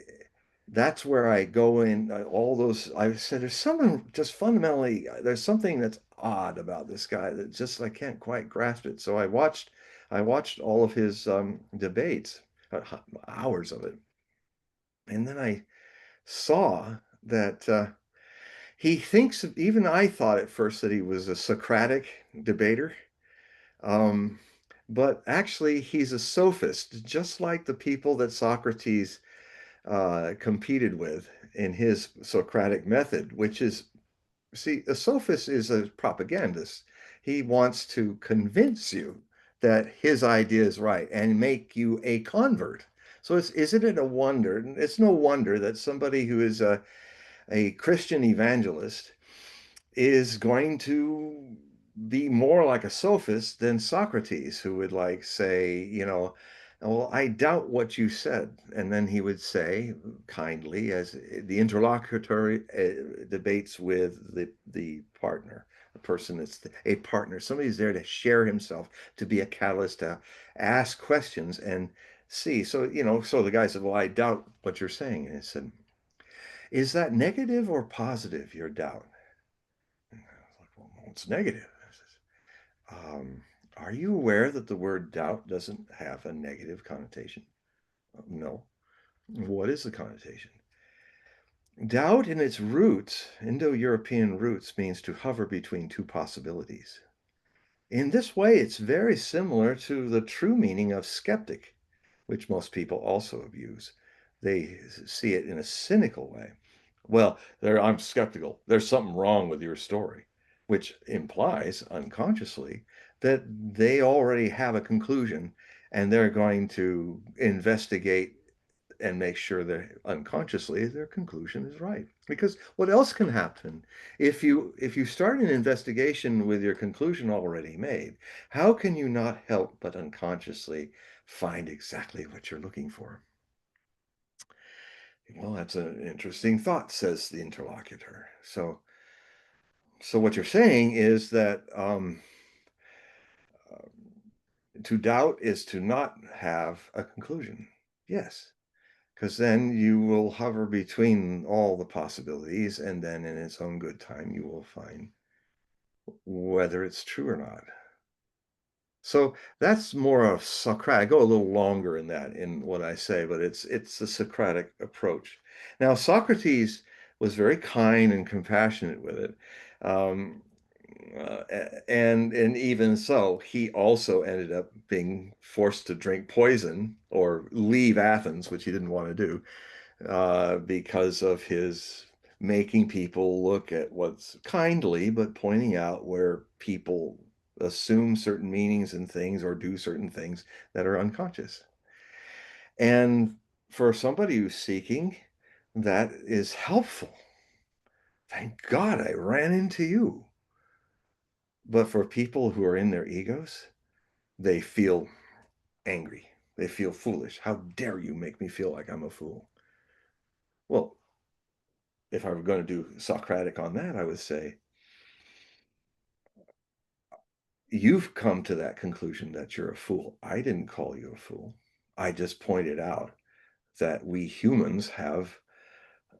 that's where I go in all those. I said, there's something just fundamentally, there's something that's odd about this guy that just, I can't quite grasp it. So I watched all of his debates, hours of it. And then I saw that he thinks, even I thought at first that he was a Socratic debater. Um, but actually, he's a sophist, just like the people that Socrates competed with in his Socratic method, which is, see, a sophist is a propagandist. He wants to convince you that his idea is right and make you a convert. So isn't it a wonder? It's no wonder that somebody who is a Christian evangelist is going to be more like a sophist than Socrates, who would like say, well, I doubt what you said. And then he would say kindly, as the interlocutory debates with the partner, a person that's a partner, somebody's there to share himself, to be a catalyst, to ask questions and see. So, so the guy said, well, I doubt what you're saying. And I said, is that negative or positive, your doubt? And I was like, well, no, it's negative. I says, are you aware that the word doubt doesn't have a negative connotation? No. What is the connotation? Doubt in its roots, Indo-European roots, means to hover between two possibilities. In this way, it's very similar to the true meaning of skeptic, which most people also abuse. They see it in a cynical way. Well, I'm skeptical. There's something wrong with your story, which implies unconsciously that they already have a conclusion and they're going to investigate and make sure that unconsciously their conclusion is right. Because what else can happen if you start an investigation with your conclusion already made? How can you not help but unconsciously find exactly what you're looking for? Well, that's an interesting thought, says the interlocutor. So what you're saying is that to doubt is to not have a conclusion. Yes, because then you will hover between all the possibilities, and then in its own good time, you will find whether it's true or not. So that's more of Socratic. I go a little longer in that in what I say, but it's the Socratic approach. Now, Socrates was very kind and compassionate with it. Um, and even so, he also ended up being forced to drink poison or leave Athens, which he didn't want to do, because of his making people look at what's kindly, but pointing out where people assume certain meanings in things or do certain things that are unconscious. And for somebody who's seeking, that is helpful. Thank God I ran into you. But for people who are in their egos, they feel angry. They feel foolish. How dare you make me feel like I'm a fool? Well, if I were going to do Socratic on that, I would say, you've come to that conclusion that you're a fool. I didn't call you a fool. I just pointed out that we humans have,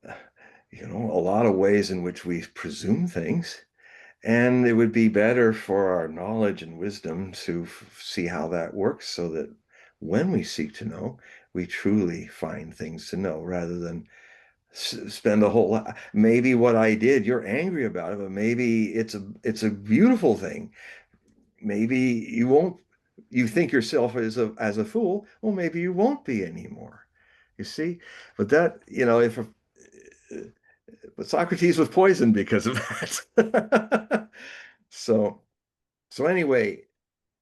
a lot of ways in which we presume things. And it would be better for our knowledge and wisdom to see how that works so that when we seek to know, we truly find things to know rather than spend a whole lot. Maybe what I did, you're angry about it, but maybe it's a beautiful thing. Maybe you won't, you think yourself as a fool. Well, maybe you won't be anymore. You see? But that, if but Socrates was poisoned because of that. So so anyway,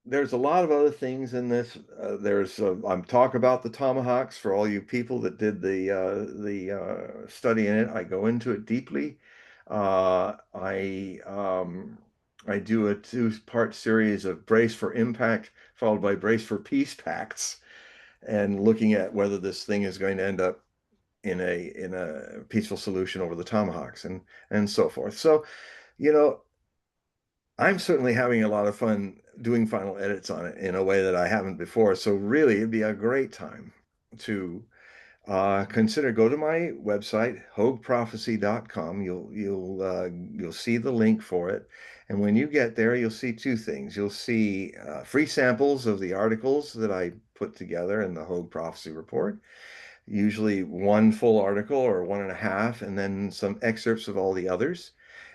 there's a lot of other things in this. There's I'm talk about the Tomahawks for all you people that did the study in it. I go into it deeply. I do a two-part series of Brace for Impact followed by Brace for Peace pacts, and looking at whether this thing is going to end up in a peaceful solution over the Tomahawks and so forth. So, you know, I'm certainly having a lot of fun doing final edits on it in a way that I haven't before. So really, it'd be a great time to consider go to my website, hogueprophecy.com. You'll see the link for it. And when you get there, you'll see two things. You'll see free samples of the articles that I put together in the Hogue Prophecy Report, usually one full article or one and a half, and then some excerpts of all the others.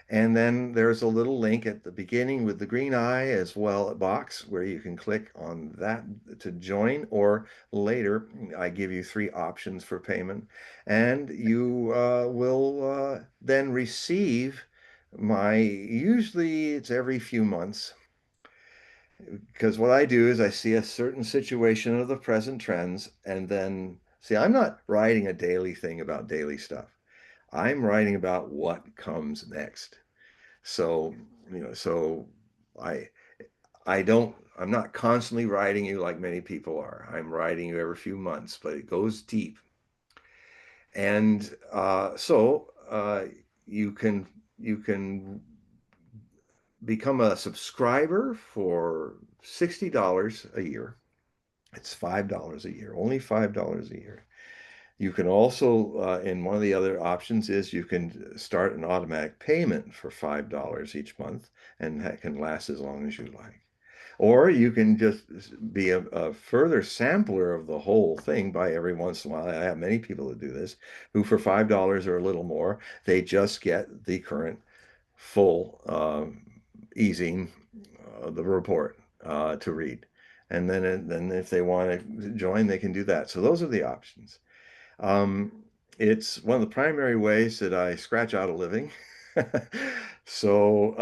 And then there's a little link at the beginning with the green eye as well, a box where you can click on that to join, or later I give you three options for payment, and you will then receive my, usually it's every few months, because what I do is I see a certain situation of the present trends, and then see, I'm not writing a daily thing about daily stuff. I'm writing about what comes next. So, so I I'm not constantly writing you like many people are. I'm writing you every few months, but it goes deep. And you can become a subscriber for $60 a year. It's $5 a year, only $5 a year. You can also, and one of the other options is you can start an automatic payment for $5 each month, and that can last as long as you like. Or you can just be a further sampler of the whole thing by every once in a while. I have many people that do this, who for $5 or a little more, they just get the current full easing the report to read. And then if they want to join, they can do that. So those are the options. Um, it's one of the primary ways that I scratch out a living. So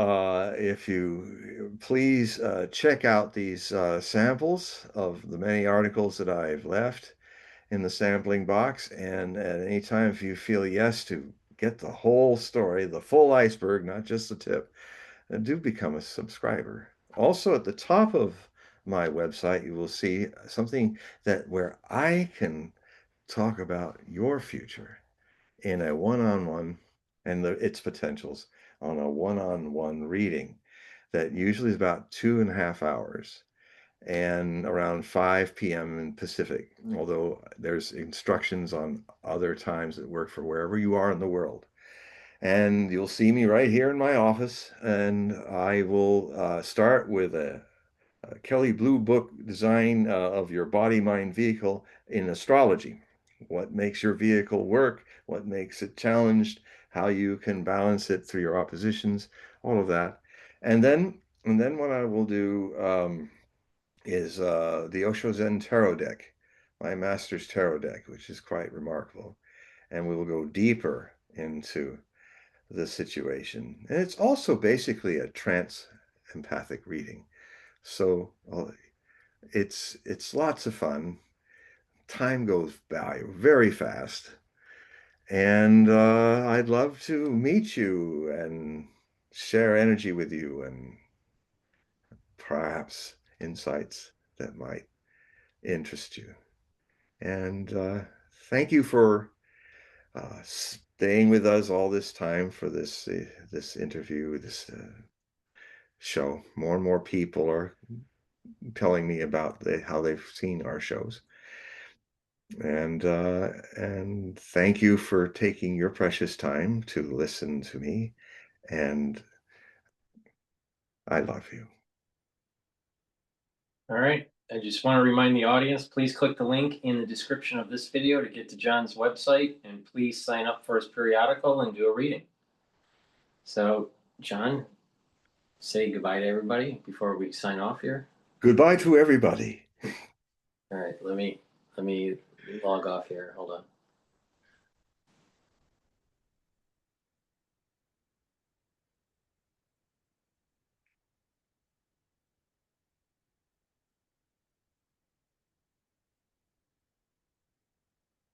if you please check out these samples of the many articles that I've left in the sampling box, and at any time if you feel yes to get the whole story, the full iceberg, not just the tip, do become a subscriber. Also, at the top of my website, you will see something that where I can talk about your future in a one-on-one and its potentials on a one-on-one reading that usually is about 2.5 hours and around 5 p.m. in Pacific, although there's instructions on other times that work for wherever you are in the world. And you'll see me right here in my office, and I will start with a Kelly Blue Book design of your body mind vehicle in astrology. What makes your vehicle work? What makes it challenged? How you can balance it through your oppositions? All of that. And then what I will do is the Osho Zen Tarot deck, my master's tarot deck, which is quite remarkable. And we will go deeper into the situation. And it's also basically a trance empathic reading. So it's lots of fun. Time goes by very fast, and I'd love to meet you and share energy with you and perhaps insights that might interest you. And thank you for staying with us all this time for this interview, this show. More and more people are telling me about how they've seen our shows. And thank you for taking your precious time to listen to me. And I love you. All right. I just want to remind the audience, please click the link in the description of this video to get to John's website, and please sign up for his periodical and do a reading. So, John, say goodbye to everybody before we sign off here. Goodbye to everybody. All right, let me log off here. Hold on.